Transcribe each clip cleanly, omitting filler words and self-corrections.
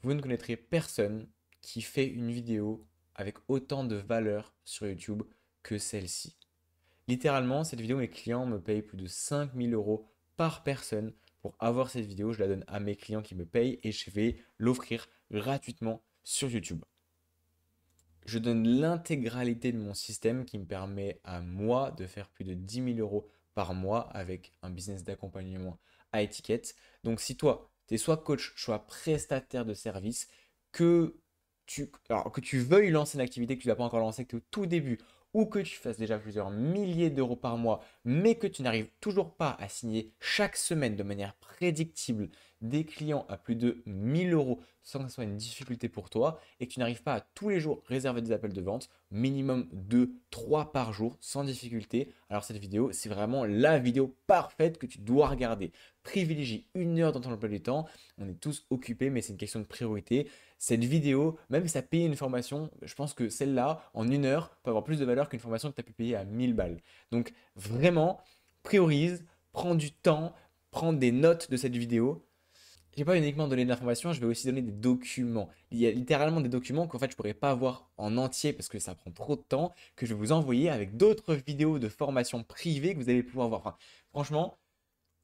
vous ne connaîtrez personne qui fait une vidéo avec autant de valeur sur YouTube que celle-ci. Littéralement, cette vidéo, mes clients me payent plus de 5 000 € par personne pour avoir cette vidéo. Je la donne à mes clients qui me payent et je vais l'offrir gratuitement sur YouTube. Je donne l'intégralité de mon système qui me permet à moi de faire plus de 10 000 € par mois avec un business d'accompagnement à étiquette. Donc si toi, tu es soit coach, soit prestataire de service, que tu veuilles lancer une activité que tu n'as pas encore lancée, que tu es au tout début, ou que tu fasses déjà plusieurs milliers d'euros par mois, mais que tu n'arrives toujours pas à signer chaque semaine de manière prédictible des clients à plus de 1 000 € sans que ce soit une difficulté pour toi et que tu n'arrives pas à tous les jours réserver des appels de vente, minimum 2, 3 par jour sans difficulté, alors cette vidéo, c'est vraiment la vidéo parfaite que tu dois regarder. Privilégie 1 heure dans ton emploi du temps. On est tous occupés, mais c'est une question de priorité. Cette vidéo, même si tu as payé une formation, je pense que celle-là, en 1 heure, peut avoir plus de valeur qu'une formation que tu as pu payer à 1000 balles. Donc vraiment, priorise, prends du temps, prends des notes de cette vidéo. Je vais pas uniquement donner de l'information, je vais aussi donner des documents. Il y a littéralement des documents qu'en fait je ne pourrais pas avoir en entier parce que ça prend trop de temps, que je vais vous envoyer avec d'autres vidéos de formation privée que vous allez pouvoir voir. Enfin, franchement,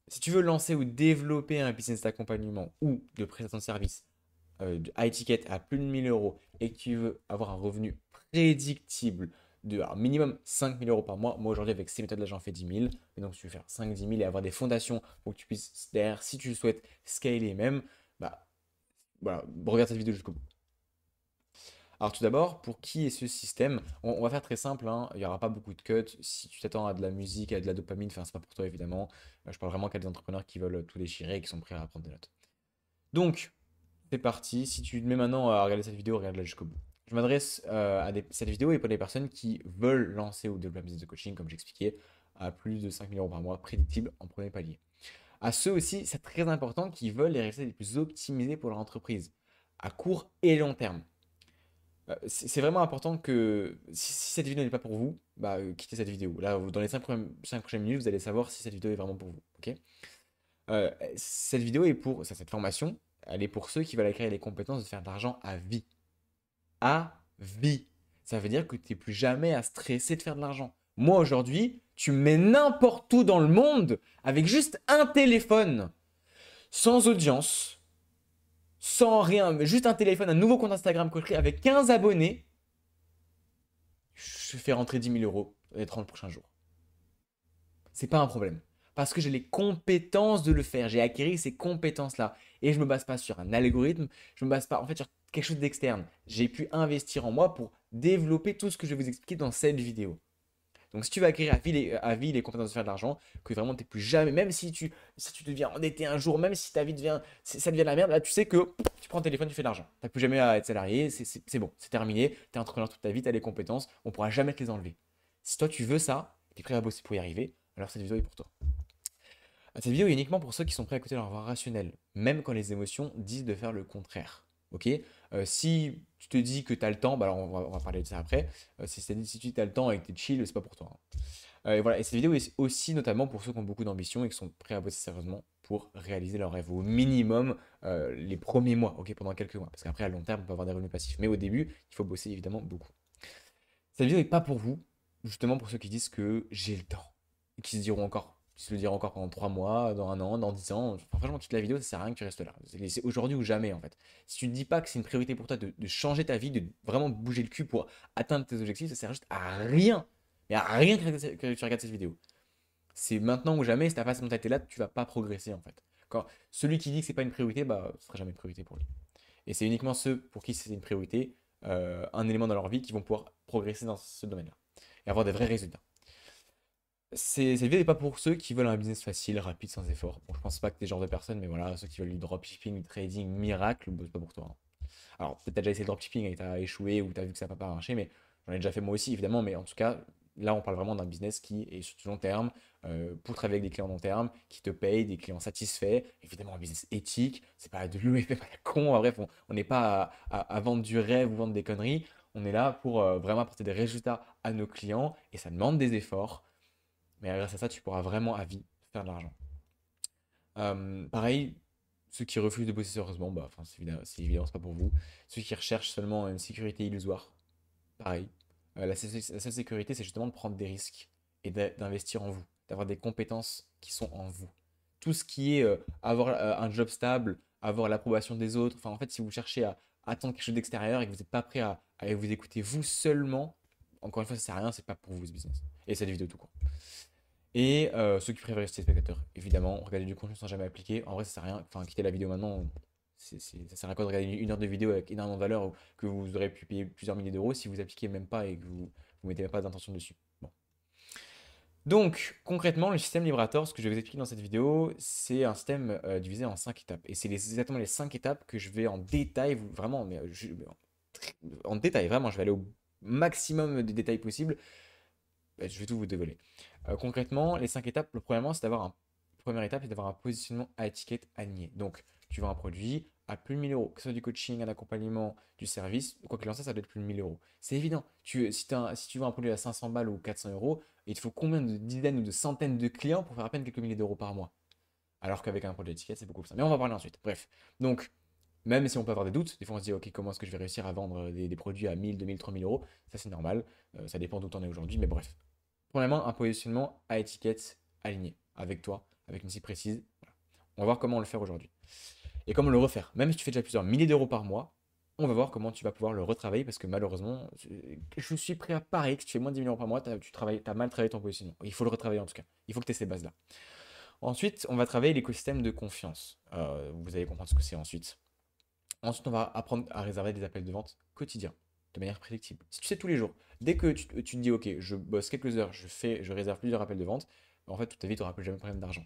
si tu veux lancer ou développer un business d'accompagnement ou de prestation de service à étiquette à plus de 1 000 € et que tu veux avoir un revenu prédictible de alors, minimum 5 000 € par mois, moi aujourd'hui avec ces méthodes-là j'en fais 10 000, et donc tu veux faire 5-10 000 et avoir des fondations pour que tu puisses derrière, si tu le souhaites, scaler même, bah voilà, regarde cette vidéo jusqu'au bout. Alors tout d'abord, pour qui est ce système? On va faire très simple, hein, il n'y aura pas beaucoup de cuts. Si tu t'attends à de la musique, à de la dopamine, enfin c'est pas pour toi évidemment. Je parle vraiment qu'à des entrepreneurs qui veulent tout déchirer et qui sont prêts à prendre des notes. Donc, c'est parti. Si tu te mets maintenant à regarder cette vidéo, regarde-la jusqu'au bout. Je m'adresse cette vidéo est pour les personnes qui veulent lancer ou développer un business de coaching, comme j'expliquais, à plus de 5 000 € par mois, prédictible en premier palier. À ceux aussi, c'est très important, qui veulent les résultats les plus optimisés pour leur entreprise, à court et long terme. C'est vraiment important que si cette vidéo n'est pas pour vous, bah, quittez cette vidéo. Là, dans les 5 prochaines minutes, vous allez savoir si cette vidéo est vraiment pour vous. Ok. Cette vidéo est pour, cette formation, elle est pour ceux qui veulent acquérir les compétences de faire de l'argent à vie. À vie. Ça veut dire que tu n'es plus jamais à stresser de faire de l'argent. Moi, aujourd'hui, tu me mets n'importe où dans le monde avec juste un téléphone, sans audience, sans rien, mais juste un téléphone, un nouveau compte Instagram cocherie avec 15 abonnés. Je fais rentrer 10 000 € les 30 prochains jours. C'est pas un problème. Parce que j'ai les compétences de le faire. J'ai acquis ces compétences-là. Et je ne me base pas sur un algorithme. Je ne me base pas en fait sur quelque chose d'externe. J'ai pu investir en moi pour développer tout ce que je vais vous expliquer dans cette vidéo. Donc si tu veux acquérir à vie les compétences de faire de l'argent, que vraiment tu n'es plus jamais, même si tu deviens endetté un jour, même si ta vie devient, ça devient de la merde, là tu sais que tu prends le téléphone, tu fais de l'argent. Tu n'as plus jamais à être salarié, c'est bon, c'est terminé, tu es entrepreneur toute ta vie, tu as les compétences, on ne pourra jamais te les enlever. Si toi tu veux ça, tu es prêt à bosser pour y arriver, alors cette vidéo est pour toi. Cette vidéo est uniquement pour ceux qui sont prêts à écouter leur voix rationnelle, même quand les émotions disent de faire le contraire. Ok. Si tu te dis que tu as le temps, bah alors on va parler de ça après. Si tu as le temps et que tu es chill, c'est pas pour toi, hein. Et voilà. Et cette vidéo est aussi notamment pour ceux qui ont beaucoup d'ambition et qui sont prêts à bosser sérieusement pour réaliser leur rêve au minimum les premiers mois, ok, pendant quelques mois. Parce qu'après, à long terme, on peut avoir des revenus passifs. Mais au début, il faut bosser évidemment beaucoup. Cette vidéo n'est pas pour vous, justement pour ceux qui disent que j'ai le temps. Et qui se diront encore, qui se le diront encore pendant 3 mois, dans un an, dans 10 ans. Enfin, franchement, quitte la vidéo, ça sert à rien que tu restes là. C'est aujourd'hui ou jamais en fait. Si tu ne dis pas que c'est une priorité pour toi de changer ta vie, de vraiment bouger le cul pour atteindre tes objectifs, ça sert juste à rien. Mais à rien que tu regardes cette vidéo. C'est maintenant ou jamais, si t'as pas cette mentalité là, tu vas pas progresser en fait. Quand celui qui dit que c'est pas une priorité, bah ce sera jamais une priorité pour lui. Et c'est uniquement ceux pour qui c'est une priorité, un élément dans leur vie, qui vont pouvoir progresser dans ce domaine-là et avoir des vrais résultats. Cette vidéo n'est pas pour ceux qui veulent un business facile, rapide, sans effort. Bon, je pense pas que t'es ce genre de personne, mais voilà, ceux qui veulent du dropshipping, du trading miracle, bah, c'est pas pour toi, hein. Alors, peut-être t'as déjà essayé le dropshipping et t'as échoué ou t'as vu que ça n'a pas marché, mais j'en ai déjà fait moi aussi, évidemment. Mais en tout cas, là, on parle vraiment d'un business qui est sur du long terme, pour travailler avec des clients long terme, qui te payent, des clients satisfaits. Évidemment, un business éthique, c'est pas de l'UEP, pas la con. Bref, on n'est pas à vendre du rêve ou vendre des conneries. On est là pour vraiment apporter des résultats à nos clients et ça demande des efforts. Mais grâce à ça, tu pourras vraiment à vie faire de l'argent. Pareil, Ceux qui refusent de bosser sérieusement, bah, enfin, c'est évident, c'est pas pour vous. Ceux qui recherchent seulement une sécurité illusoire, pareil. La seule sécurité, c'est justement de prendre des risques et d'investir en vous, d'avoir des compétences qui sont en vous. Tout ce qui est avoir un job stable, avoir l'approbation des autres, enfin, en fait, si vous cherchez à attendre quelque chose d'extérieur et que vous n'êtes pas prêt à vous écouter vous seulement, encore une fois, ça sert à rien, c'est pas pour vous ce business. Et cette vidéo tout court. Et ceux qui préfèrent rester spectateurs, évidemment, regarder du contenu sans jamais appliquer. En vrai, ça sert à rien. Enfin, quitter la vidéo maintenant, ça sert à quoi de regarder une heure de vidéo avec énormément de valeur que vous aurez pu payer plusieurs milliers d'euros si vous appliquez même pas et que vous mettez même pas d'intention dessus. Bon. Donc, concrètement, le système Librator, ce que je vais vous expliquer dans cette vidéo, c'est un système divisé en 5 étapes. Et c'est exactement les 5 étapes que je vais en détail, vraiment, mais en détail, vraiment, je vais aller au maximum des détails possibles. Je vais tout vous dévoiler. Concrètement, les 5 étapes, premièrement, première étape, c'est d'avoir un positionnement à étiquette aligné. Donc, tu vends un produit à plus de 1000 euros, que ce soit du coaching, un accompagnement, du service, quoi qu'il en soit, ça doit être plus de 1000 euros. C'est évident. Si tu vends un produit à 500 balles ou 400 euros, il te faut combien de dizaines ou de centaines de clients pour faire à peine quelques milliers d'euros par mois? Alors qu'avec un produit à étiquette, c'est beaucoup plus simple. Mais on va parler ensuite. Bref. Donc, même si on peut avoir des doutes, des fois on se dit, ok, comment est-ce que je vais réussir à vendre des produits à 1000, 2000, 3000 euros? Ça, c'est normal. Ça dépend d'où tu en es aujourd'hui, mais bref. Premièrement, un positionnement à étiquette aligné avec toi, avec une cible précise. Voilà. On va voir comment le faire aujourd'hui. Et comment le refaire. Même si tu fais déjà plusieurs milliers d'euros par mois, on va voir comment tu vas pouvoir le retravailler parce que malheureusement, je suis prêt à parier que si tu fais moins de 10 000 euros par mois, tu as mal travaillé ton positionnement. Il faut le retravailler en tout cas. Il faut que tu aies ces bases-là. Ensuite, on va travailler l'écosystème de confiance. Vous allez comprendre ce que c'est ensuite. Ensuite, on va apprendre à réserver des appels de vente quotidiens, de manière prédictible. Si tu sais tous les jours, dès que tu te dis, ok, je bosse quelques heures, je réserve plusieurs appels de vente, en fait, toute ta vie, tu n'auras plus jamais de problème d'argent.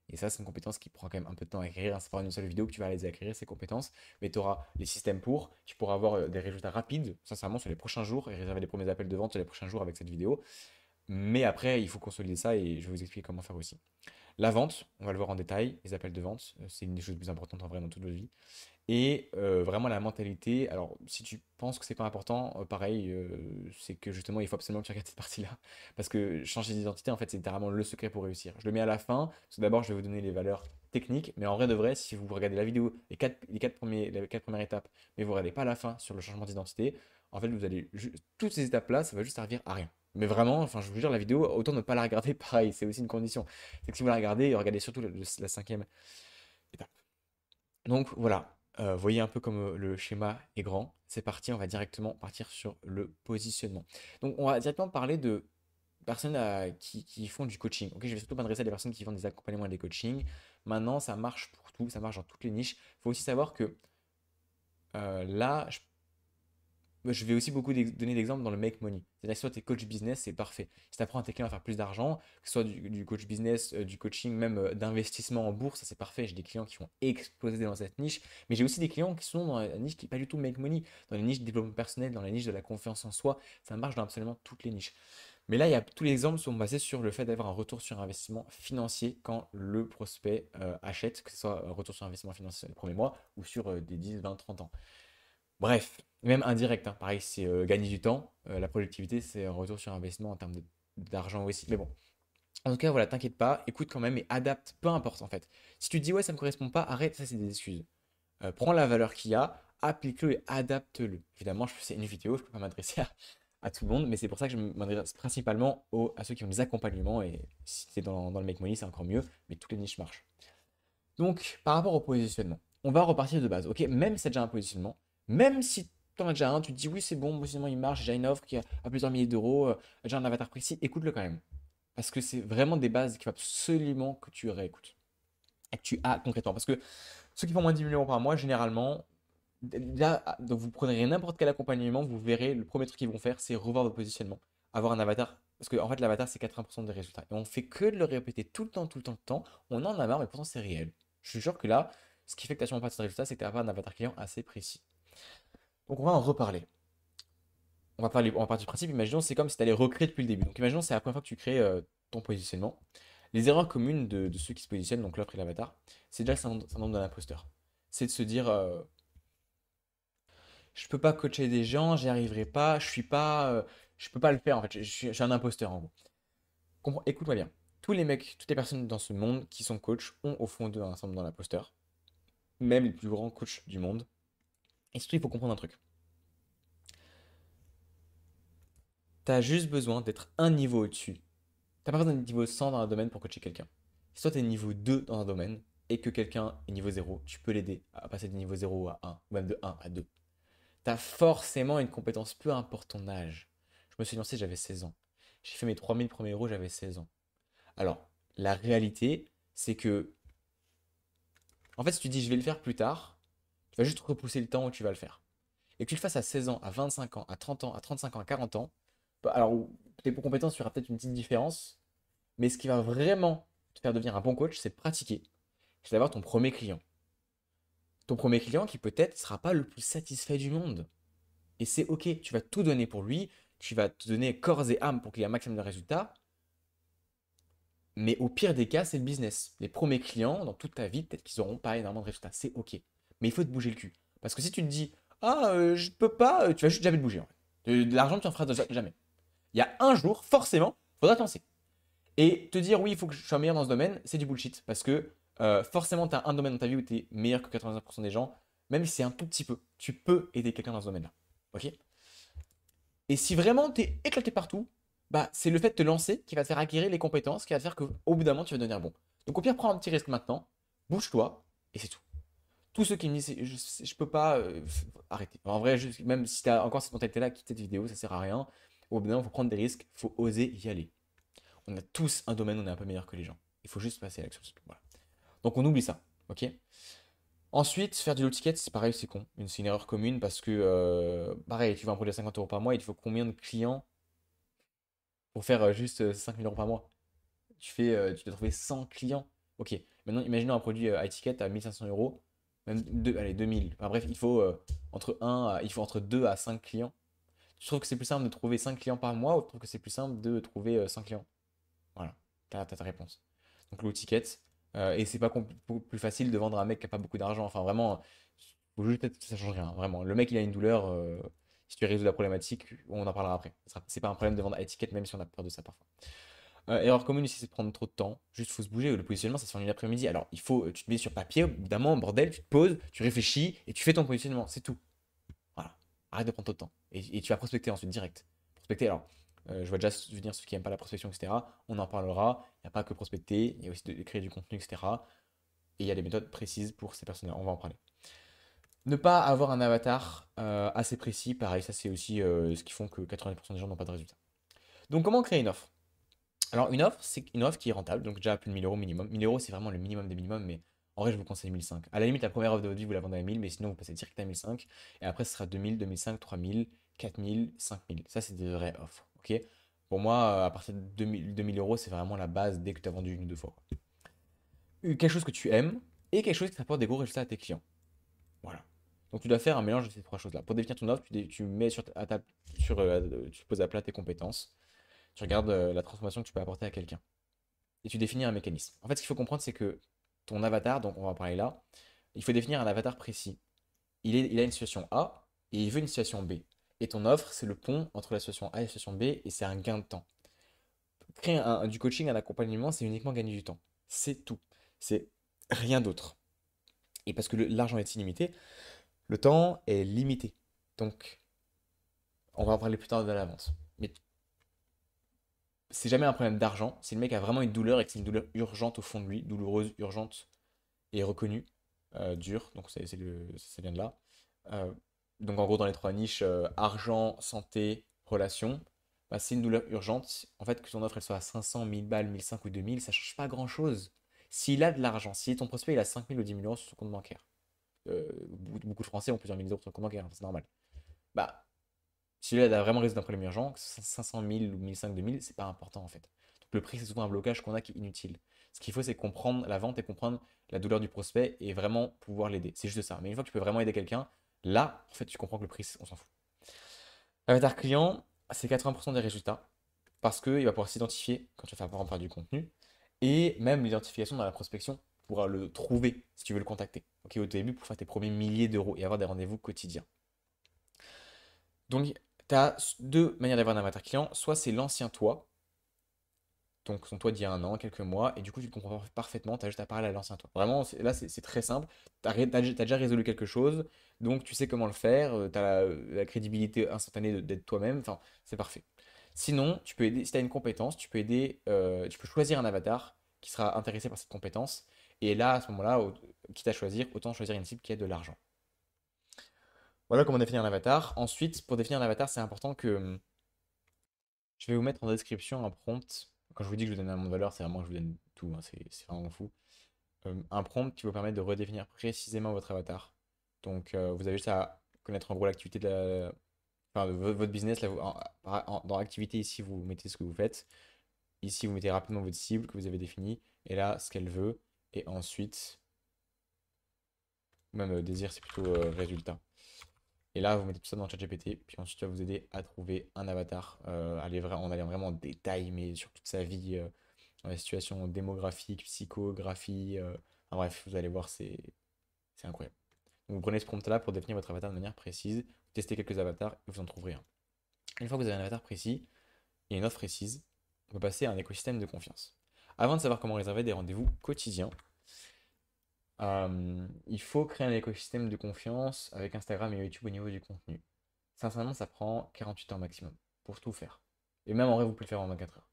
Et ça, c'est une compétence qui prend quand même un peu de temps à acquérir. C'est pas une seule vidéo que tu vas les acquérir, ces compétences. Mais tu auras les systèmes tu pourras avoir des résultats rapides, sincèrement, sur les prochains jours et réserver les premiers appels de vente sur les prochains jours avec cette vidéo. Mais après, il faut consolider ça et je vais vous expliquer comment faire aussi. La vente, on va le voir en détail, les appels de vente, c'est une des choses les plus importantes en vrai dans toute votre vie. Et vraiment la mentalité, alors si tu penses que c'est pas important, pareil, c'est que justement il faut absolument que tu regardes cette partie-là. Parce que changer d'identité, en fait, c'est littéralement le secret pour réussir. Je le mets à la fin, parce que d'abord je vais vous donner les valeurs techniques, mais en vrai de vrai, si vous regardez la vidéo, les quatre premières étapes, mais vous ne regardez pas la fin sur le changement d'identité, en fait vous allez toutes ces étapes-là, ça va juste servir à rien. Mais vraiment, enfin je vous jure, la vidéo, autant ne pas la regarder, pareil, c'est aussi une condition. C'est que si vous la regardez, regardez surtout la cinquième étape. Donc voilà, voyez un peu comme le schéma est grand. C'est parti, on va directement partir sur le positionnement. Donc on va directement parler de personnes qui font du coaching. Ok, je vais surtout m'adresser à des personnes qui font des accompagnements et des coachings. Maintenant, ça marche pour tout, ça marche dans toutes les niches. Il faut aussi savoir que là, je vais aussi beaucoup donner d'exemples dans le make money. C'est-à-dire que soit tu es coach business, c'est parfait. Si tu apprends à tes clients à faire plus d'argent, que ce soit du coach business, du coaching, même d'investissement en bourse, ça c'est parfait. J'ai des clients qui vont exploser dans cette niche. Mais j'ai aussi des clients qui sont dans la niche qui n'est pas du tout make money, dans les niches de développement personnel, dans la niche de la confiance en soi. Ça marche dans absolument toutes les niches. Mais là, tous les exemples sont basés sur le fait d'avoir un retour sur investissement financier quand le prospect achète, que ce soit un retour sur investissement financier sur les premiers mois ou sur des 10, 20, 30 ans. Bref, même indirect, hein, pareil, c'est gagner du temps. La productivité, c'est un retour sur investissement en termes d'argent aussi. Mais bon, en tout cas, voilà, t'inquiète pas, écoute quand même et adapte, peu importe en fait. Si tu te dis ouais, ça me correspond pas, arrête, ça c'est des excuses. Prends la valeur qu'il y a, applique-le et adapte-le. Évidemment, c'est une vidéo, je peux pas m'adresser à tout le monde, mais c'est pour ça que je m'adresse principalement à ceux qui ont des accompagnements et si c'est dans le make money, c'est encore mieux, mais toutes les niches marchent. Donc, par rapport au positionnement, on va repartir de base. Ok, même si tu as déjà un positionnement, même si tu en as déjà un, tu te dis oui, c'est bon, mon positionnement il marche, j'ai déjà une offre qui a à plusieurs milliers d'euros, j'ai déjà un avatar précis, écoute-le quand même. Parce que c'est vraiment des bases qu'il faut absolument que tu réécoutes et que tu as concrètement. Parce que ceux qui font moins de 10 000 euros par mois, généralement, là, donc vous prenez n'importe quel accompagnement, vous verrez, le premier truc qu'ils vont faire, c'est revoir votre positionnement, avoir un avatar. Parce que en fait, l'avatar, c'est 80% des résultats. Et on fait que de le répéter tout le temps, tout le temps, tout le temps. On en a marre, mais pourtant, c'est réel. Je suis sûr que là, ce qui fait que tu n'as sûrement pas de résultats, c'est que tu n'as pas un avatar client assez précis. Donc, on va en reparler. On va partir du principe, imaginons, c'est comme si tu allais recréer depuis le début. Donc, imaginons, c'est la première fois que tu crées ton positionnement. Les erreurs communes de ceux qui se positionnent, donc l'offre et l'avatar, c'est déjà le syndrome d'un imposteur. C'est de se dire, je peux pas coacher des gens, j'y arriverai pas, je peux pas le faire en fait, je suis un imposteur en gros. Écoute-moi bien. Tous les mecs, toutes les personnes dans ce monde qui sont coachs ont au fond d'eux un syndrome dans l'imposteur. même les plus grands coachs du monde. Et surtout, il faut comprendre un truc. Tu as juste besoin d'être un niveau au-dessus. T'as pas besoin d'être niveau 100 dans un domaine pour coacher quelqu'un. Si toi, tu es niveau 2 dans un domaine et que quelqu'un est niveau 0, tu peux l'aider à passer de niveau 0 à 1, ou même de 1 à 2. Tu as forcément une compétence, peu importe ton âge. Je me suis lancé, j'avais 16 ans. J'ai fait mes 3000 premiers euros, j'avais 16 ans. Alors, la réalité, c'est que, en fait, si tu dis je vais le faire plus tard, tu vas juste repousser le temps où tu vas le faire. Et que tu le fasses à 16 ans, à 25 ans, à 30 ans, à 35 ans, à 40 ans, bah, alors, tes compétences, il y aura peut-être une petite différence, mais ce qui va vraiment te faire devenir un bon coach, c'est de pratiquer. C'est d'avoir ton premier client. Ton premier client qui peut-être ne sera pas le plus satisfait du monde. Et c'est ok, tu vas tout donner pour lui, tu vas te donner corps et âme pour qu'il ait un maximum de résultats, mais au pire des cas, c'est le business. Les premiers clients, dans toute ta vie, peut-être qu'ils n'auront pas énormément de résultats, c'est ok. Mais il faut te bouger le cul. Parce que si tu te dis, ah, je peux pas, tu vas juste jamais te bouger en fait. De l'argent, tu en feras jamais. Il y a un jour, forcément, il faudra te lancer. Et te dire, oui, il faut que je sois meilleur dans ce domaine, c'est du bullshit. Parce que forcément, tu as un domaine dans ta vie où tu es meilleur que 99% des gens, même si c'est un tout petit peu. Tu peux aider quelqu'un dans ce domaine-là. Ok. Et si vraiment tu es éclaté partout, bah, c'est le fait de te lancer qui va te faire acquérir les compétences, qui va te faire qu'au bout d'un moment, tu vas devenir bon. Donc au pire, prends un petit risque maintenant, bouge-toi, et c'est tout. Tous ceux qui me disent, je peux pas, arrêter. En vrai, même si tu as encore cette mentalité-là, quitte cette vidéo, ça sert à rien. Au bout d'un moment, il faut prendre des risques, il faut oser y aller. On a tous un domaine où on est un peu meilleur que les gens. Il faut juste passer à l'action. Voilà. Donc on oublie ça, ok. Ensuite, faire du low ticket, c'est pareil, c'est con. C'est une erreur commune parce que, pareil, tu vas un produit à 50 euros par mois, il te faut combien de clients pour faire juste 5 000 euros par mois? Tu dois trouver 100 clients. Ok, maintenant imaginons un produit high ticket à 1500 euros, même allez, 2000. Enfin, bref, il faut entre 2 à 5 clients. Tu trouves que c'est plus simple de trouver 5 clients par mois ou tu trouves que c'est plus simple de trouver 100 clients? Voilà, t'as ta réponse. Donc low ticket, et c'est pas plus facile de vendre à un mec qui a pas beaucoup d'argent. Enfin, vraiment, faut juste peut-être que ça change rien. Vraiment, le mec il a une douleur. Si tu résous la problématique, on en parlera après. C'est pas un problème de vendre à étiquette, même si on a peur de ça parfois. Erreur commune ici, c'est de prendre trop de temps. Juste, faut se bouger. Le positionnement, ça se fait en une après-midi. Alors, tu te mets sur papier, évidemment, bordel, tu te poses, tu réfléchis et tu fais ton positionnement. C'est tout. Voilà. Arrête de prendre trop de temps. Et tu vas prospecter ensuite, direct. Prospecter, alors, je vois déjà venir ceux qui n'aiment pas la prospection, etc. On en parlera. Il n'y a pas que prospecter, il y a aussi de créer du contenu, etc. Et il y a des méthodes précises pour ces personnes-là. On va en parler. Ne pas avoir un avatar assez précis, pareil, ça c'est aussi ce qui font que 90% des gens n'ont pas de résultats. Donc, comment créer une offre? Alors, une offre, c'est une offre qui est rentable, donc déjà à plus de 1000 euros minimum. 1000 euros, c'est vraiment le minimum des minimums, mais en vrai, je vous conseille 1005. À la limite, la première offre de votre vie, vous la vendez à 1000, mais sinon, vous passez direct à 1005. Et après, ce sera 2000, 2005, 3000, 4000, 5000. Ça, c'est des vraies offres. Ok? Pour moi, à partir de 2000 euros, c'est vraiment la base dès que tu as vendu une ou deux fois. Quelque chose que tu aimes et quelque chose qui t'apporte des gros résultats à tes clients. Voilà. Donc, tu dois faire un mélange de ces trois choses-là. Pour définir ton offre, tu mets tu poses à plat tes compétences. Tu regardes la transformation que tu peux apporter à quelqu'un et tu définis un mécanisme. En fait, ce qu'il faut comprendre, c'est que ton avatar, donc on va en parler là, il faut définir un avatar précis. Il a une situation A et il veut une situation B. Et ton offre, c'est le pont entre la situation A et la situation B et c'est un gain de temps. Créer du coaching, un accompagnement, c'est uniquement gagner du temps. C'est tout. C'est rien d'autre. Et parce que l'argent est illimité, le temps est limité. Donc, on va en parler plus tard de l'avance. Mais c'est jamais un problème d'argent. Si le mec a vraiment une douleur et que c'est une douleur urgente au fond de lui, douloureuse, urgente, et reconnu, dur, donc ça vient de là. Euh, donc en gros, dans les trois niches, argent, santé, relation, bah, c'est une douleur urgente. En fait, que ton offre elle soit à 500, 1000 balles, 1005 ou 2000, ça change pas grand-chose. S'il a de l'argent, si ton prospect il a 5000 ou 10 000 euros sur son compte bancaire, beaucoup de Français ont plusieurs milliers d'euros sur son compte bancaire, c'est normal. Bah, si là, il a vraiment résolu un problème urgent, 500 000 ou 1005, 2000, c'est pas important en fait. Donc le prix, c'est souvent un blocage qu'on a qui est inutile. Ce qu'il faut, c'est comprendre la vente et comprendre la douleur du prospect et vraiment pouvoir l'aider. C'est juste ça. Mais une fois que tu peux vraiment aider quelqu'un, là, en fait, tu comprends que le prix, on s'en fout. L'avatar client, c'est 80% des résultats parce qu'il va pouvoir s'identifier quand tu vas faire par exemple du contenu et même l'identification dans la prospection pour le trouver si tu veux le contacter. Ok, au début, pour faire tes premiers milliers d'euros et avoir des rendez-vous quotidiens. Donc, tu as deux manières d'avoir un avatar client. Soit c'est l'ancien toi, ton toi d'il y a un an, quelques mois, et du coup, tu le comprends parfaitement, tu as juste à parler à l'ancien toi. Vraiment, là, c'est très simple. Tu as déjà résolu quelque chose, donc tu sais comment le faire, tu as la crédibilité instantanée d'être toi-même, enfin, c'est parfait. Sinon, tu peux aider, si tu as une compétence, tu peux aider, tu peux choisir un avatar qui sera intéressé par cette compétence, et là, à ce moment-là, quitte à choisir, autant choisir une cible qui a de l'argent. Voilà comment définir un avatar. Ensuite, pour définir un avatar, c'est important que je vais vous mettre en description un prompt. Quand je vous dis que je vous donne un monde de valeur, c'est vraiment que je vous donne tout, hein, c'est vraiment fou. Un prompt qui vous permet de redéfinir précisément votre avatar. Donc, vous avez juste à connaître en gros l'activité de enfin, votre business. Là, dans l'activité, ici, vous mettez ce que vous faites. Ici, vous mettez rapidement votre cible que vous avez définie. Et là, ce qu'elle veut. Et ensuite, même désir, c'est plutôt résultat. Et là, vous mettez tout ça dans ChatGPT, puis ensuite, ça va vous aider à trouver un avatar, en allant vraiment en détail, mais sur toute sa vie, dans les situations démographiques, psychographie, enfin bref, vous allez voir, c'est incroyable. Donc, vous prenez ce prompt-là pour définir votre avatar de manière précise, vous testez quelques avatars et vous en trouverez un. Une fois que vous avez un avatar précis et une offre précise, on peut passer à un écosystème de confiance. Avant de savoir comment réserver des rendez-vous quotidiens, il faut créer un écosystème de confiance avec Instagram et YouTube au niveau du contenu. Sincèrement, ça prend 48 heures maximum pour tout faire. Et même en vrai, vous pouvez le faire en 24 heures.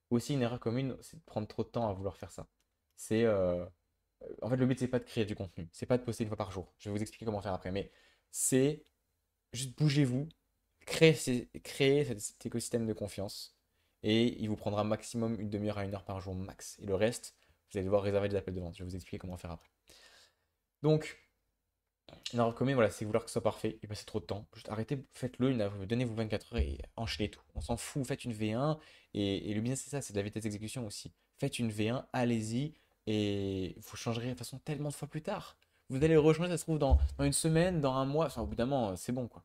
Aussi, une erreur commune, c'est de prendre trop de temps à vouloir faire ça. C'est, en fait, le but, c'est pas de créer du contenu. C'est pas de poster une fois par jour. Je vais vous expliquer comment faire après. Mais c'est juste bougez-vous, créez cet écosystème de confiance. Et il vous prendra maximum une demi-heure à 1 heure par jour max. Et le reste, vous allez devoir réserver des appels de vente. Je vais vous expliquer comment faire après. Donc, une erreur commune, voilà, c'est vouloir que ce soit parfait et passer trop de temps. Juste arrêtez, faites-le, donnez-vous 24 heures et enchaînez tout. On s'en fout, faites une V1 et le business c'est ça, c'est de la vitesse d'exécution aussi. Faites une V1, allez-y et vous changerez de façon tellement de fois plus tard. Vous allez le rechanger, ça se trouve dans une semaine, dans un mois, enfin au bout d'un moment, c'est bon quoi.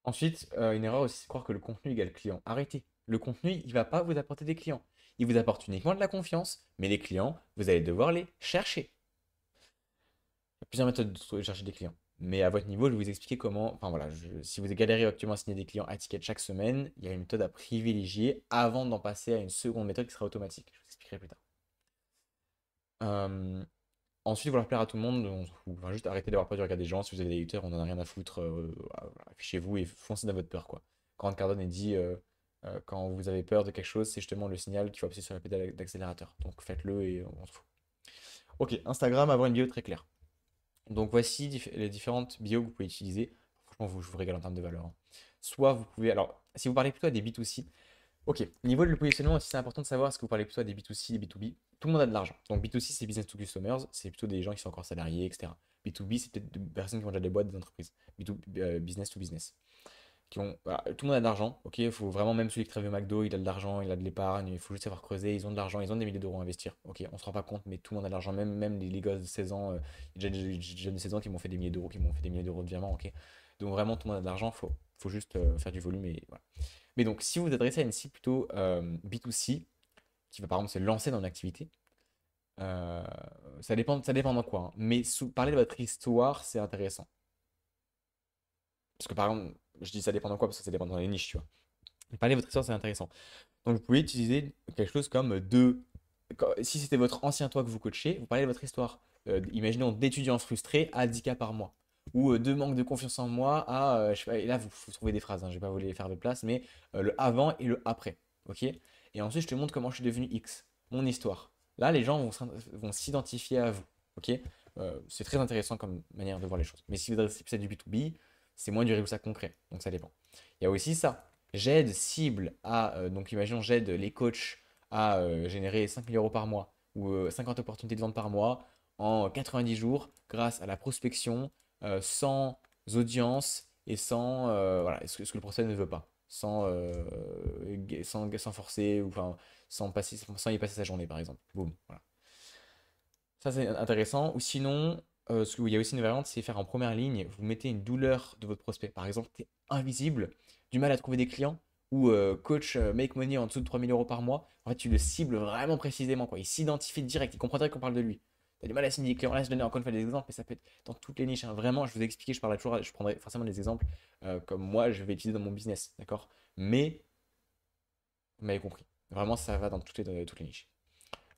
Ensuite, une erreur aussi, c'est de croire que le contenu égale client. Arrêtez. Le contenu, il ne va pas vous apporter des clients. Il vous apporte uniquement de la confiance, mais les clients, vous allez devoir les chercher. Il y a plusieurs méthodes de chercher des clients. Mais à votre niveau, je vais vous expliquer comment. Enfin voilà, si vous galérez actuellement à signer des clients à ticket chaque semaine, il y a une méthode à privilégier avant d'en passer à une seconde méthode qui sera automatique. Je vous expliquerai plus tard. Euh, Ensuite, vouloir plaire à tout le monde, enfin, juste arrêtez d'avoir peur du regard des gens. Si vous avez des haters, on n'en a rien à foutre. Affichez-vous et foncez dans votre peur, quoi. Grant Cardone a dit quand vous avez peur de quelque chose, c'est justement le signal qu'il faut appuyer sur la pédale d'accélérateur. Donc faites-le et on s'en fout. Ok, Instagram, avoir une bio très claire. Donc voici les différentes bios que vous pouvez utiliser. Franchement, je vous régale en termes de valeur, hein. Soit vous pouvez. Alors, si vous parlez plutôt à des B2C, ok, niveau de le positionnement aussi, c'est important de savoir est-ce que vous parlez plutôt à des B2C, des B2B. Tout le monde a de l'argent. Donc B2C, c'est business to customers, c'est plutôt des gens qui sont encore salariés, etc. B2B, c'est peut-être des personnes qui ont déjà des boîtes, des entreprises. B2, business to business. Voilà, tout le monde a de l'argent, ok, il faut vraiment, même celui qui travaille au McDo, il a de l'argent, il a de l'épargne, il faut juste savoir creuser, ils ont de l'argent, ils ont des milliers d'euros à investir, ok, on se rend pas compte, mais tout le monde a de l'argent, même les gosses de 16 ans, il y a des jeunes de 16 ans qui m'ont fait des milliers d'euros, qui m'ont fait des milliers d'euros de diamants, ok, donc vraiment tout le monde a de l'argent, faut juste faire du volume et voilà. Mais donc si vous vous adressez à une cible plutôt B2C, qui va par exemple se lancer dans une activité, euh, ça dépend dans quoi, hein. Mais parler de votre histoire, c'est intéressant. Parce que par exemple, je dis ça dépend de quoi, parce que ça dépend dans les niches, tu vois. Parler de votre histoire, c'est intéressant. Donc, vous pouvez utiliser quelque chose comme si c'était votre ancien toi que vous coachez, vous parlez de votre histoire. Imaginons d'étudiants frustrés à 10 cas par mois. Ou de manque de confiance en moi à. Je sais pas, et là, vous trouvez des phrases, hein, je vais pas vous les faire de place, mais le avant et le après. Ok. Et ensuite, je te montre comment je suis devenu X. Mon histoire. Là, les gens vont s'identifier à vous. Ok. C'est très intéressant comme manière de voir les choses. Mais si vous adressez plus à du B2B, c'est moins du résultat concret. Donc, ça dépend. Il y a aussi ça. J'aide cible à, donc imaginons, j'aide les coachs à générer 5 000 € par mois ou 50 opportunités de vente par mois en 90 jours grâce à la prospection, sans audience et sans, voilà, ce que le procès ne veut pas, sans forcer ou enfin, sans y passer sa journée par exemple. Boum, voilà. Ça, c'est intéressant. Ou sinon, il y a aussi une variante, c'est faire en première ligne, vous mettez une douleur de votre prospect. Par exemple, tu es invisible, du mal à trouver des clients, ou coach make money en dessous de 3 000 € par mois. En fait, tu le cibles vraiment précisément, quoi. Il s'identifie direct, il comprendrait qu'on parle de lui. Tu as du mal à signer des clients. Là, je donnais encore une fois des exemples, mais ça peut être dans toutes les niches, hein. Vraiment, je vous ai expliqué, je parle toujours, je prendrai forcément des exemples comme moi, je vais utiliser dans mon business, d'accord? Mais Vous m'avez compris. Vraiment, ça va dans toutes les niches.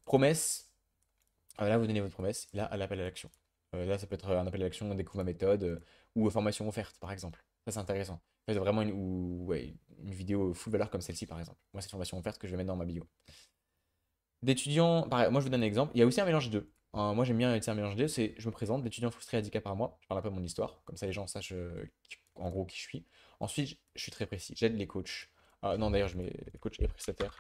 Promesse, là, vous donnez votre promesse. Là, à l'appel à l'action. Là, ça peut être un appel à l'action, on découvre ma méthode, ou formation offerte, par exemple. Ça, c'est intéressant. Faites vraiment ouais, une vidéo full valeur comme celle-ci, par exemple. Moi, cette formation offerte que je vais mettre dans ma bio. D'étudiants, pareil, moi, je vous donne un exemple. Il y a aussi un mélange des deux. Moi, j'aime bien un mélange des deux. C'est, je me présente, d'étudiant frustré à 10K par mois. Je parle un peu de mon histoire. Comme ça, les gens sachent en gros qui je suis. Ensuite, je suis très précis. J'aide les coachs. Non, d'ailleurs, je mets coach et prestataires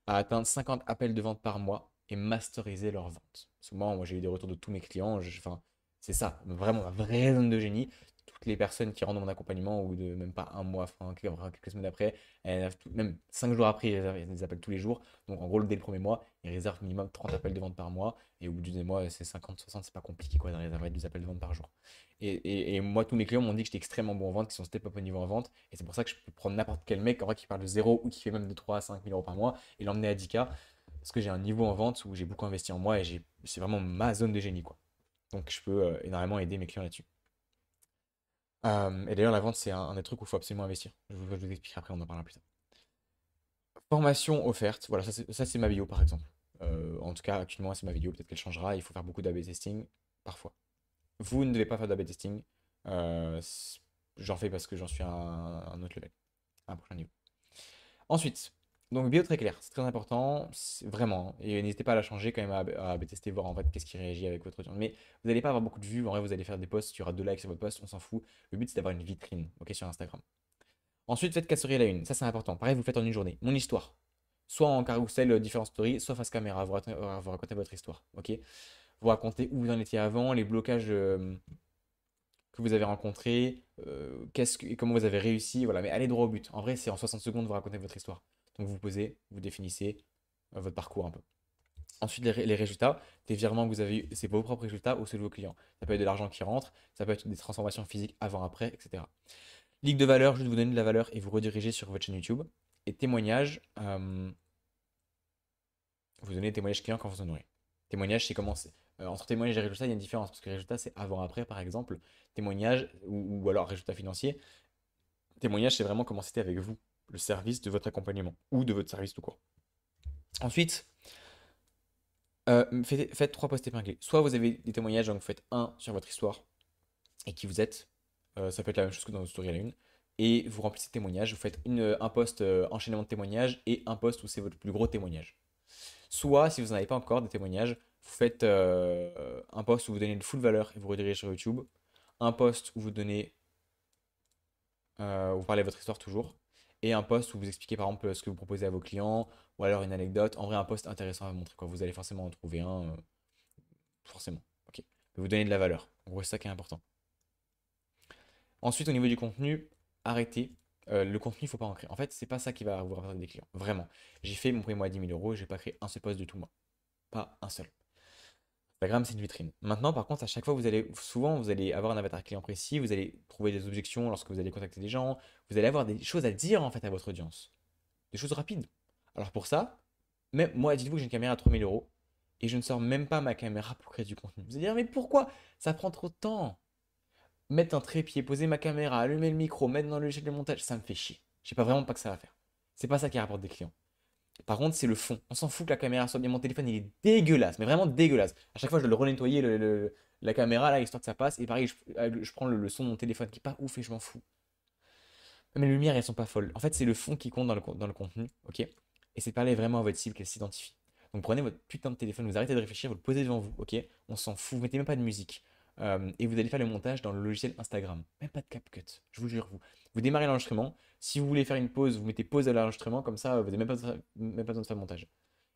à atteindre 50 appels de vente par mois et masteriser leurs ventes. Souvent, moi j'ai eu des retours de tous mes clients, enfin, c'est ça, vraiment ma vraie zone de génie. Toutes les personnes qui rentrent dans mon accompagnement, ou de même pas un mois, enfin quelques semaines après, même 5 jours après, ils réservent des appels tous les jours. Donc en gros, dès le premier mois, ils réservent minimum 30 appels de vente par mois. Et au bout du deux mois, c'est 50, 60, c'est pas compliqué quoi, de réserver des appels de vente par jour. Et moi, tous mes clients m'ont dit que j'étais extrêmement bon en vente, qu'ils sont step up au niveau en vente. Et c'est pour ça que je peux prendre n'importe quel mec en vrai qui parle de zéro ou qui fait même de 3 à 5 000 euros par mois et l'emmener à 10K. Parce que j'ai un niveau en vente où j'ai beaucoup investi en moi et c'est vraiment ma zone de génie, quoi. Donc je peux énormément aider mes clients là-dessus. Et d'ailleurs, la vente, c'est un des trucs où il faut absolument investir. Je vous expliquerai après, on en parlera plus tard. Formation offerte, voilà, ça c'est ma vidéo par exemple. En tout cas, actuellement, c'est ma vidéo, peut-être qu'elle changera. Il faut faire beaucoup d'A/B testing, parfois. Vous ne devez pas faire d'A/B testing. J'en fais parce que j'en suis à un autre level, à un prochain niveau. Ensuite, donc bio très clair, c'est très important, vraiment. Et n'hésitez pas à la changer quand même, à tester, voir en fait qu'est-ce qui réagit avec votre audience. Mais vous n'allez pas avoir beaucoup de vues, en vrai vous allez faire des posts, il y aura 2 likes sur votre post, on s'en fout. Le but c'est d'avoir une vitrine, ok, sur Instagram. Ensuite, faites casserie à la une, ça c'est important. Pareil, vous le faites en une journée. Mon histoire. Soit en carousel, différentes stories, soit face caméra, vous racontez votre histoire, ok? Vous racontez où vous en étiez avant, les blocages que vous avez rencontrés, comment vous avez réussi, voilà. Mais allez droit au but. En vrai, c'est en 60 secondes, vous racontez votre histoire. Donc vous posez, vous définissez votre parcours un peu. Ensuite, les résultats, les virements que vous avez eu, c'est vos propres résultats ou ceux de vos clients. Ça peut être de l'argent qui rentre, ça peut être des transformations physiques avant-après, etc. Ligue de valeur, juste vous donner de la valeur et vous rediriger sur votre chaîne YouTube. Et témoignage, vous donnez des témoignages clients quand vous en aurez. Témoignage, c'est comment c'est. Entre témoignage et résultat, il y a une différence. Parce que résultat, c'est avant-après, par exemple. Témoignage, ou alors résultat financier. Témoignage, c'est vraiment comment c'était avec vous, le service de votre accompagnement, ou de votre service tout court. Ensuite, faites 3 posts épinglés. Soit vous avez des témoignages, donc vous faites un sur votre histoire et qui vous êtes. Ça peut être la même chose que dans votre story à la une. Et vous remplissez de témoignages. Vous faites un post enchaînement de témoignages et un post où c'est votre plus gros témoignage. Soit, si vous n'en avez pas encore des témoignages, vous faites un post où vous donnez une full valeur et vous redirigez sur YouTube. Un post où vous donnez, vous parlez de votre histoire toujours. Et un post où vous expliquez par exemple ce que vous proposez à vos clients, ou alors une anecdote. En vrai, un post intéressant à montrer, quoi. Vous allez forcément en trouver un, forcément. Ok. Mais vous donnez de la valeur. En gros, c'est ça qui est important. Ensuite, au niveau du contenu, arrêtez. Le contenu, il ne faut pas en créer. En fait, c'est pas ça qui va vous rapporter des clients. Vraiment. J'ai fait mon premier mois à 10 000 euros, j'ai pas créé un seul post du tout, moi. Pas un seul. Instagram, c'est une vitrine. Maintenant, par contre, à chaque fois, souvent, vous allez avoir un avatar client précis, vous allez trouver des objections lorsque vous allez contacter des gens, vous allez avoir des choses à dire en fait à votre audience. Des choses rapides. Alors pour ça, même moi, dites-vous que j'ai une caméra à 3 000 € et je ne sors même pas ma caméra pour créer du contenu. Vous allez dire, mais pourquoi? Ça prend trop de temps. Mettre un trépied, poser ma caméra, allumer le micro, mettre dans le logiciel de montage, ça me fait chier. Je sais pas vraiment pas que ça va faire. C'est pas ça qui rapporte des clients. Par contre, c'est le fond. On s'en fout que la caméra soit bien. Mon téléphone, il est dégueulasse, mais vraiment dégueulasse. À chaque fois, je dois le renettoyer, la caméra, là, histoire que ça passe. Et pareil, je prends le son de mon téléphone qui est pas ouf et je m'en fous. Mais les lumières, elles sont pas folles. En fait, c'est le fond qui compte dans le contenu, ok? Et c'est de parler vraiment à votre cible, qu'elle s'identifie. Donc prenez votre putain de téléphone, vous arrêtez de réfléchir, vous le posez devant vous, ok? On s'en fout, vous mettez même pas de musique. Et vous allez faire le montage dans le logiciel Instagram. Même pas de CapCut, je vous jure, vous. Vous démarrez l'enregistrement. Si vous voulez faire une pause, vous mettez pause à l'enregistrement, comme ça, vous n'avez même pas besoin de faire le montage.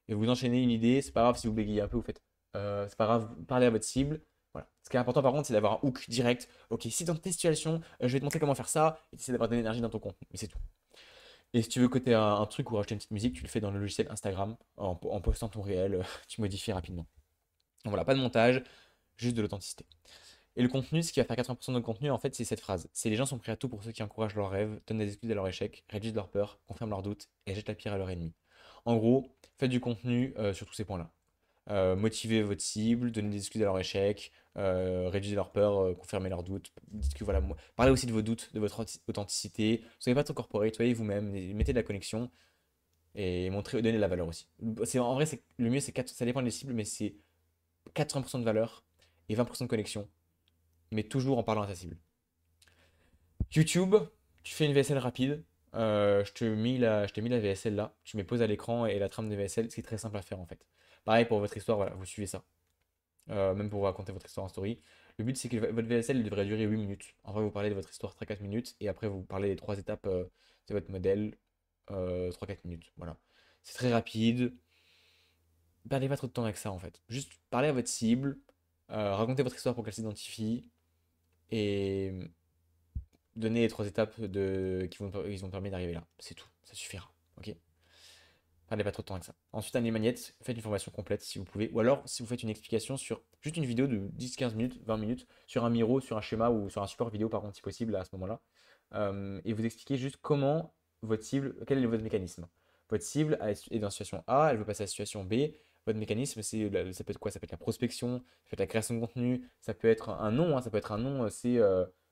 Et vous enchaînez une idée, c'est pas grave si vous bégayez un peu, vous faites. C'est pas grave, parlez à votre cible. Voilà. Ce qui est important par contre, c'est d'avoir un hook direct. Ok, si dans tes situations, je vais te montrer comment faire ça, et c'est d'avoir de l'énergie dans ton contenu. Mais c'est tout. Et si tu veux coter un truc ou rajouter une petite musique, tu le fais dans le logiciel Instagram, en postant ton réel, tu modifies rapidement. Donc voilà, pas de montage, juste de l'authenticité. Et le contenu, ce qui va faire 80% de notre contenu, en fait, c'est cette phrase. C'est les gens sont prêts à tout pour ceux qui encouragent leurs rêves, donnent des excuses à leur échec, réduisent leur peur, confirment leurs doutes et jettent la pierre à leur ennemi. En gros, faites du contenu sur tous ces points-là. Motivez votre cible, donnez des excuses à leur échec, réduisez leur peur, confirmez leurs doutes. Dites que voilà, parlez aussi de vos doutes, de votre authenticité. Soyez pas trop corporate, soyez vous-même, mettez de la connexion et montrez, donnez de la valeur aussi. En vrai, le mieux, ça dépend des cibles, mais c'est 80% de valeur et 20% de connexion, mais toujours en parlant à ta cible. YouTube, tu fais une VSL rapide. Je t'ai mis la VSL là. Tu mets pause à l'écran et la trame de VSL. C'est très simple à faire en fait. Pareil pour votre histoire, voilà, vous suivez ça. Même pour vous raconter votre histoire en story. Le but, c'est que votre VSL elle devrait durer 8 minutes. En vrai, vous parlez de votre histoire 3-4 minutes. Et après, vous parlez des 3 étapes de votre modèle 3-4 minutes. Voilà. C'est très rapide. Perdez pas trop de temps avec ça en fait. Juste parlez à votre cible. Racontez votre histoire pour qu'elle s'identifie. Et donner les 3 étapes qui vont permettre d'arriver là. C'est tout. Ça suffira. Ok? Perdez pas trop de temps avec ça. Ensuite, Année Magnette, faites une formation complète si vous pouvez. Ou alors, si vous faites une explication sur juste une vidéo de 10-15 minutes, 20 minutes, sur un Miro, sur un schéma ou sur un support vidéo, par contre, si possible, à ce moment-là. Et vous expliquez juste comment votre cible, quel est votre mécanisme. Votre cible est dans la situation A, elle veut passer à la situation B. Votre mécanisme, ça peut être quoi? Ça peut être la prospection, ça peut être la création de contenu, ça peut être un nom, hein, ça peut être un nom, c'est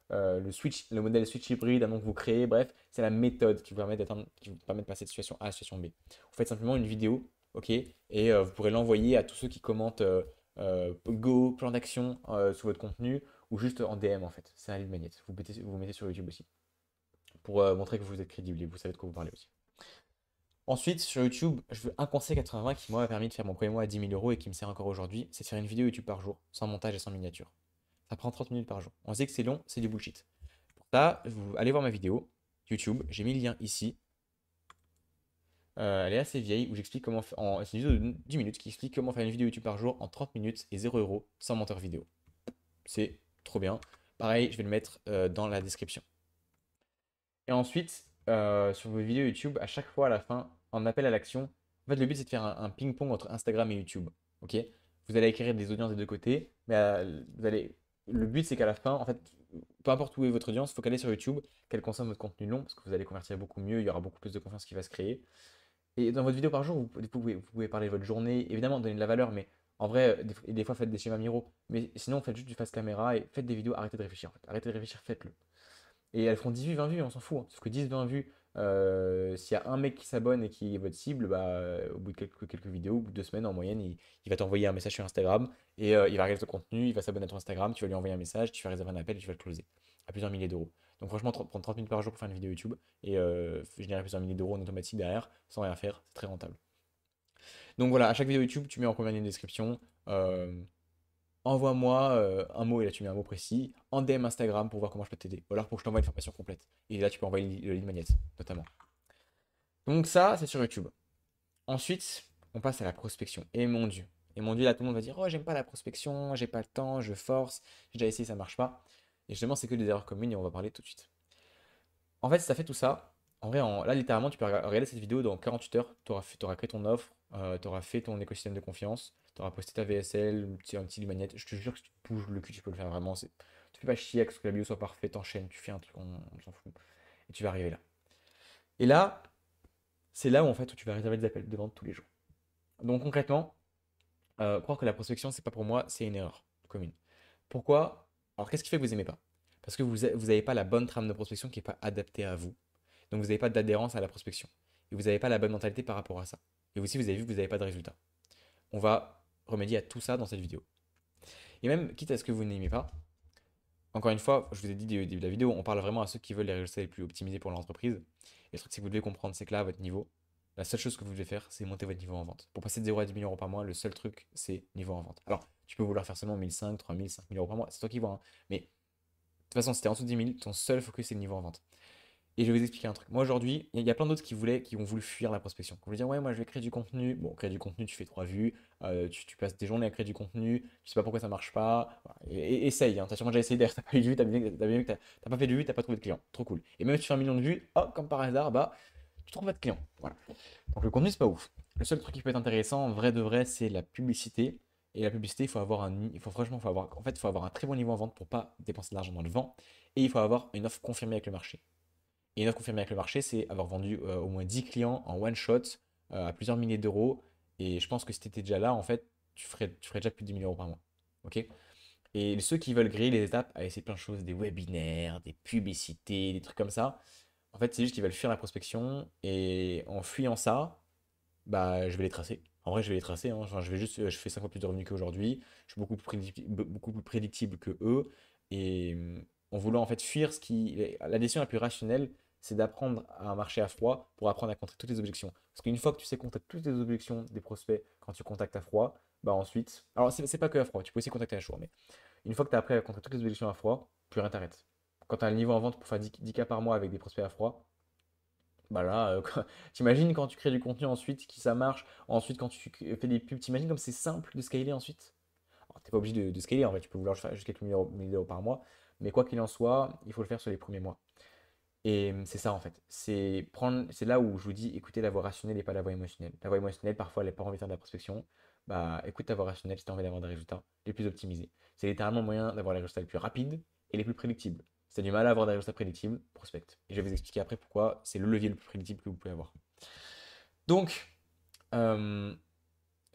le modèle switch hybride, un nom que vous créez. Bref, c'est la méthode qui vous permet de passer de situation A à situation B. Vous faites simplement une vidéo, ok, et vous pourrez l'envoyer à tous ceux qui commentent Go, plan d'action sous votre contenu, ou juste en DM en fait. C'est un lead magnet. Vous mettez sur YouTube aussi, pour montrer que vous êtes crédible et vous savez de quoi vous parlez aussi. Ensuite, sur YouTube, je veux un conseil 80 qui m'a permis de faire mon premier mois à 10 000 euros et qui me sert encore aujourd'hui, c'est de faire une vidéo YouTube par jour, sans montage et sans miniature. Ça prend 30 minutes par jour. On sait que c'est long, c'est du bullshit. Pour ça, vous allez voir ma vidéo YouTube, j'ai mis le lien ici. Elle est assez vieille où j'explique comment faire. C'est une vidéo de 10 minutes qui explique comment faire une vidéo YouTube par jour en 30 minutes et 0 euros sans monteur vidéo. C'est trop bien. Pareil, je vais le mettre dans la description. Et ensuite, sur vos vidéos YouTube, à chaque fois à la fin, en appel à l'action, en fait, le but c'est de faire un ping-pong entre Instagram et YouTube. Ok? Vous allez acquérir des audiences des deux côtés, mais le but c'est qu'à la fin, en fait, peu importe où est votre audience, il faut qu'elle aille sur YouTube, qu'elle consomme votre contenu long, parce que vous allez convertir beaucoup mieux, il y aura beaucoup plus de confiance qui va se créer. Et dans votre vidéo par jour, vous pouvez parler de votre journée, évidemment donner de la valeur, mais en vrai, des fois faites des schémas miro. Mais sinon, faites juste du face caméra et faites des vidéos, arrêtez de réfléchir en fait. Arrêtez de réfléchir, faites-le. Et elles feront 18, 20 vues, on s'en fout, hein. Sauf que 10, 20 vues, s'il y a un mec qui s'abonne et qui est votre cible, bah, au bout de quelques vidéos, au bout de 2 semaines en moyenne, il va t'envoyer un message sur Instagram et il va regarder ton contenu, il va s'abonner à ton Instagram, tu vas lui envoyer un message, tu vas réserver un appel et tu vas le closer à plusieurs milliers d'euros. Donc franchement, prendre 30 minutes par jour pour faire une vidéo YouTube et générer plusieurs milliers d'euros en automatique derrière, sans rien faire, c'est très rentable. Donc voilà, à chaque vidéo YouTube, tu mets en combien de description. euh, Envoie-moi un mot, et là tu mets un mot précis, en DM Instagram pour voir comment je peux t'aider. Ou alors pour que je t'envoie une formation complète. Et là tu peux envoyer le lead magnet, notamment. Donc ça, c'est sur YouTube. Ensuite, on passe à la prospection. Et mon Dieu. Et mon Dieu, là tout le monde va dire, oh j'aime pas la prospection, j'ai pas le temps, je force, j'ai déjà essayé, ça marche pas. Et justement, c'est que des erreurs communes et on va parler tout de suite. En fait, si tu as fait tout ça, en vrai, là, littéralement, tu peux regarder cette vidéo dans 48 heures. Tu auras créé ton offre, tu auras fait ton écosystème de confiance, tu auras posté ta VSL, un petit manette. Je te jure que si tu te bouges le cul, tu peux le faire vraiment. Tu fais pas chier avec ce que la vidéo soit parfaite, t'enchaînes, tu fais un truc, on s'en fout. Et tu vas arriver là. Et là, c'est là où en fait où tu vas réserver des appels de vente tous les jours. Donc concrètement, croire que la prospection, c'est pas pour moi, c'est une erreur commune. Pourquoi? Alors qu'est-ce qui fait que vous aimez pas? Parce que vous n'avez pas la bonne trame de prospection qui n'est pas adaptée à vous. Donc vous n'avez pas d'adhérence à la prospection. Et vous n'avez pas la bonne mentalité par rapport à ça. Et aussi, vous avez vu que vous n'avez pas de résultat. On va remédier à tout ça dans cette vidéo. Et même, quitte à ce que vous n'aimez pas, encore une fois, je vous ai dit au début de la vidéo, on parle vraiment à ceux qui veulent les résultats les plus optimisés pour leur entreprise. Et le truc, c'est que vous devez comprendre, c'est que là, à votre niveau, la seule chose que vous devez faire, c'est monter votre niveau en vente. Pour passer de 0 à 10 000 euros par mois, le seul truc, c'est niveau en vente. Alors, tu peux vouloir faire seulement 1500, 3000, 5000 euros par mois, c'est toi qui vois, hein. Mais de toute façon, si t'es en dessous de 10 000, ton seul focus, c'est le niveau en vente. Et je vais vous expliquer un truc. Moi aujourd'hui, il y a plein d'autres qui ont voulu fuir la prospection. Qui voulaient dire ouais, moi je vais créer du contenu. Bon, créer du contenu, tu fais 3 vues, tu passes des journées à créer du contenu, tu sais pas pourquoi ça marche pas. Voilà. Essaye, hein. T'as sûrement déjà essayé d'ailleurs, t'as pas eu de vues, t'as pas fait de vues, t'as pas trouvé de clients. Trop cool. Et même si tu fais 1 million de vues, hop, comme par hasard, bah tu trouves pas de clients. Voilà. Donc le contenu, c'est pas ouf. Le seul truc qui peut être intéressant, en vrai de vrai, c'est la publicité. Et la publicité, il faut avoir il faut avoir un très bon niveau en vente pour pas dépenser de l'argent dans le vent. Et il faut avoir une offre confirmée avec le marché. Et une offre confirmée avec le marché, c'est avoir vendu au moins 10 clients en one shot à plusieurs milliers d'euros. Et je pense que si tu étais déjà là, en fait, tu ferais déjà plus de 10 000 euros par mois. Ok? Et ceux qui veulent griller les étapes à essayer plein de choses, des webinaires, des publicités, des trucs comme ça, en fait, c'est juste qu'ils veulent fuir la prospection. Et en fuyant ça, bah, je vais les tracer. En vrai, je vais les tracer, hein. Enfin, je fais 5 fois plus de revenus qu'aujourd'hui. Je suis beaucoup plus prédictible que eux. Et en voulant en fait fuir la décision la plus rationnelle, c'est d'apprendre à marcher à froid pour apprendre à contrer toutes les objections. Parce qu'une fois que tu sais contrer toutes les objections des prospects quand tu contactes à froid, bah ensuite. Alors, c'est pas que à froid, tu peux aussi contacter à chaud, mais une fois que tu as appris à contrer toutes les objections à froid, plus rien t'arrête. Quand tu as le niveau en vente pour faire 10 cas par mois avec des prospects à froid, bah là, t'imagines quand tu crées du contenu ensuite, qui ça marche, ensuite quand fais des pubs, t'imagines comme c'est simple de scaler ensuite? Alors, t'es pas obligé de scaler, en fait, tu peux vouloir faire juste quelques milliers d'euros par mois, mais quoi qu'il en soit, il faut le faire sur les premiers mois. Et c'est ça en fait, c'est là où je vous dis écoutez la voix rationnelle et pas la voix émotionnelle. La voix émotionnelle, parfois, elle n'a pas envie de faire de la prospection. Bah écoute ta voix rationnelle si tu as envie d'avoir des résultats les plus optimisés. C'est littéralement le moyen d'avoir les résultats les plus rapides et les plus prédictibles. Si tu as du mal à avoir des résultats prédictibles, prospecte. Et je vais vous expliquer après pourquoi c'est le levier le plus prédictible que vous pouvez avoir. Donc, euh,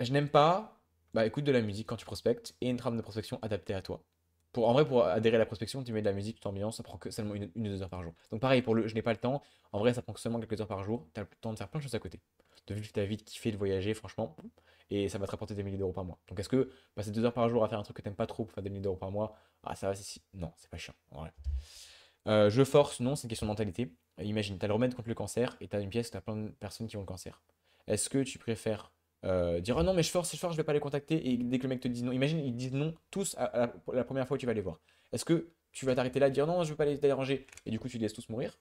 je n'aime pas, bah écoute de la musique quand tu prospectes et une trame de prospection adaptée à toi. En vrai, pour adhérer à la prospection, tu mets de la musique, tu t'ambiances, ça prend que seulement une ou 2 heures par jour. Donc pareil, je n'ai pas le temps, en vrai, ça prend que seulement quelques heures par jour, tu as le temps de faire plein de choses à côté. De vivre ta vie, de kiffer, de voyager, franchement, et ça va te rapporter des milliers d'euros par mois. Donc est-ce que passer 2 heures par jour à faire un truc que t'aimes pas trop pour faire des milliers d'euros par mois, ah ça va, non, c'est pas chiant, en vrai. Je force, non, c'est une question de mentalité. Imagine, tu as le remède contre le cancer et tu as une pièce où tu as plein de personnes qui ont le cancer. Est-ce que tu préfères dire oh non, mais je force, je vais pas les contacter et dès que le mec te dit non, imagine, ils disent non tous la première fois où tu vas les voir. Est-ce que tu vas t'arrêter là, dire non, je veux pas les déranger et du coup tu les laisses tous mourir?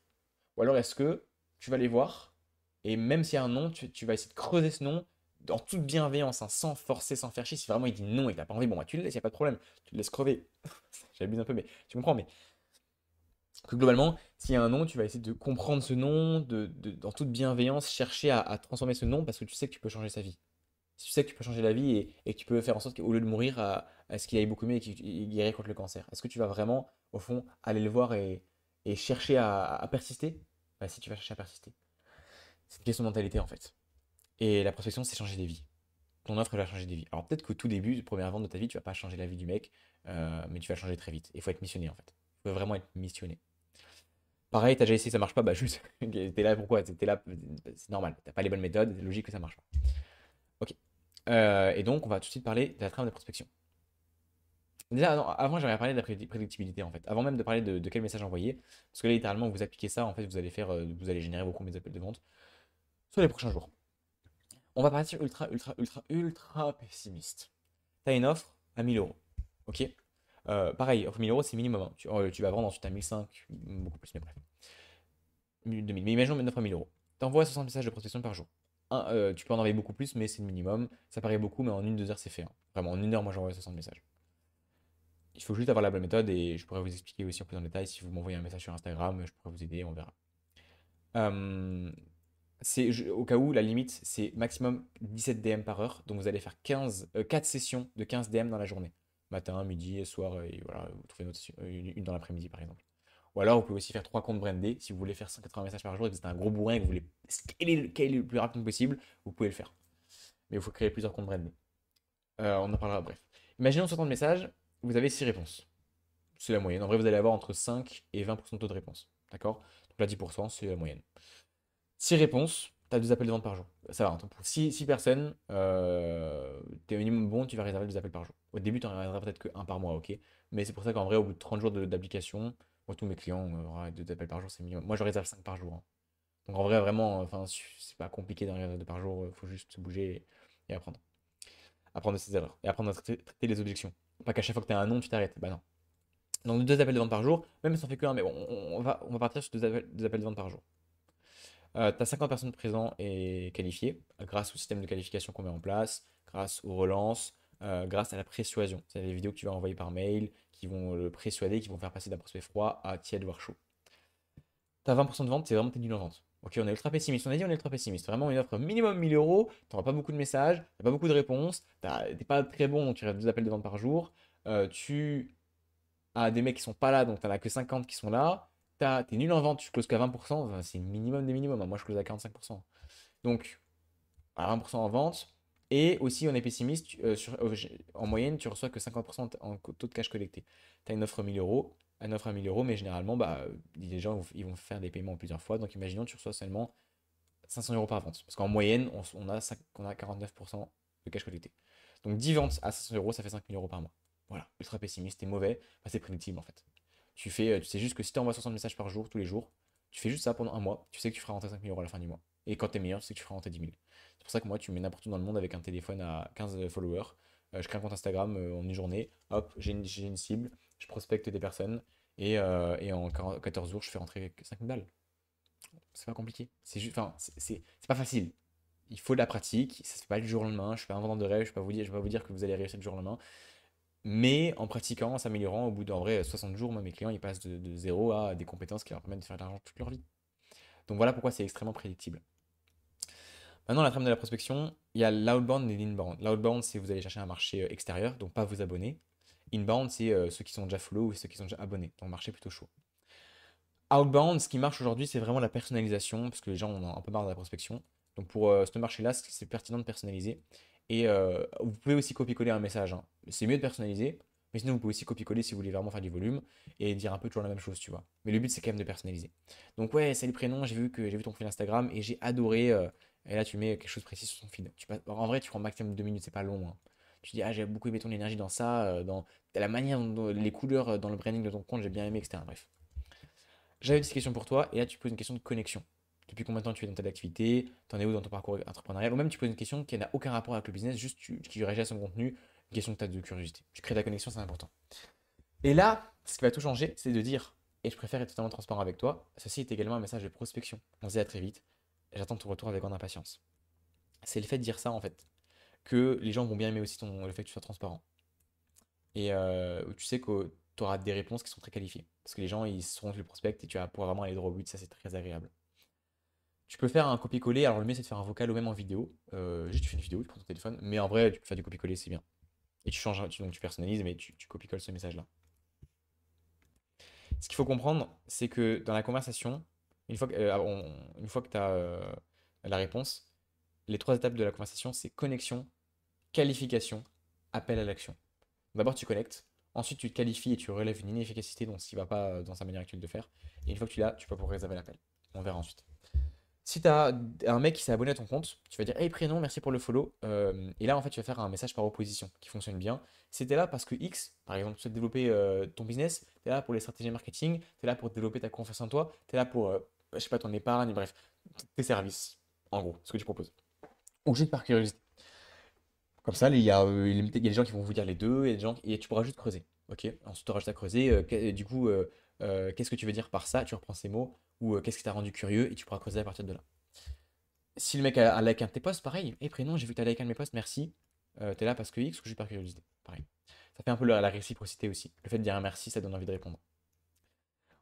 Ou alors est-ce que tu vas les voir et même s'il y a un non, tu vas essayer de creuser ce non en toute bienveillance, hein, sans forcer, sans faire chier. Si vraiment il dit non et que t'as pas envie, bon bah tu le laisses, y a pas de problème, tu le laisses crever. J'abuse un peu, mais tu comprends, mais que globalement, s'il y a un nom, tu vas essayer de comprendre ce nom, dans toute bienveillance, chercher à transformer ce nom parce que tu sais que tu peux changer sa vie. Si tu sais que tu peux changer la vie et que tu peux faire en sorte qu'au lieu de mourir, à ce qu'il aille beaucoup mieux et qu'il guérisse contre le cancer. Est-ce que tu vas vraiment, au fond, aller le voir et chercher à persister? Bah, si tu vas chercher à persister. C'est une question de mentalité en fait. Et la prospection, c'est changer des vies. Ton offre, elle va changer des vies. Alors peut-être qu'au tout début, première vente de ta vie, tu vas pas changer la vie du mec, mais tu vas changer très vite. Il faut être missionné en fait. Il faut vraiment être missionné. Pareil, t'as déjà essayé, ça marche pas, bah juste, t'es là pourquoi? T'es là, c'est normal, t'as pas les bonnes méthodes, c'est logique que ça marche pas. Ok. Et donc, on va tout de suite parler de la trame de prospection. Déjà, non, avant, j'aimerais parler de la prédictibilité en fait. Avant même de parler de quel message envoyer, parce que là, littéralement, vous appliquez ça, en fait, vous allez générer vos premiers appels de vente sur les prochains jours. On va partir ultra pessimiste. T'as une offre à 1000 euros. Ok? Pareil, offre 1000 euros, c'est minimum, hein. Tu vas vendre ensuite à 1500, beaucoup plus, mais bref. 2000. Mais imaginons une offre à 1000 euros. T'envoies 60 messages de prospection par jour. Tu peux en envoyer beaucoup plus, mais c'est le minimum. Ça paraît beaucoup, mais en 1-2 heures, c'est fait, hein. Vraiment, en 1 heure, moi, j'envoie 60 messages. Il faut juste avoir la bonne méthode et je pourrais vous expliquer aussi un peu dans le détail. Si vous m'envoyez un message sur Instagram, je pourrais vous aider, on verra. Euh, Au cas où, la limite, c'est maximum 17 DM par heure. Donc vous allez faire 4 sessions de 15 DM dans la journée. Matin, midi, soir, et voilà, vous trouvez une dans l'après-midi par exemple. Ou alors vous pouvez aussi faire 3 comptes brandés. Si vous voulez faire 180 messages par jour et que vous êtes un gros bourrin et que vous voulez scaler le plus rapidement possible, vous pouvez le faire. Mais il faut créer plusieurs comptes brandés. On en parlera bref. Imaginons 60 messages, vous avez 6 réponses. C'est la moyenne. En vrai, vous allez avoir entre 5 et 20% de taux de réponse. D'accord? Donc là, 10%, c'est la moyenne. 6 réponses, tu as 2 appels de vente par jour. Ça va, hein. Pour 6 personnes, tu es au minimum bon, tu vas réserver 2 appels par jour. Au début, tu en réserveras peut-être que un par mois, ok? Mais c'est pour ça qu'en vrai, au bout de 30 jours d'application, moi, tous mes clients auront 2 appels par jour, c'est minimum. Moi, je réserve 5 par jour, hein. Donc en vrai, vraiment, enfin, c'est pas compliqué d'en réserver 2 par jour, il faut juste se bouger et apprendre. Apprendre de ses erreurs et apprendre à traiter les objections. Pas qu'à chaque fois que tu as un nom, tu t'arrêtes. Bah non. Donc 2 appels de vente par jour, même si on fait que un, mais bon, on va partir sur 2 appels de vente par jour. Tu as 50 personnes présentes et qualifiées grâce au système de qualification qu'on met en place, grâce aux relances, grâce à la persuasion. C'est les vidéos que tu vas envoyer par mail qui vont le persuader, qui vont faire passer d'un prospect froid à tiède voire chaud. Tu as 20% de vente, c'est vraiment tes nul en vente. Ok, on est ultra pessimiste. On a dit on est ultra pessimiste. Vraiment une offre minimum 1000 euros. Tu n'auras pas beaucoup de messages, tu n'as pas beaucoup de réponses. Tu n'es pas très bon, donc tu auras 2 appels de vente par jour. Tu as des mecs qui sont pas là, donc tu n'en as que 50 qui sont là. T'es nul en vente, tu closes qu'à 20%, enfin, c'est le minimum des minimums, hein. Moi, je close à 45%. Donc, à 20% en vente, Et aussi, on est pessimiste, en moyenne, tu reçois que 50% en taux de cash collecté. Tu as une offre 1000 euros, une offre à 1000 euros, mais généralement, bah, les gens ils vont faire des paiements en plusieurs fois. Donc, imaginons, tu reçois seulement 500 euros par vente. Parce qu'en moyenne, on a 49% de cash collecté. Donc 10 ventes à 500 euros, ça fait 5000 euros par mois. Voilà, ultra pessimiste et mauvais, bah, c'est prédictible en fait. Tu sais juste que si tu envoies 60 messages par jour, tous les jours, tu fais juste ça pendant un mois, tu sais que tu feras rentrer 5000 euros à la fin du mois. Et quand t'es meilleur, tu sais que tu feras rentrer 10 000. C'est pour ça que moi, tu me mets n'importe où dans le monde avec un téléphone à 15 followers. Je crée un compte Instagram en une journée, hop, j'ai une cible, je prospecte des personnes et en 14 jours, je fais rentrer 5000 balles. C'est pas compliqué. C'est juste, enfin, c'est pas facile. Il faut de la pratique. Ça se fait pas du jour au lendemain. Je suis pas un vendeur de rêve. Je vais pas vous dire que vous allez réussir du jour au lendemain. Mais en pratiquant, en s'améliorant, au bout d'en vrai 60 jours, moi, mes clients, ils passent de zéro à des compétences qui leur permettent de faire de l'argent toute leur vie. Donc voilà pourquoi c'est extrêmement prédictible. Maintenant, la trame de la prospection, il y a l'outbound et l'inbound. L'outbound, c'est vous allez chercher un marché extérieur, donc pas vos abonnés. Inbound, c'est ceux qui sont déjà follow ou ceux qui sont déjà abonnés, donc marché plutôt chaud. Outbound, ce qui marche aujourd'hui, c'est vraiment la personnalisation, parce que les gens en ont un peu marre de la prospection. Donc pour ce marché-là, c'est pertinent de personnaliser. Et vous pouvez aussi copier-coller un message, hein. C'est mieux de personnaliser, mais sinon vous pouvez aussi copier-coller si vous voulez vraiment faire du volume et dire un peu toujours la même chose, tu vois. Mais le but, c'est quand même de personnaliser. Donc ouais, salut prénom, j'ai vu ton fil Instagram et j'ai adoré. Et là, tu mets quelque chose de précis sur son feed. En vrai, tu prends maximum 2 minutes, c'est pas long, hein. Tu dis, ah, j'ai beaucoup aimé ton énergie dans ça, dans la manière, les couleurs dans le branding de ton compte, j'ai bien aimé, etc. Bref. J'avais une petite question pour toi, et là tu poses une question de connexion. Depuis combien de temps tu es dans ta activité, t'en es où dans ton parcours entrepreneurial, ou même tu poses une question qui n'a aucun rapport avec le business, juste qui réagit à son contenu, une question que tu as de curiosité. Tu crées de la connexion, c'est important. Et là, ce qui va tout changer, c'est de dire, et je préfère être totalement transparent avec toi, ceci est également un message de prospection. On se dit à très vite, j'attends ton retour avec grande impatience. C'est le fait de dire ça, en fait, que les gens vont bien aimer aussi le fait que tu sois transparent. Et tu sais que tu auras des réponses qui sont très qualifiées. Parce que les gens, ils sauront que le prospect et tu vas pouvoir vraiment aller droit au but, ça c'est très agréable. Tu peux faire un copier-coller, alors le mieux c'est de faire un vocal ou même en vidéo. Juste tu fais une vidéo, tu prends ton téléphone, mais en vrai tu peux faire du copier-coller, c'est bien. Et tu changes, donc tu personnalises, mais tu copies-colles ce message-là. Ce qu'il faut comprendre, c'est que dans la conversation, une fois que tu as la réponse, les trois étapes de la conversation, c'est connexion, qualification, appel à l'action. D'abord, tu connectes. Ensuite, tu te qualifies et tu relèves une inefficacité dans ce qui ne va pas dans sa manière actuelle de faire. Et une fois que tu l'as, tu peux pouvoir réserver l'appel. On verra ensuite. Si tu as un mec qui s'est abonné à ton compte, tu vas dire hey prénom, merci pour le follow. Et là, en fait, tu vas faire un message par opposition qui fonctionne bien. C'était là parce que X, par exemple, tu souhaites développer ton business, tu es là pour les stratégies marketing, tu es là pour développer ta confiance en toi, tu es là pour, je sais pas, ton épargne, bref, tes services, en gros, ce que tu proposes. Ou juste par curiosité. Comme ça, il y a des gens qui vont vous dire les deux, et, et tu pourras juste creuser. Ok? Ensuite, tu auras juste à creuser. Du coup, qu'est-ce que tu veux dire par ça? Tu reprends ces mots. Ou qu'est-ce qui t'a rendu curieux? Et tu pourras creuser à partir de là. Si le mec a liké un de tes posts, pareil. Eh prénom, j'ai vu que tu as liké un de mes posts, merci. T'es là parce que X ou juste par curiosité. Pareil. Ça fait un peu la réciprocité aussi. Le fait de dire un merci, ça donne envie de répondre.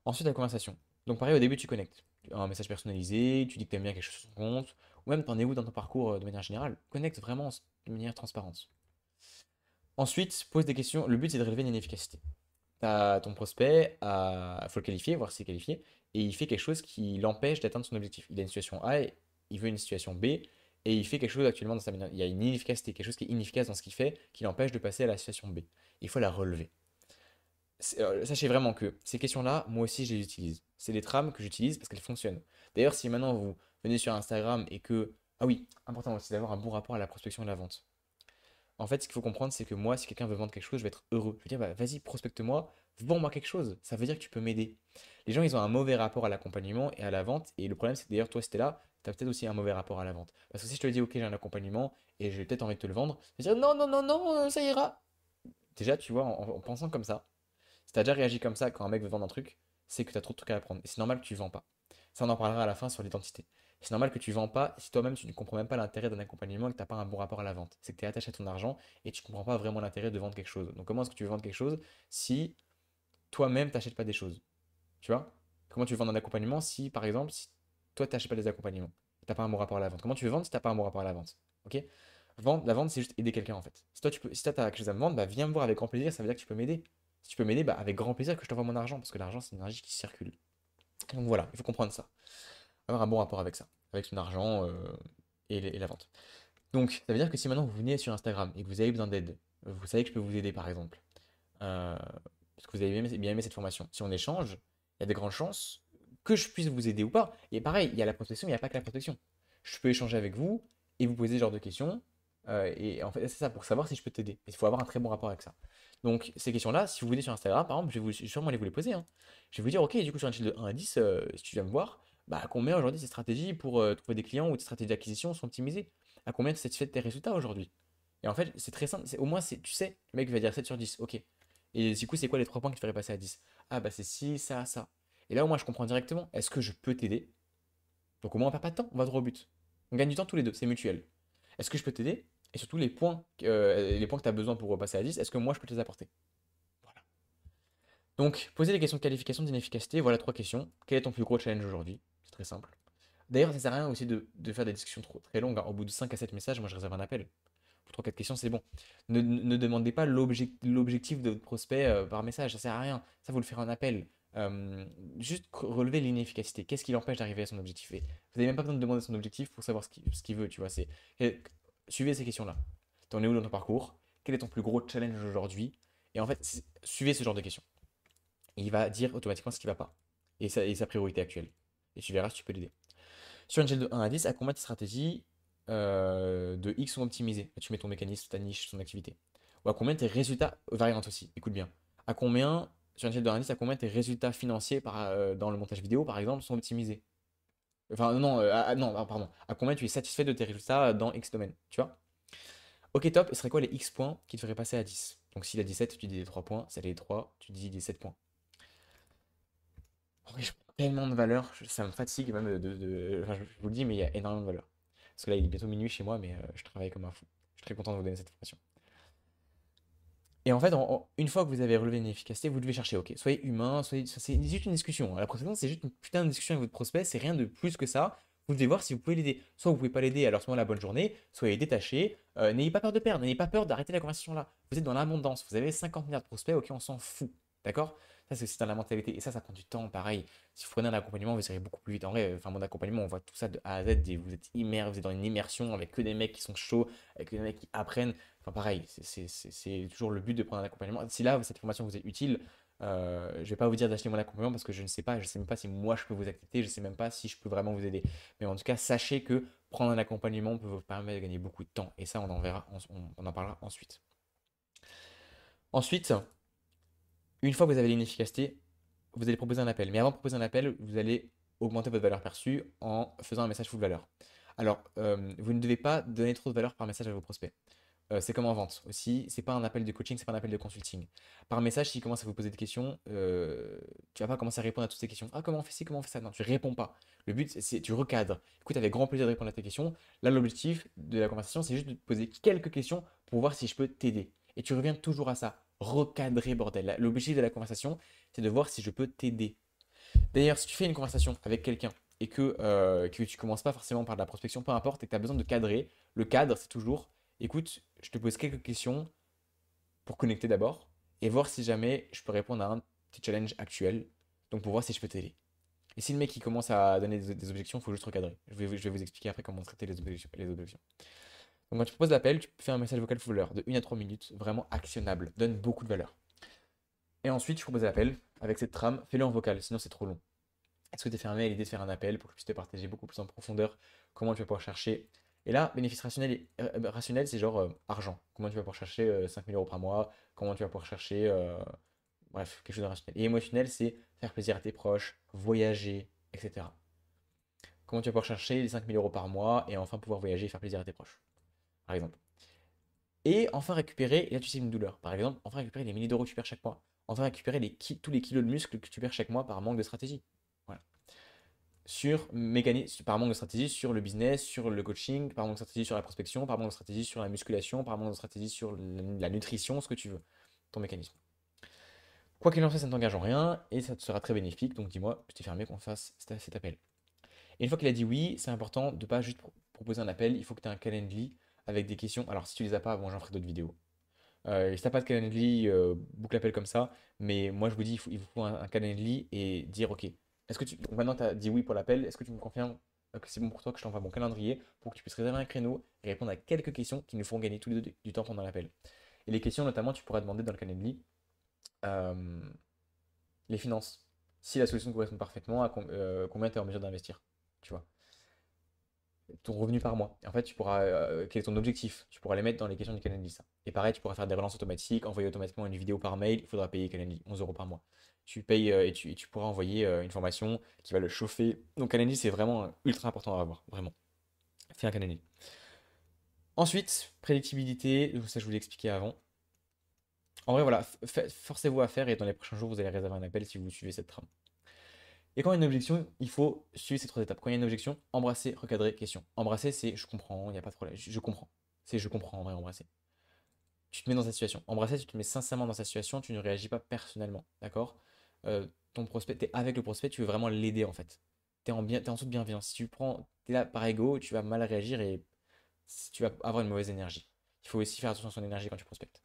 Ensuite, la conversation. Donc, pareil, au début, tu connectes. Un message personnalisé, tu dis que tu aimes bien quelque chose sur ton compte, ou même t'en es où dans ton parcours de manière générale. Connecte vraiment de manière transparente. Ensuite, pose des questions. Le but, c'est de relever une inefficacité. T'as ton prospect, il faut le qualifier, voir s'il est qualifié, et il fait quelque chose qui l'empêche d'atteindre son objectif. Il a une situation A, et il veut une situation B, et il fait quelque chose actuellement dans sa manière. Il y a une inefficacité, quelque chose qui est inefficace dans ce qu'il fait, qui l'empêche de passer à la situation B. Il faut la relever. Sachez vraiment que ces questions-là, moi aussi, je les utilise. C'est des trames que j'utilise parce qu'elles fonctionnent. D'ailleurs, si maintenant vous venez sur Instagram et que... Ah oui, important aussi d'avoir un bon rapport à la prospection et à la vente. En fait, ce qu'il faut comprendre, c'est que moi, si quelqu'un veut vendre quelque chose, je vais être heureux. Je vais dire, bah, vas-y, prospecte-moi, vends-moi quelque chose. Ça veut dire que tu peux m'aider. Les gens, ils ont un mauvais rapport à l'accompagnement et à la vente. Et le problème, c'est que d'ailleurs, toi, si t'es là, tu as peut-être aussi un mauvais rapport à la vente. Parce que si je te dis, ok, j'ai un accompagnement et j'ai peut-être envie de te le vendre, tu vas dire, non, non, non, non, ça ira. Déjà, tu vois, en pensant comme ça, si t'as déjà réagi comme ça quand un mec veut vendre un truc, c'est que t'as trop de trucs à apprendre. Et c'est normal que tu vends pas. Ça, on en parlera à la fin sur l'identité. C'est normal que tu vends pas si toi-même tu ne comprends même pas l'intérêt d'un accompagnement et que t'as pas un bon rapport à la vente. C'est que tu es attaché à ton argent et tu comprends pas vraiment l'intérêt de vendre quelque chose. Donc comment est-ce que tu veux vendre quelque chose si toi-même t'achètes pas des choses? Tu vois? Comment tu veux vendre un accompagnement si, par exemple, si toi t'achètes pas des accompagnements? T'as pas un bon rapport à la vente. Comment tu veux vendre si t'as pas un bon rapport à la vente? Ok? La vente, c'est juste aider quelqu'un en fait. Si toi t'as quelque chose à me vendre, bah viens me voir avec grand plaisir, ça veut dire que tu peux m'aider. Si tu peux m'aider, bah avec grand plaisir que je t'envoie mon argent, parce que l'argent c'est une énergie qui circule. Donc voilà, il faut comprendre ça. Avoir un bon rapport avec ça, avec son argent et la vente. Donc, ça veut dire que si maintenant vous venez sur Instagram et que vous avez besoin d'aide, vous savez que je peux vous aider par exemple, parce que vous avez bien aimé cette formation. Si on échange, il y a de grandes chances que je puisse vous aider ou pas. Et pareil, il y a la prospection, il n'y a pas que la prospection. Je peux échanger avec vous et vous poser ce genre de questions. Et en fait, c'est ça pour savoir si je peux t'aider. Il faut avoir un très bon rapport avec ça. Donc, ces questions-là, si vous venez sur Instagram, par exemple, je vais sûrement aller vous les poser, hein. Je vais vous dire, ok, du coup, sur une échelle de 1 à 10, si tu viens me voir, bah, combien aujourd'hui ces stratégies pour trouver des clients ou tes stratégies d'acquisition sont optimisées? À combien tu es satisfait de tes résultats aujourd'hui? Et en fait, c'est très simple. Au moins, tu sais, le mec va dire 7 sur 10. Ok. Et du coup, c'est quoi les 3 points qui te feraient passer à 10? Ah, bah, c'est ci, ça, ça. Et là, au moins, je comprends directement. Est-ce que je peux t'aider? Donc, au moins, on perd pas de temps. On va droit au but. On gagne du temps tous les deux. C'est mutuel. Est-ce que je peux t'aider? Et surtout, les points que tu as besoin pour repasser à 10, est-ce que moi, je peux te les apporter? Voilà. Donc, poser les questions de qualification d'inefficacité. Voilà 3 questions. Quel est ton plus gros challenge aujourd'hui? C'est très simple. D'ailleurs, ça sert à rien aussi de faire des discussions très longues, hein. Au bout de 5 à 7 messages, moi, je réserve un appel. Pour 3-4 questions, c'est bon. Ne demandez pas l'objectif de votre prospect par message, ça sert à rien. Ça, vous le ferez en appel. Juste relever l'inefficacité. Qu'est-ce qui l'empêche d'arriver à son objectif? Et vous n'avez même pas besoin de demander son objectif pour savoir ce qu'il veut, tu vois. Suivez ces questions-là. T'en es où dans ton parcours? Quel est ton plus gros challenge aujourd'hui? Et en fait, suivez ce genre de questions. Et il va dire automatiquement ce qui ne va pas. Et sa priorité actuelle. Et tu verras si tu peux l'aider. Sur une échelle de 1 à 10, à combien de stratégies de X sont optimisées? Tu mets ton mécanisme, ta niche, ton activité. Ou à combien tes résultats, variantes aussi, écoute bien. À combien, sur une échelle de 1 à 10, à combien tes résultats financiers dans le montage vidéo, par exemple, sont optimisés? Enfin, non, non, pardon. À combien tu es satisfait de tes résultats dans X domaine, tu vois? Ok, top. Et ce serait quoi les X points qui te feraient passer à 10? Donc, s'il a 17, tu dis les 3 points. Si elle est 3, tu dis les 7 points. En vrai, je prends tellement de valeur, ça me fatigue même enfin, je vous le dis, mais il y a énormément de valeur. Parce que là, il est bientôt minuit chez moi, mais je travaille comme un fou. Je suis très content de vous donner cette information. Et en fait, une fois que vous avez relevé une efficacité, vous devez chercher, ok, soyez humain, c'est juste une discussion, hein. La prospection, c'est juste une putain de discussion avec votre prospect, c'est rien de plus que ça. Vous devez voir si vous pouvez l'aider. Soit vous pouvez pas l'aider, alors à ce moment-là, bonne journée, soyez détaché, n'ayez pas peur de perdre, n'ayez pas peur d'arrêter la conversation là. Vous êtes dans l'abondance, vous avez 50 milliards de prospects, ok, on s'en fout. D'accord? Ça, c'est aussi dans la mentalité. Et ça prend du temps, pareil. Si vous prenez un accompagnement, vous irez beaucoup plus vite. En vrai, enfin, mon accompagnement, on voit tout ça de A à Z. Et vous êtes vous êtes dans une immersion avec que des mecs qui sont chauds, avec que des mecs qui apprennent. Enfin, pareil, c'est toujours le but de prendre un accompagnement. Si là, cette formation vous est utile, je vais pas vous dire d'acheter mon accompagnement parce que je ne sais pas, je sais même pas si moi je peux vous accepter, je sais même pas si je peux vraiment vous aider. Mais en tout cas, sachez que prendre un accompagnement peut vous permettre de gagner beaucoup de temps. Et ça, on en verra, on en parlera ensuite. Ensuite, une fois que vous avez l'inefficacité, vous allez proposer un appel. Mais avant de proposer un appel, vous allez augmenter votre valeur perçue en faisant un message full valeur. Alors, vous ne devez pas donner trop de valeur par message à vos prospects. C'est comme en vente aussi, c'est pas un appel de coaching, c'est pas un appel de consulting. Par message, s'il commence à vous poser des questions, tu vas pas commencer à répondre à toutes ces questions. Ah, comment on fait ci, comment on fait ça? Non, tu réponds pas. Le but, c'est tu recadres. Écoute, avec grand plaisir de répondre à tes questions. Là, l'objectif de la conversation, c'est juste de te poser quelques questions pour voir si je peux t'aider. Et tu reviens toujours à ça. Recadrer, bordel. L'objectif de la conversation, c'est de voir si je peux t'aider. D'ailleurs, si tu fais une conversation avec quelqu'un et que tu commences pas forcément par de la prospection, peu importe, et que tu as besoin de cadrer, le cadre, c'est toujours, écoute, je te pose quelques questions pour connecter d'abord et voir si jamais je peux répondre à un petit challenge actuel, donc pour voir si je peux t'aider. Et si le mec il commence à donner des objections, il faut juste recadrer. Je vais vous expliquer après comment traiter les objections. Donc quand tu proposes l'appel, tu fais un message vocal full de 1 à 3 minutes, vraiment actionnable, donne beaucoup de valeur. Et ensuite, tu proposes l'appel avec cette trame, fais-le en vocal, sinon c'est trop long. Est-ce que tu es fermé à l'idée de faire un appel pour que je puisse te partager beaucoup plus en profondeur comment tu vas pouvoir chercher? Et là, bénéfice rationnel, rationnel c'est genre argent. Comment tu vas pouvoir chercher 5 000 euros par mois? Comment tu vas pouvoir chercher, bref, quelque chose de rationnel. Et émotionnel, c'est faire plaisir à tes proches, voyager, etc. Comment tu vas pouvoir chercher les 5 000 euros par mois et enfin pouvoir voyager et faire plaisir à tes proches, par exemple. Et enfin récupérer, et là tu sais une douleur, par exemple, enfin récupérer les milliers d'euros que tu perds chaque mois. Enfin récupérer tous les kilos de muscles que tu perds chaque mois par manque de stratégie. Voilà. Par manque de stratégie sur le business, sur le coaching, par manque de stratégie sur la prospection, par manque de stratégie sur la musculation, par manque de stratégie sur la nutrition, ce que tu veux, ton mécanisme. Quoi qu'il en soit, ça ne t'engage en rien et ça te sera très bénéfique. Donc dis-moi, je t'ai fermé qu'on fasse cet appel. Et une fois qu'il a dit oui, c'est important de ne pas juste proposer un appel, il faut que tu aies un Calendly avec des questions. Alors si tu les as pas, bon, j'en ferai d'autres vidéos. Si t'as pas de Calendly, boucle l'appel comme ça. Mais moi, je vous dis, il vous faut un Calendly et dire, ok, est-ce que tu... donc maintenant, tu as dit oui pour l'appel, est-ce que tu me confirmes? que c'est bon pour toi, que je t'envoie mon calendrier pour que tu puisses réserver un créneau et répondre à quelques questions qui nous feront gagner tous les deux du temps pendant l'appel. Et les questions, notamment, tu pourras demander dans le Calendly euh, les finances. Si la solution correspond parfaitement à combien tu es en mesure d'investir. Tu vois, ton revenu par mois. Et en fait, tu pourras, quel est ton objectif? Tu pourras les mettre dans les questions du Calendly, ça. Et pareil, tu pourras faire des relances automatiques, envoyer automatiquement une vidéo par mail. Il faudra payer Calendly, 11 euros par mois. Tu payes et tu pourras envoyer une formation qui va le chauffer. Donc Calendly, c'est vraiment ultra important à avoir, vraiment. Fais un Calendly. Ensuite, prédictibilité, ça je vous l'ai expliqué avant. En vrai, voilà, forcez-vous à faire et dans les prochains jours, vous allez réserver un appel si vous suivez cette trame. Et quand il y a une objection, il faut suivre ces trois étapes. Quand il y a une objection, embrasser, recadrer, question. Embrasser, c'est je comprends, il n'y a pas de problème, je comprends. C'est je comprends en vrai, embrasser. Tu te mets dans sa situation. Embrasser, tu te mets sincèrement dans sa situation, tu ne réagis pas personnellement, d'accord? Ton prospect, tu es avec le prospect, tu veux vraiment l'aider en fait. T'es en toute bienveillance. Si tu prends, tu es là par ego, tu vas mal réagir et tu vas avoir une mauvaise énergie. Il faut aussi faire attention à son énergie quand tu prospectes.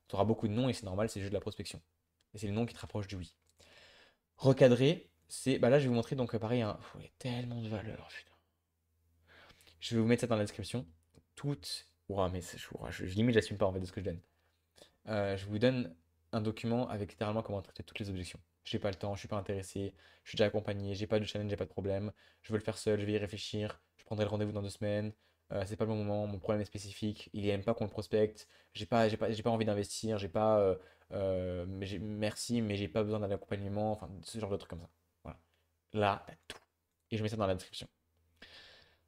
Tu auras beaucoup de non et c'est normal, c'est juste de la prospection. Et c'est le non qui te rapproche du oui. Recadrer, c'est. Bah là, je vais vous montrer donc pareil, il y a tellement de valeurs, putain. Je vais vous mettre ça dans la description. Toutes. Ouah, mais limite, j'assume pas en fait de ce que je donne. Je vous donne un document avec littéralement comment traiter toutes les objections. J'ai pas le temps, je suis pas intéressé, je suis déjà accompagné, j'ai pas de challenge, j'ai pas de problème. Je veux le faire seul, je vais y réfléchir. Je prendrai le rendez-vous dans 2 semaines. C'est pas le bon moment, mon problème est spécifique. Il aime pas qu'on le prospecte. J'ai pas envie d'investir, j'ai pas. Merci, mais j'ai pas besoin d'un accompagnement. Enfin, ce genre de trucs comme ça. Voilà. Là, t'as tout. Et je mets ça dans la description.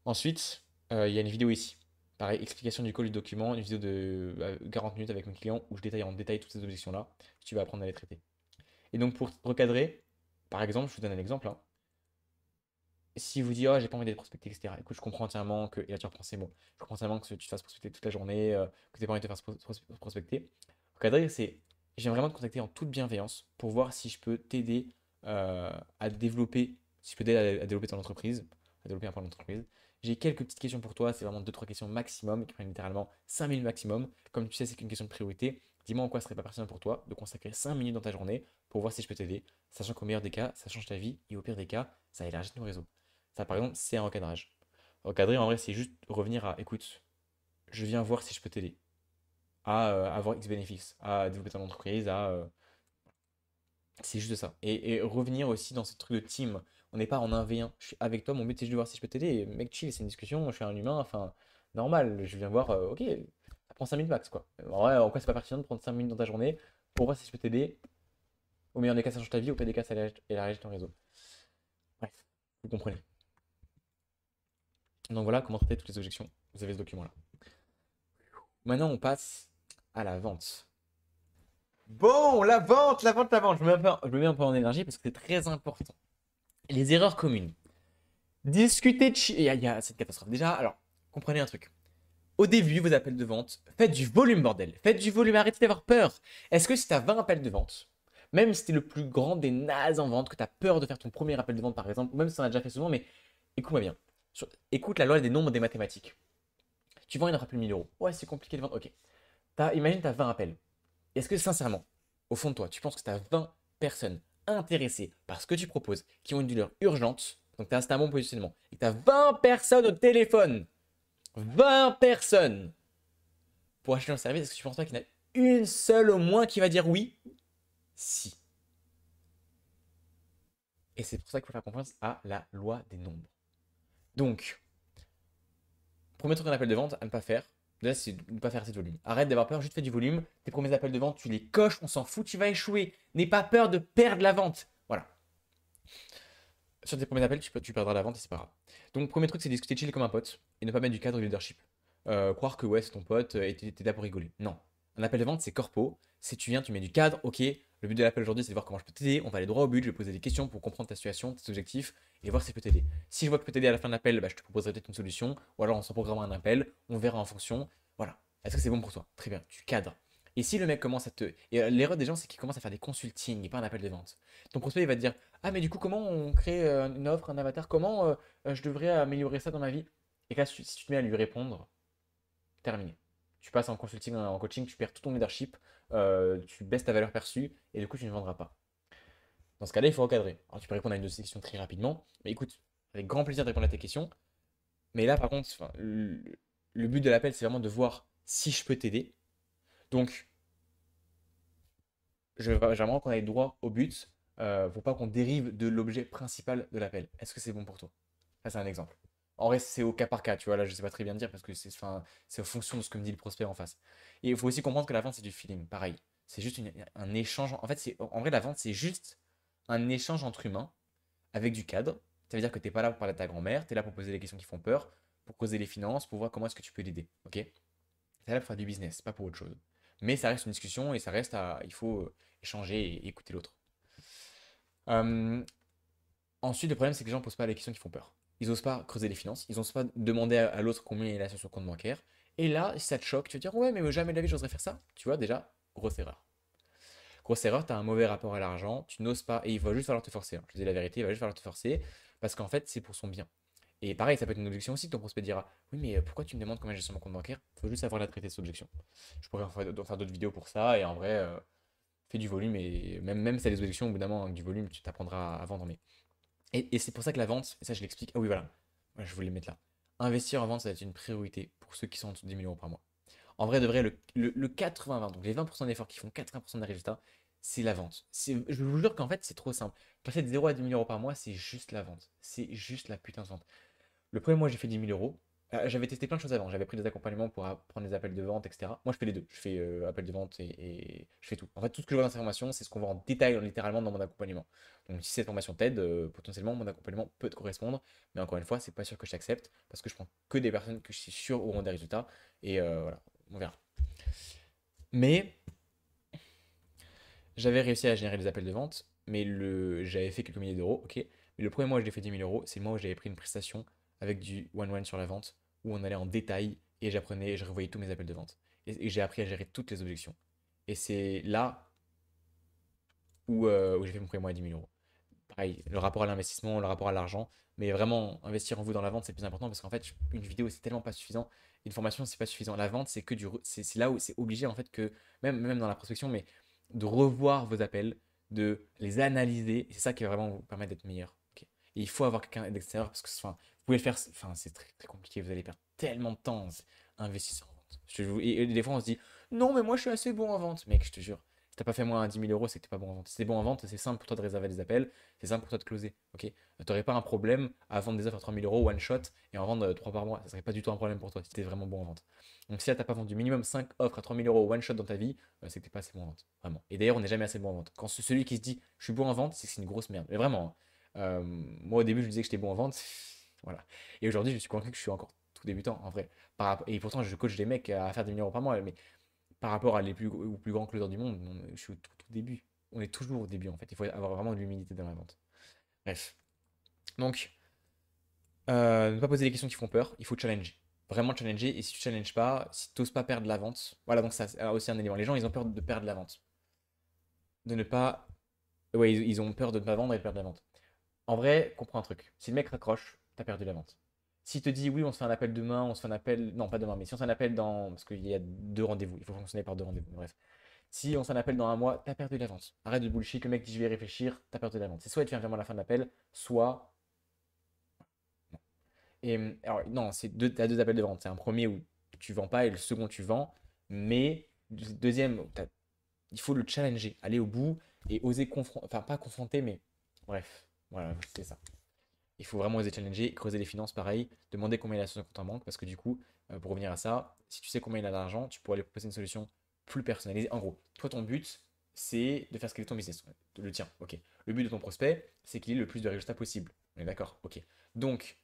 Ensuite, il y a une vidéo ici. Pareil, explication du call du document, une vidéo de 40 minutes avec mon client où je détaille en détail toutes ces objections-là. Tu vas apprendre à les traiter. Et donc, pour recadrer, par exemple, je vous donne un exemple, hein. Si vous dites, oh, j'ai pas envie d'être prospecté, etc. Écoute, je comprends entièrement que, et là tu reprends ces mots, je comprends entièrement que tu te fasses prospecter toute la journée, que tu pas envie de te faire prospecter. Recadrer, c'est, j'aime vraiment te contacter en toute bienveillance pour voir si je peux t'aider à développer, si je peux t'aider à développer ton entreprise, à développer un plan d'entreprise. J'ai quelques petites questions pour toi, c'est vraiment deux trois questions maximum, qui prennent littéralement 5 minutes maximum. Comme tu sais, c'est qu'une question de priorité. Dis-moi en quoi ce serait pas pertinent pour toi de consacrer 5 minutes dans ta journée pour voir si je peux t'aider, sachant qu'au meilleur des cas, ça change ta vie et au pire des cas, ça élargit ton réseau. Ça, par exemple, c'est un recadrage. Recadrer, en vrai, c'est juste revenir à, écoute, je viens voir si je peux t'aider à avoir X bénéfices, à développer ton entreprise, c'est juste ça. Et revenir aussi dans ce truc de team. On n'est pas en 1v1. Je suis avec toi, mon but c'est juste de voir si je peux t'aider. Et mec, chill, c'est une discussion, je suis un humain, enfin, normal. Je viens voir, ok, ça prend 5 minutes max, quoi. En vrai, en quoi c'est pas pertinent de prendre 5 minutes dans ta journée pour voir si je peux t'aider. Au meilleur des cas, ça change ta vie, au pire des cas, ça élargit ton réseau. Bref, vous comprenez. Donc voilà comment traiter toutes les objections. Vous avez ce document-là. Maintenant, on passe à la vente. Bon, la vente, la vente, la vente. Je me mets un peu en énergie parce que c'est très important. Les erreurs communes. Discuter de il y a cette catastrophe. Déjà, alors, comprenez un truc. Au début, vos appels de vente, faites du volume, bordel. Faites du volume, arrêtez d'avoir peur. Est-ce que si tu as 20 appels de vente, même si tu es le plus grand des nazes en vente, que tu as peur de faire ton premier appel de vente par exemple, ou même si tu en as déjà fait souvent, mais écoute-moi bien. Écoute la loi des nombres des mathématiques. Tu vends une offre à plus de 1000 euros. Ouais, c'est compliqué de vendre. Ok. Imagine, tu as 20 appels. Est-ce que sincèrement, au fond de toi, tu penses que tu as 20 personnes intéressées par ce que tu proposes, qui ont une douleur urgente, donc c'est un bon positionnement, et que tu as 20 personnes au téléphone, 20 personnes pour acheter un service, est-ce que tu penses pas qu'il y en a une seule au moins qui va dire oui? Si. Et c'est pour ça qu'il faut faire confiance à la loi des nombres. Donc, premier truc en appel de vente à ne pas faire, déjà c'est de ne pas faire assez de volume. Arrête d'avoir peur, juste fais du volume. Tes premiers appels de vente, tu les coches, on s'en fout, tu vas échouer. N'aie pas peur de perdre la vente. Voilà. Sur tes premiers appels, tu perdras la vente et c'est pas grave. Donc, premier truc, c'est discuter chill comme un pote et ne pas mettre du cadre du leadership. Croire que ouais, c'est ton pote et t'es là pour rigoler. Non. Un appel de vente, c'est corpo. Si tu viens, tu mets du cadre, ok. Le but de l'appel aujourd'hui, c'est de voir comment je peux t'aider. On va aller droit au but. Je vais poser des questions pour comprendre ta situation, tes objectifs et voir si je peux t'aider. Si je vois que je peux t'aider à la fin de l'appel, bah, je te proposerai peut-être une solution. Ou alors on s'en programme un appel. On verra en fonction. Voilà. Est-ce que c'est bon pour toi? Très bien. Tu cadres. Et si le mec commence à te. Et l'erreur des gens, c'est qu'il commence à faire des consultings et pas un appel de vente. Ton prospect, il va te dire, ah, mais du coup, comment on crée une offre, un avatar? Comment je devrais améliorer ça dans ma vie? Et là, si tu te mets à lui répondre, terminé. Tu passes en consulting, en coaching, tu perds tout ton leadership, tu baisses ta valeur perçue et du coup, tu ne vendras pas. Dans ce cas-là, il faut recadrer. Alors, tu peux répondre à une de ces questions très rapidement, mais écoute, avec grand plaisir de répondre à tes questions. Mais là, par contre, enfin, le but de l'appel, c'est vraiment de voir si je peux t'aider. Donc, j'aimerais vraiment qu'on aille droit au but pour pas qu'on dérive de l'objet principal de l'appel. Est-ce que c'est bon pour toi? Ça, c'est un exemple. En vrai, c'est au cas par cas, tu vois. Là, je sais pas très bien dire parce que c'est en fonction de ce que me dit le prospect en face. Et il faut aussi comprendre que la vente, c'est du feeling. Pareil. C'est juste un échange. En fait, en vrai, la vente, c'est juste un échange entre humains avec du cadre. Ça veut dire que tu n'es pas là pour parler de ta grand-mère, tu es là pour poser des questions qui font peur, pour creuser les finances, pour voir comment est-ce que tu peux l'aider. Ok? Tu es là pour faire du business, pas pour autre chose. Mais ça reste une discussion et ça reste à. Il faut échanger et écouter l'autre. Euh, Ensuite, le problème, c'est que les gens ne posent pas les questions qui font peur. Ils n'osent pas creuser les finances, ils n'osent pas demander à l'autre combien il a sur son compte bancaire. Et là, si ça te choque, tu vas dire ouais, mais jamais de la vie, j'oserais faire ça. Tu vois, déjà, grosse erreur. Grosse erreur, tu as un mauvais rapport à l'argent, tu n'oses pas, et il va juste falloir te forcer, hein. Je te dis la vérité, il va juste falloir te forcer, parce qu'en fait, c'est pour son bien. Et pareil, ça peut être une objection aussi que ton prospect dira oui, mais pourquoi tu me demandes combien j'ai sur mon compte bancaire? Il faut juste savoir la traiter cette objection. Je pourrais faire d'autres vidéos pour ça, et en vrai, fais du volume, et même si tu as des objections, au bout d'un moment, avec du volume, tu t'apprendras à vendre. Mais... Et c'est pour ça que la vente, et ça je l'explique, ah oui, voilà. Voilà, je voulais le mettre là. Investir en vente, ça va être une priorité pour ceux qui sont en dessous de 10 000 euros par mois. En vrai, de vrai, le 80-20, donc les 20% d'efforts qui font 80% des résultats, c'est la vente. Je vous jure qu'en fait, c'est trop simple. Passer de 0 à 10 000 euros par mois, c'est juste la vente. C'est juste la putain de vente. Le premier mois, j'ai fait 10 000 euros. J'avais testé plein de choses avant. J'avais pris des accompagnements pour prendre des appels de vente, etc. Moi, je fais les deux. Je fais appels de vente et je fais tout. En fait, tout ce que je vois dans cette formation, c'est ce qu'on voit en détail, littéralement, dans mon accompagnement. Donc, si cette formation t'aide, potentiellement, mon accompagnement peut te correspondre. Mais encore une fois, c'est pas sûr que je t'accepte parce que je prends que des personnes que je suis sûr auront des résultats. Et voilà, on verra. Mais j'avais réussi à générer des appels de vente, mais j'avais fait quelques milliers d'euros, ok. Mais le premier mois où j'ai fait 10 000 euros, c'est le mois où j'avais pris une prestation avec du one-one sur la vente, où on allait en détail et j'apprenais, et je revoyais tous mes appels de vente. Et j'ai appris à gérer toutes les objections. Et c'est là où j'ai fait mon premier mois à 10 000 euros. Pareil, le rapport à l'investissement, le rapport à l'argent, mais vraiment investir en vous dans la vente, c'est plus important parce qu'en fait, une vidéo, c'est tellement pas suffisant. Une formation, c'est pas suffisant. La vente, c'est que c'est là où c'est obligé en fait que, même dans la prospection, mais de revoir vos appels, de les analyser, et c'est ça qui va vraiment vous permettre d'être meilleur. Ok. Et il faut avoir quelqu'un d'extérieur parce que enfin, vous pouvez le faire, enfin, c'est très, très compliqué, vous allez perdre tellement de temps. Investisseur en vente. Et des fois, on se dit, non, mais moi, je suis assez bon en vente. Mec, je te jure, si t'as pas fait moins à 10 000 euros, c'est que t'es pas bon en vente. Si t'es bon en vente, c'est simple pour toi de réserver des appels, c'est simple pour toi de closer. Ok. T'aurais pas un problème à vendre des offres à 3 000 euros one shot et en vendre 3 par mois. Ça serait pas du tout un problème pour toi si t'es vraiment bon en vente. Donc si là t'as pas vendu minimum 5 offres à 3 000 euros one shot dans ta vie, c'est que t'es pas assez bon en vente. Vraiment. Et d'ailleurs, on n'est jamais assez bon en vente. Quand celui qui se dit je suis bon en vente, c'est que c'est une grosse merde. Mais vraiment, hein. Moi au début, je disais que j'étais bon en vente. Voilà. Et aujourd'hui, je suis convaincu que je suis encore tout débutant en vrai. Et pourtant, je coach des mecs à faire des 1 000 euros par mois. Mais par rapport aux plus grands closers du monde, je suis au tout début. On est toujours au début en fait. Il faut avoir vraiment de l'humilité dans la vente. Bref. Donc, ne pas poser des questions qui font peur, il faut challenger. Vraiment challenger. Et si tu challenges pas, si tu n'oses pas perdre la vente, voilà, donc ça c'est aussi un élément. Les gens, ils ont peur de perdre la vente. De ne pas. Ouais, ils ont peur de ne pas vendre et de perdre la vente. En vrai, comprends un truc. Si le mec raccroche, t'as perdu la vente. S'il te dit oui, on se fait un appel demain, on se fait un appel. Non, pas demain, mais si on se fait un appel dans. Parce qu'il y a deux rendez-vous, il faut fonctionner par deux rendez-vous. Bref. Si on s'en appelle dans un mois, t'as perdu la vente. Arrête de bullshit, le mec dit je vais y réfléchir, t'as perdu la vente. C'est soit il te fait un virement à la fin de l'appel, soit. Et alors, non, t'as deux appels de vente. C'est un premier où tu vends pas et le second tu vends. Mais deuxième, il faut le challenger, aller au bout et oser confronter. Enfin, pas confronter, mais bref, voilà, c'est ça. Il faut vraiment oser challenger, creuser les finances, pareil, demander combien il a sur son compte en banque, parce que du coup, pour revenir à ça, si tu sais combien il a d'argent, tu pourras lui proposer une solution plus personnalisée. En gros, toi, ton but, c'est de faire scaler ton business, le tien, ok. Le but de ton prospect, c'est qu'il ait le plus de résultats possible. On est d'accord, ok. Donc,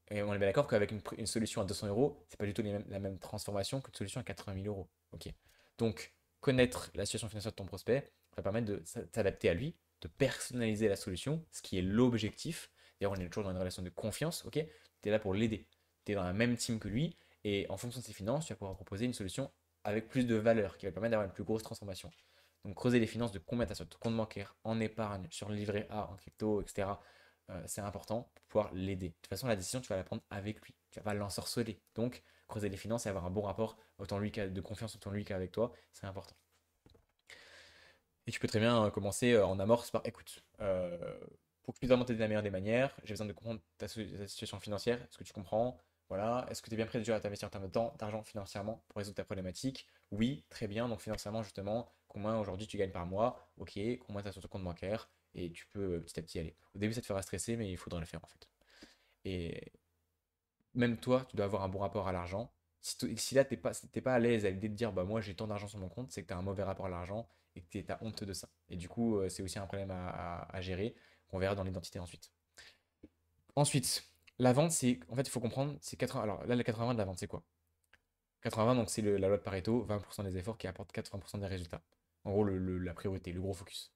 et on est bien d'accord qu'avec une solution à 200 euros, c'est pas du tout la même transformation qu'une solution à 80 000 euros, ok. Donc, connaître la situation financière de ton prospect va permettre de s'adapter à lui, de personnaliser la solution, ce qui est l'objectif. D'ailleurs, on est toujours dans une relation de confiance, ok? Tu es là pour l'aider. Tu es dans la même team que lui, et en fonction de ses finances, tu vas pouvoir proposer une solution avec plus de valeur, qui va permettre d'avoir une plus grosse transformation. Donc, creuser les finances de combien tu as sur ton compte bancaire, en épargne, sur le livret A, en crypto, etc. C'est important pour pouvoir l'aider. De toute façon, la décision, tu vas la prendre avec lui. Tu vas pas l'ensorceler. Donc, creuser les finances et avoir un bon rapport autant lui de confiance autant lui qu'avec toi, c'est important. Et tu peux très bien commencer en amorce par écoute. pour que je puisse vraiment t'aider de la meilleure des manières, j'ai besoin de comprendre ta situation financière. Est-ce que tu comprends? Voilà. Est-ce que tu es bien prêt déjà à t'investir en termes de temps, d'argent financièrement pour résoudre ta problématique? Oui, très bien. Donc financièrement, justement, combien aujourd'hui tu gagnes par mois? Ok, combien tu as sur ton compte bancaire? Et tu peux petit à petit y aller. Au début, ça te fera stresser, mais il faudra le faire en fait. Et même toi, tu dois avoir un bon rapport à l'argent. Si là, t'es pas à l'aise à l'idée de dire, bah moi j'ai tant d'argent sur mon compte, c'est que tu as un mauvais rapport à l'argent et que tu as honte de ça. Et du coup, c'est aussi un problème à gérer qu'on verra dans l'identité ensuite. Ensuite, la vente, c'est. En fait, il faut comprendre, c'est 80. Alors là, le 80 de la vente, c'est quoi? 80, donc c'est la loi de Pareto, 20% des efforts qui apportent 80% des résultats. En gros, la priorité, le gros focus.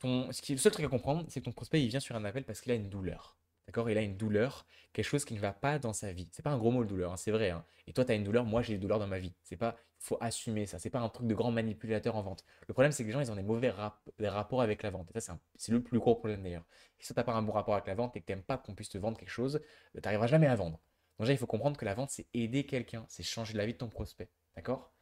Le seul truc à comprendre, c'est que ton prospect, il vient sur un appel parce qu'il a une douleur. D'accord? Il a une douleur, quelque chose qui ne va pas dans sa vie. C'est pas un gros mot, le douleur, hein, c'est vrai, hein. Et toi, tu as une douleur, moi, j'ai des douleurs dans ma vie. C'est pas, faut assumer ça. C'est pas un truc de grand manipulateur en vente. Le problème, c'est que les gens, ils ont des rapports avec la vente. Et ça, c'est le plus gros problème d'ailleurs. Et si tu n'as pas un bon rapport avec la vente et que tu n'aimes pas qu'on puisse te vendre quelque chose, tu n'arriveras jamais à vendre. Donc, déjà, il faut comprendre que la vente, c'est aider quelqu'un, c'est changer la vie de ton prospect. D'accord?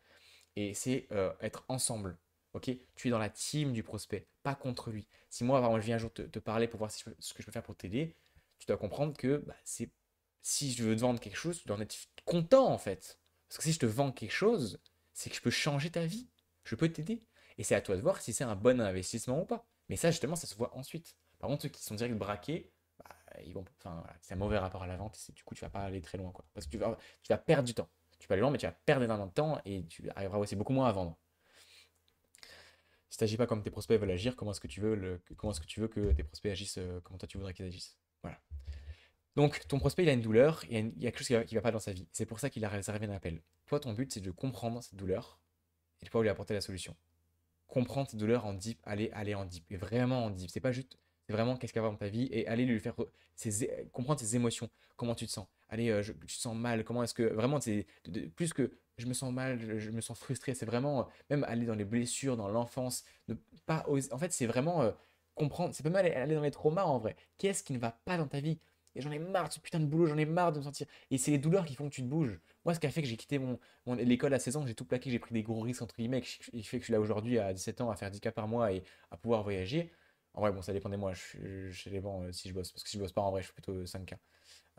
Et c'est être ensemble. Ok? Tu es dans la team du prospect, pas contre lui. Si moi, je viens un jour te parler pour voir ce que je peux faire pour t'aider, tu dois comprendre que bah, si je veux te vendre quelque chose, tu dois en être content en fait. Parce que si je te vends quelque chose, c'est que je peux changer ta vie. Je peux t'aider. Et c'est à toi de voir si c'est un bon investissement ou pas. Mais ça, justement, ça se voit ensuite. Par contre, ceux qui sont direct braqués, bah, enfin, voilà, c'est un mauvais rapport à la vente. Du coup, tu vas pas aller très loin, quoi. Parce que tu vas perdre du temps. Tu peux aller loin, mais tu vas perdre énormément de temps et tu arriveras aussi beaucoup moins à vendre. Si tu n'agis pas comme tes prospects veulent agir, comment est-ce que tu veux que tes prospects agissent, comment toi tu voudrais qu'ils agissent? Voilà. Donc, ton prospect, il a une douleur, il y a quelque chose qui va pas dans sa vie. C'est pour ça qu'il a réservé un appel. Toi, ton but, c'est de comprendre cette douleur et de pouvoir lui apporter la solution. Comprendre cette douleur en deep, aller en deep, et vraiment en deep. C'est pas juste, c'est vraiment qu'est-ce qu'il y a dans ta vie et aller lui faire comprendre ses émotions, comment tu te sens. Allez, tu te sens mal, comment est-ce que vraiment, c'est plus que je me sens mal, je me sens frustré, c'est vraiment même aller dans les blessures, dans l'enfance, ne pas oser. En fait, c'est vraiment comprendre, c'est pas mal aller dans les traumas en vrai. Qu'est-ce qui ne va pas dans ta vie? Et j'en ai marre de ce putain de boulot, j'en ai marre de me sentir. Et c'est les douleurs qui font que tu te bouges. Moi, ce qui a fait que j'ai quitté l'école à 16 ans, j'ai tout plaqué, j'ai pris des gros risques entre guillemets, qui fait que je suis là aujourd'hui à 17 ans à faire 10K par mois et à pouvoir voyager. En vrai, bon, ça dépend des mois, ça dépend si je bosse. Parce que si je bosse pas, en vrai, je fais plutôt 5K.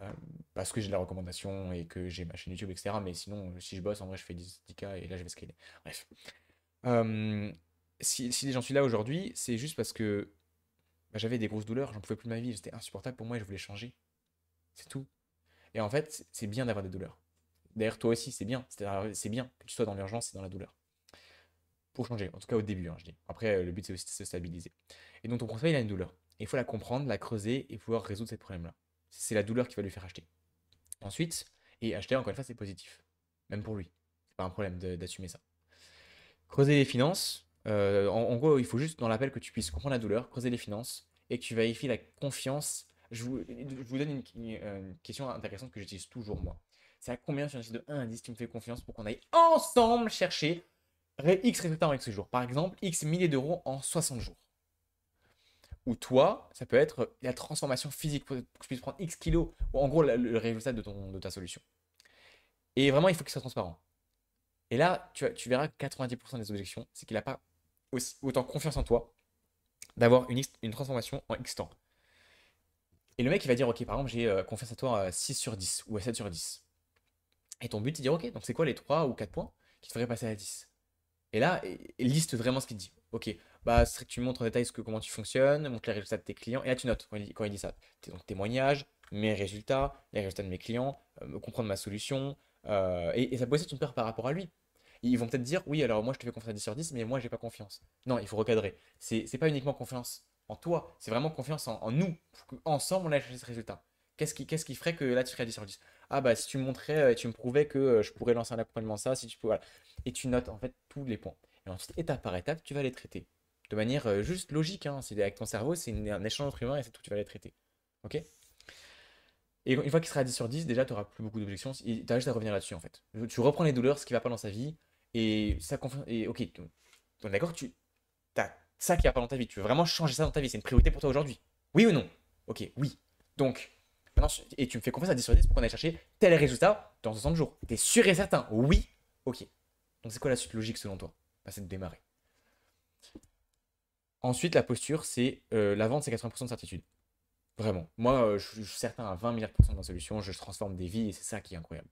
Euh, Parce que j'ai de la recommandation et que j'ai ma chaîne YouTube, etc. Mais sinon, si je bosse, en vrai, je fais 10K et là, je vais scaler. Bref. Euh, si j'en suis là aujourd'hui, c'est juste parce que bah, j'avais des grosses douleurs, j'en pouvais plus de ma vie, c'était insupportable pour moi et je voulais changer. C'est tout. Et en fait, c'est bien d'avoir des douleurs. D'ailleurs, toi aussi, c'est bien. C'est bien que tu sois dans l'urgence et dans la douleur. Pour changer, en tout cas au début, hein, je dis. Après, le but, c'est aussi de se stabiliser. Et donc, ton prospect, il a une douleur. Et il faut la comprendre, la creuser et pouvoir résoudre ces problèmes-là. C'est la douleur qui va lui faire acheter. Ensuite, et acheter, encore une fois, c'est positif. Même pour lui. C'est pas un problème d'assumer ça. Creuser les finances. En gros, il faut juste, dans l'appel, que tu puisses comprendre la douleur, creuser les finances et que tu vérifies la confiance. Je vous donne une question intéressante que j'utilise toujours, moi. C'est à combien sur un chiffre de 1 à 10 tu me fais confiance pour qu'on aille ensemble chercher X résultats en X jours. Par exemple, X milliers d'euros en 60 jours. Ou toi, ça peut être la transformation physique pour que tu puisses prendre X kilos. Ou en gros, le résultat de ta solution. Et vraiment, il faut qu'il soit transparent. Et là, tu verras que 90% des objections, c'est qu'il n'a pas autant confiance en toi d'avoir une transformation en X temps. Et le mec, il va dire, ok, par exemple, j'ai confiance à toi à 6 sur 10 ou à 7 sur 10. Et ton but, c'est de dire, ok, donc c'est quoi les 3 ou 4 points qui te feraient passer à 10? Et là, liste vraiment ce qu'il dit. Ok, bah, ce serait que tu montres en détail comment tu fonctionnes, montre les résultats de tes clients. Et là, tu notes quand il dit ça. Donc, témoignages, mes résultats, les résultats de mes clients, comprendre ma solution. Et ça peut aussi être une peur par rapport à lui. Ils vont peut-être dire, oui, alors moi je te fais confiance à 10 sur 10, mais moi j'ai pas confiance. Non, il faut recadrer. C'est pas uniquement confiance en toi, c'est vraiment confiance en nous. Pour qu'ensemble on aille chercher ce résultat. Qu'est-ce qui ferait que là tu serais à 10 sur 10? Ah bah si tu me montrais et tu me prouvais que je pourrais lancer un accompagnement ça, si tu peux, voilà. Et tu notes en fait tous les points. Et ensuite, étape par étape, tu vas les traiter. De manière juste logique, hein. C'est avec ton cerveau, c'est un échange entre humains et c'est tout, tu vas les traiter. Ok? Et une fois qu'il sera à 10 sur 10, déjà, tu n'auras plus beaucoup d'objections. Tu as juste à revenir là-dessus, en fait. Tu reprends les douleurs, ce qui ne va pas dans sa vie. Et ça confirme. Et ok, donc d'accord, tu as ça qui va pas dans ta vie. Tu veux vraiment changer ça dans ta vie. C'est une priorité pour toi aujourd'hui. Oui ou non? Ok, oui. Donc, maintenant, et tu me fais confiance à 10 sur 10 pour qu'on aille chercher tel résultat dans 60 jours. Tu es sûr et certain? Oui. Ok. Donc, c'est quoi la suite logique selon toi? Bah, c'est de démarrer. Ensuite, la posture, c'est la vente, c'est 80% de certitude. Vraiment. Moi, je suis certain à 20 milliards de pourcents de ma solution, je transforme des vies et c'est ça qui est incroyable.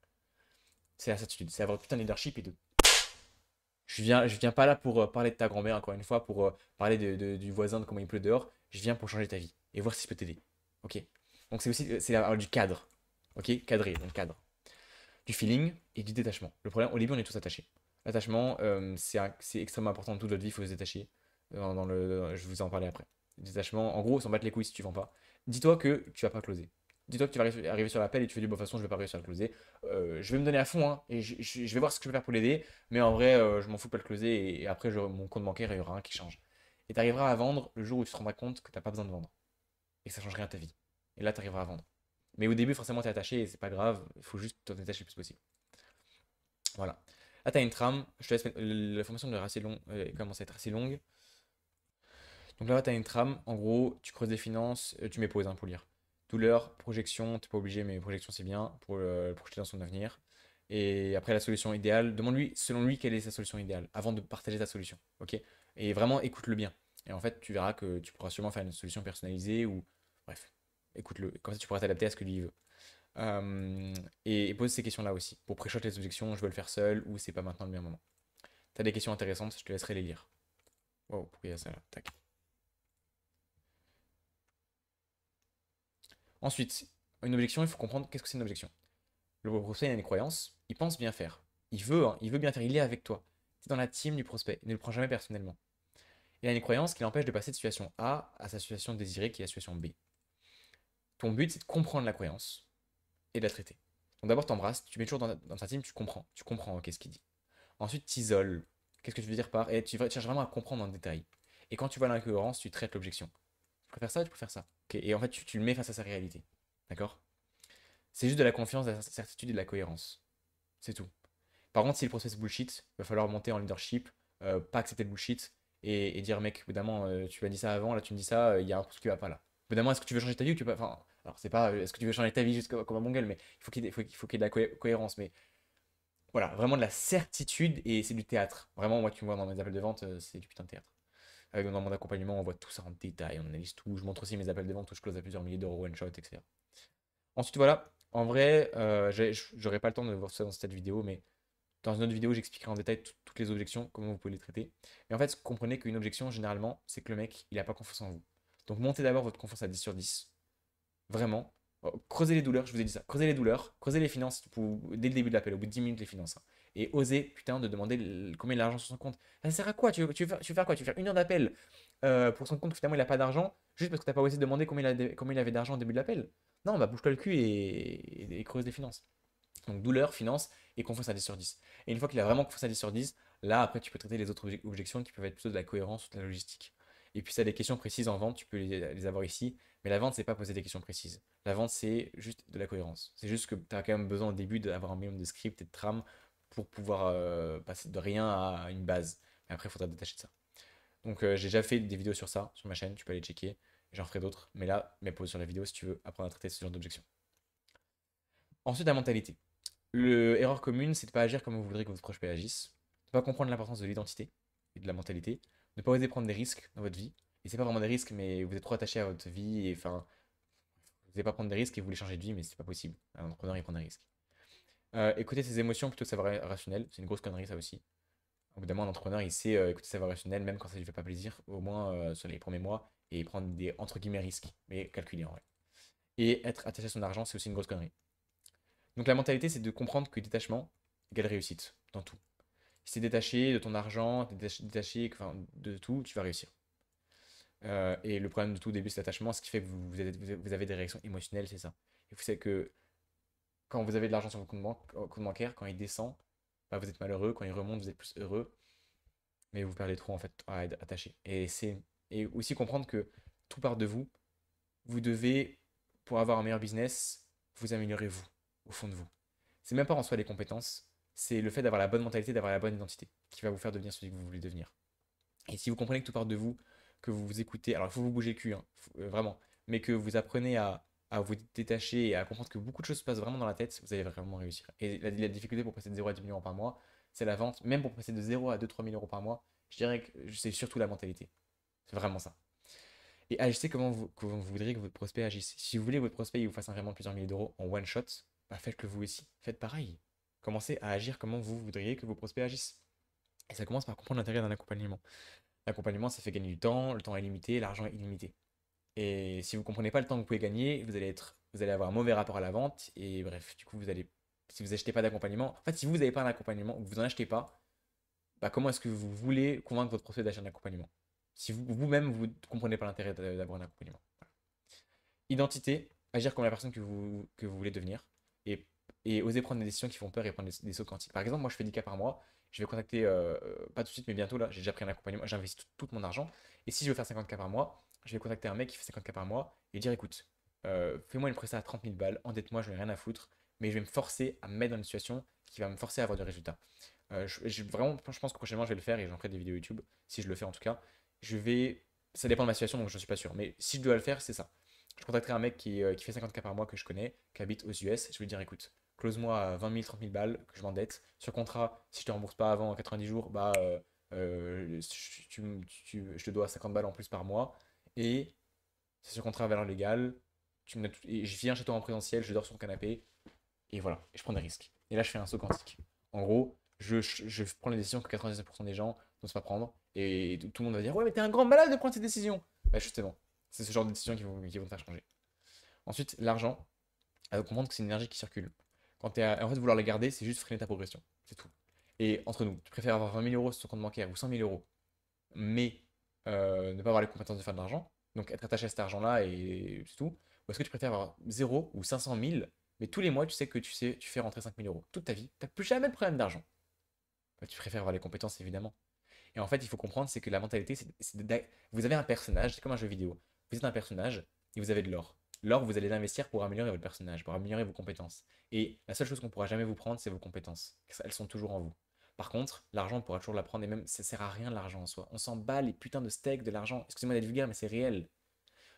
C'est la certitude, c'est avoir putain de leadership et de. Je viens pas là pour parler de ta grand-mère, encore une fois, pour parler du voisin, de comment il pleut dehors. Je viens pour changer ta vie et voir si je peux t'aider. Ok? Donc c'est aussi du cadre. Ok? Cadré, donc cadre. Du feeling et du détachement. Le problème, au début, on est tous attachés. L'attachement, c'est extrêmement important dans toute votre vie, il faut se détacher. Je vous en parler après. Le détachement, en gros, s'en battre les couilles si tu vends pas. Dis-toi que tu vas pas closer. Dis-toi que tu vas arriver sur l'appel et tu fais du bon, de toute façon, je vais pas réussir à le closer. Je vais me donner à fond, hein, et je vais voir ce que je peux faire pour l'aider. Mais en vrai, je m'en fous de pas le closer. Et après, mon compte bancaire, il y aura un qui change. Et tu arriveras à vendre le jour où tu te rendras compte que tu n'as pas besoin de vendre. Et que ça change rien à ta vie. Et là, tu arriveras à vendre. Mais au début, forcément, tu es attaché et c'est pas grave. Il faut juste t'en détacher le plus possible. Voilà. Là, tu as une trame. Je te laisse la formation de assez long, commence à être assez longue. Donc là, tu as une trame. En gros, tu creuses des finances, tu mets pause hein, pour lire. Douleur, projection, t'es pas obligé, mais projection c'est bien pour projeter dans son avenir. Et après, la solution idéale, demande-lui, selon lui, quelle est sa solution idéale avant de partager ta solution. Ok? Et vraiment, écoute-le bien. Et en fait, tu verras que tu pourras sûrement faire une solution personnalisée ou. Bref, écoute-le. Comme ça, tu pourras t'adapter à ce que lui veut. Et pose ces questions-là aussi. Pour pré-shot les objections, je veux le faire seul ou c'est pas maintenant le meilleur moment. T'as des questions intéressantes, je te laisserai les lire. Wow, pourquoi il y a ça là? Tac. Ensuite, une objection, il faut comprendre qu'est-ce que c'est une objection. Le prospect il a une croyance, il pense bien faire. Il veut, hein, il veut bien faire, il est avec toi. C'est dans la team du prospect, il ne le prend jamais personnellement. Il a une croyance qui l'empêche de passer de situation A à sa situation désirée qui est la situation B. Ton but, c'est de comprendre la croyance et de la traiter. Donc d'abord, t'embrasses, tu mets toujours dans ta team, tu comprends ok, ce qu'il dit. Ensuite, t'isoles. Qu'est-ce que tu veux dire par. Et tu cherches vraiment à comprendre en détail. Et quand tu vois l'incohérence, tu traites l'objection. Tu préfères ça, tu préfères ça. Ok. Et en fait, tu le mets face à sa réalité. D'accord? C'est juste de la confiance, de la certitude et de la cohérence. C'est tout. Par contre, si le process bullshit, il va falloir monter en leadership, pas accepter le bullshit et dire, mec, évidemment, tu m'as dit ça avant, là tu me dis ça, il y a un truc qui va pas là. Évidemment, est-ce que tu veux changer ta vie ou tu peux pas. Enfin, alors, c'est pas, est-ce que tu veux changer ta vie juste comme un bon gueule, mais il faut qu'il y ait de la cohérence. Mais voilà, vraiment de la certitude et c'est du théâtre. Vraiment, moi, tu me vois dans mes appels de vente, c'est du putain de théâtre. Dans mon accompagnement, on voit tout ça en détail, on analyse tout. Je montre aussi mes appels de vente où je close à plusieurs milliers d'euros one shot, etc. Ensuite, voilà, en vrai, j'aurais pas le temps de voir tout ça dans cette vidéo, mais dans une autre vidéo, j'expliquerai en détail toutes les objections, comment vous pouvez les traiter. Mais en fait, comprenez qu'une objection, généralement, c'est que le mec, il n'a pas confiance en vous. Donc, montez d'abord votre confiance à 10 sur 10. Vraiment. Creusez les douleurs, je vous ai dit ça. Creusez les douleurs, creusez les finances dès le début de l'appel, au bout de 10 minutes, les finances, hein. Et osez, putain, de demander combien il a d'argent sur son compte. Ça sert à quoi tu veux faire quoi? Tu veux faire une heure d'appel pour son compte, finalement, il n'a pas d'argent, juste parce que tu n'as pas osé demander combien il avait d'argent au début de l'appel. Non, bah bouge-toi le cul et creuse les finances. Donc douleur, finance et confiance à 10 sur 10. Et une fois qu'il a vraiment confiance à 10 sur 10, là après tu peux traiter les autres objections qui peuvent être plutôt de la cohérence ou de la logistique. Et puis si tu as des questions précises en vente, tu peux les avoir ici. Mais la vente, c'est pas poser des questions précises. La vente, c'est juste de la cohérence. C'est juste que tu as quand même besoin au début d'avoir un minimum de script et de trame pour pouvoir passer de rien à une base. Mais après, il faudra te détacher de ça. Donc j'ai déjà fait des vidéos sur ça, sur ma chaîne, tu peux aller checker. J'en ferai d'autres. Mais là, mets pause sur la vidéo si tu veux apprendre à traiter ce genre d'objections. Ensuite, la mentalité. L'erreur commune, c'est de ne pas agir comme vous voudrez que votre proche agisse, de ne pas comprendre l'importance de l'identité et de la mentalité, de ne pas oser prendre des risques dans votre vie. Et c'est pas vraiment des risques, mais vous êtes trop attaché à votre vie et enfin, vous n'allez pas prendre des risques et vous voulez changer de vie, mais c'est pas possible. Un entrepreneur, il prend des risques. Écouter ses émotions plutôt que sa voix rationnelle, c'est une grosse connerie ça aussi. Au bout d'un moment, un entrepreneur, il sait écouter sa voix rationnelle, même quand ça lui fait pas plaisir, au moins sur les premiers mois, et prendre des entre guillemets risques, mais calculés en vrai. Et être attaché à son argent, c'est aussi une grosse connerie. Donc la mentalité, c'est de comprendre que détachement égale réussite dans tout. Si t'es détaché de ton argent, t'es détaché enfin, de tout, tu vas réussir. Et le problème de tout au début, c'est l'attachement. Ce qui fait que vous avez des réactions émotionnelles, c'est ça. Et vous savez que quand vous avez de l'argent sur votre compte bancaire, quand il descend, bah, vous êtes malheureux. Quand il remonte, vous êtes plus heureux. Mais vous perdez trop en fait à être attaché. Et aussi comprendre que tout part de vous. Vous devez, pour avoir un meilleur business, vous améliorer vous, au fond de vous. C'est même pas en soi les compétences, c'est le fait d'avoir la bonne mentalité, d'avoir la bonne identité, qui va vous faire devenir celui que vous voulez devenir. Et si vous comprenez que tout part de vous, que vous vous écoutez, alors il faut vous bouger le cul, hein, vraiment, mais que vous apprenez à vous détacher et à comprendre que beaucoup de choses se passent vraiment dans la tête, vous allez vraiment réussir. Et la difficulté pour passer de 0 à 10 millions par mois, c'est la vente. Même pour passer de 0 à 2-3 000 euros par mois, je dirais que c'est surtout la mentalité. C'est vraiment ça. Et agissez comment vous voudriez que votre prospect agisse. Si vous voulez que votre prospect il vous fasse un virement de plusieurs milliers d'euros en one shot, bah faites-le vous aussi. Faites pareil. Commencez à agir comment vous voudriez que vos prospects agissent. Et ça commence par comprendre l'intérêt d'un accompagnement. L'accompagnement, ça fait gagner du temps, le temps est limité, l'argent est illimité. Et si vous ne comprenez pas le temps que vous pouvez gagner, vous allez avoir un mauvais rapport à la vente. Et bref, du coup, si vous achetez pas d'accompagnement, en fait, si vous n'avez pas un accompagnement ou que vous n'en achetez pas, bah, comment est-ce que vous voulez convaincre votre prospect d'acheter un accompagnement? Si vous-même, vous ne comprenez pas l'intérêt d'avoir un accompagnement. Identité, agir comme la personne que vous voulez devenir et, et oser prendre des décisions qui font peur et prendre des sauts quantiques. Par exemple, moi je fais 10 cas par mois, je vais contacter, pas tout de suite, mais bientôt là, j'ai déjà pris un accompagnement, j'investis tout mon argent. Et si je veux faire 50 cas par mois, je vais contacter un mec qui fait 50 cas par mois et dire écoute, fais-moi une prestation à 30 000 balles, endette-moi, je n'ai rien à foutre, mais je vais me forcer à me mettre dans une situation qui va me forcer à avoir du résultat. Vraiment, je pense que prochainement je vais le faire et j'en ferai des vidéos YouTube, si je le fais en tout cas. Je vais. Ça dépend de ma situation, donc je ne suis pas sûr. Mais si je dois le faire, c'est ça. Je contacterai un mec qui fait 50K par mois que je connais, qui habite aux US. Je vais lui dire écoute, close-moi à 20 000, 30 000 balles, que je m'endette. Sur contrat, si je te rembourse pas avant 90 jours, bah, je te dois 50 balles en plus par mois. Et c'est sur contrat à valeur légale. Et je viens chez toi en présentiel, je dors sur le canapé. Et voilà, et je prends des risques. Et là, je fais un saut quantique. En gros, je prends les décisions que 99% des gens n'osent pas prendre. Et tout le monde va dire ouais, mais t'es un grand malade de prendre ces décisions. Bah, justement, c'est ce genre de décisions qui vont te faire changer. Ensuite, l'argent, comprendre que c'est une énergie qui circule. En fait, vouloir la garder, c'est juste freiner ta progression. C'est tout. Et entre nous, tu préfères avoir 20 000 euros sur ton compte bancaire ou 100 000 euros, mais ne pas avoir les compétences de faire de l'argent, donc être attaché à cet argent-là et c'est tout. Ou est-ce que tu préfères avoir 0 ou 500 000, mais tous les mois, tu sais que tu fais rentrer 5 000 euros toute ta vie, tu n'as plus jamais de problème d'argent. Bah, tu préfères avoir les compétences, évidemment. Et en fait, il faut comprendre, c'est que la mentalité, vous avez un personnage, c'est comme un jeu vidéo. Vous êtes un personnage et vous avez de l'or. L'or, vous allez l'investir pour améliorer votre personnage, pour améliorer vos compétences. Et la seule chose qu'on pourra jamais vous prendre, c'est vos compétences. Elles sont toujours en vous. Par contre, l'argent, on pourra toujours l'apprendre et même ça sert à rien l'argent en soi. On s'en bat les putains de steaks de l'argent. Excusez-moi d'être vulgaire, mais c'est réel.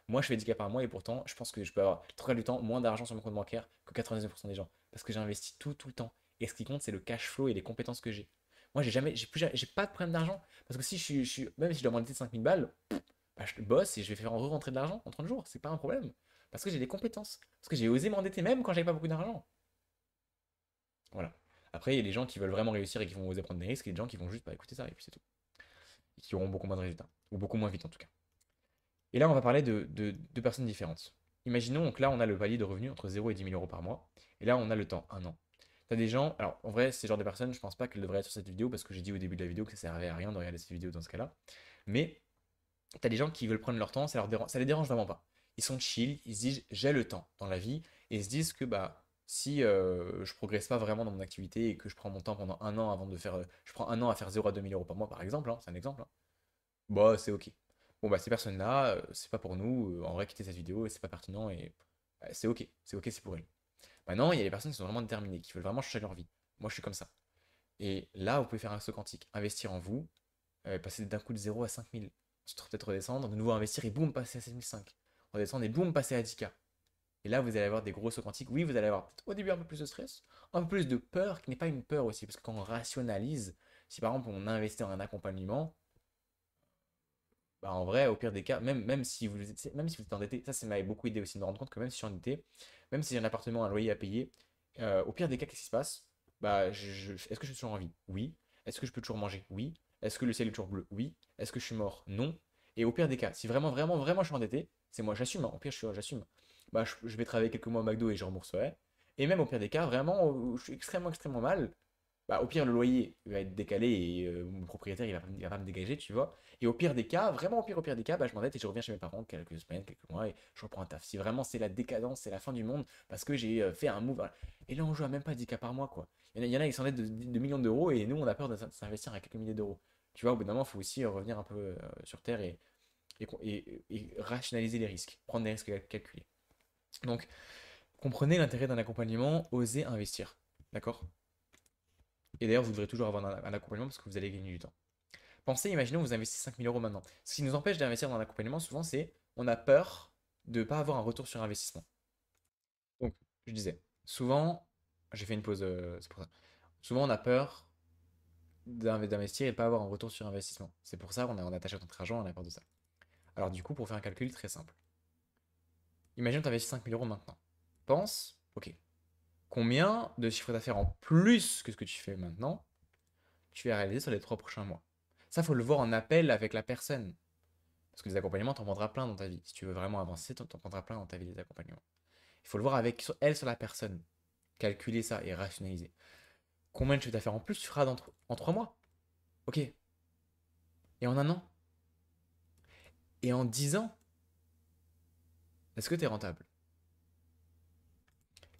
Moi, je fais 10K par mois et pourtant, je pense que je peux avoir, le trois du temps, moins d'argent sur mon compte bancaire que 99% des gens. Parce que j'investis tout le temps. Et ce qui compte, c'est le cash flow et les compétences que j'ai. Moi, j'ai pas de problème d'argent. Parce que si même si je dois m'endetter de 5000 balles, bah, je bosse et je vais faire re-rentrer de l'argent en 30 jours. C'est pas un problème. Parce que j'ai des compétences. Parce que j'ai osé m'endetter même quand j'avais pas beaucoup d'argent. Voilà. Après, il y a des gens qui veulent vraiment réussir et qui vont oser prendre des risques et des gens qui vont juste pas écouter ça et puis c'est tout. Et qui auront beaucoup moins de résultats. Ou beaucoup moins vite en tout cas. Et là, on va parler de deux personnes différentes. Imaginons que là, on a le palier de revenus entre 0 et 10 000 euros par mois. Et là, on a le temps, un an. T'as des gens, alors en vrai, ces genres de personnes, je pense pas qu'elles devraient être sur cette vidéo parce que j'ai dit au début de la vidéo que ça servait à rien de regarder cette vidéo dans ce cas-là. Mais t'as des gens qui veulent prendre leur temps, ça les dérange vraiment pas. Ils sont chill, ils se disent j'ai le temps dans la vie et ils se disent que bah si je progresse pas vraiment dans mon activité et que je prends mon temps pendant un an avant de faire, je prends un an à faire 0 à 2 000 euros par mois par exemple, hein, c'est un exemple, hein, bah c'est ok. Bon bah ces personnes-là, c'est pas pour nous, en vrai quitter cette vidéo, c'est pas pertinent et c'est ok, c'est pour elles. Maintenant, il y a les personnes qui sont vraiment déterminées, qui veulent vraiment changer leur vie. Moi je suis comme ça. Et là, vous pouvez faire un saut quantique, investir en vous, passer d'un coup de 0 à 5000, peut-être redescendre, de nouveau investir et boum, passer à 7005. Redescendre et boum, passer à 10K. Et là, vous allez avoir des gros sauts quantiques. Oui, vous allez avoir au début un peu plus de stress, un peu plus de peur, qui n'est pas une peur aussi, parce que quand on rationalise, si par exemple on investit en un accompagnement, bah en vrai, au pire des cas, même si vous êtes endetté, ça m'avait beaucoup aidé aussi de me rendre compte que même si je suis endetté, même si j'ai un appartement, un loyer à payer, au pire des cas, qu'est-ce qui se passe? Bah, est-ce que je suis toujours en vie? Oui. Est-ce que je peux toujours manger? Oui. Est-ce que le ciel est toujours bleu? Oui. Est-ce que je suis mort? Non. Et au pire des cas, si vraiment, vraiment, vraiment je suis endetté, c'est moi, j'assume, hein. Au pire, j'assume. Bah, je vais travailler quelques mois au McDo et je rembourserai. Et même au pire des cas, vraiment, où je suis extrêmement, extrêmement mal, bah, au pire, le loyer va être décalé et mon propriétaire, il va pas me dégager, tu vois. Et au pire des cas, vraiment au pire des cas, bah, je m'endette et je reviens chez mes parents quelques semaines, quelques mois et je reprends un taf. Si vraiment c'est la décadence, c'est la fin du monde parce que j'ai fait un move. Voilà. Et là, on joue à même pas 10K par mois, quoi. Il y en a ils s'endettent de millions d'euros et nous, on a peur de s'investir à quelques milliers d'euros. Tu vois, au bout d'un moment, il faut aussi revenir un peu sur terre et rationaliser les risques, prendre des risques calculés. Donc, comprenez l'intérêt d'un accompagnement, osez investir. D'accord? Et d'ailleurs, vous devrez toujours avoir un accompagnement parce que vous allez gagner du temps. Pensez, imaginons vous investissez 5000 euros maintenant. Ce qui nous empêche d'investir dans un accompagnement, souvent, c'est on a peur de ne pas avoir un retour sur investissement. Donc, je disais, souvent, j'ai fait une pause, c'est pour ça. Souvent, on a peur d'investir et de ne pas avoir un retour sur investissement. C'est pour ça qu'on attache à notre argent, on a peur de ça. Alors du coup, pour faire un calcul très simple. Imagine que tu investis 5 000 euros maintenant. Pense, ok, combien de chiffre d'affaires en plus que ce que tu fais maintenant, tu vas réaliser sur les 3 prochains mois. Ça, faut le voir en appel avec la personne. Parce que des accompagnements, t'en prendras plein dans ta vie. Si tu veux vraiment avancer, t'en prendras plein dans ta vie, des accompagnements. Il faut le voir avec elle, sur la personne. Calculer ça et rationaliser. Combien de chiffre d'affaires en plus tu feras en 3 mois? Ok. Et en un an? Et en 10 ans? Est-ce que tu es rentable?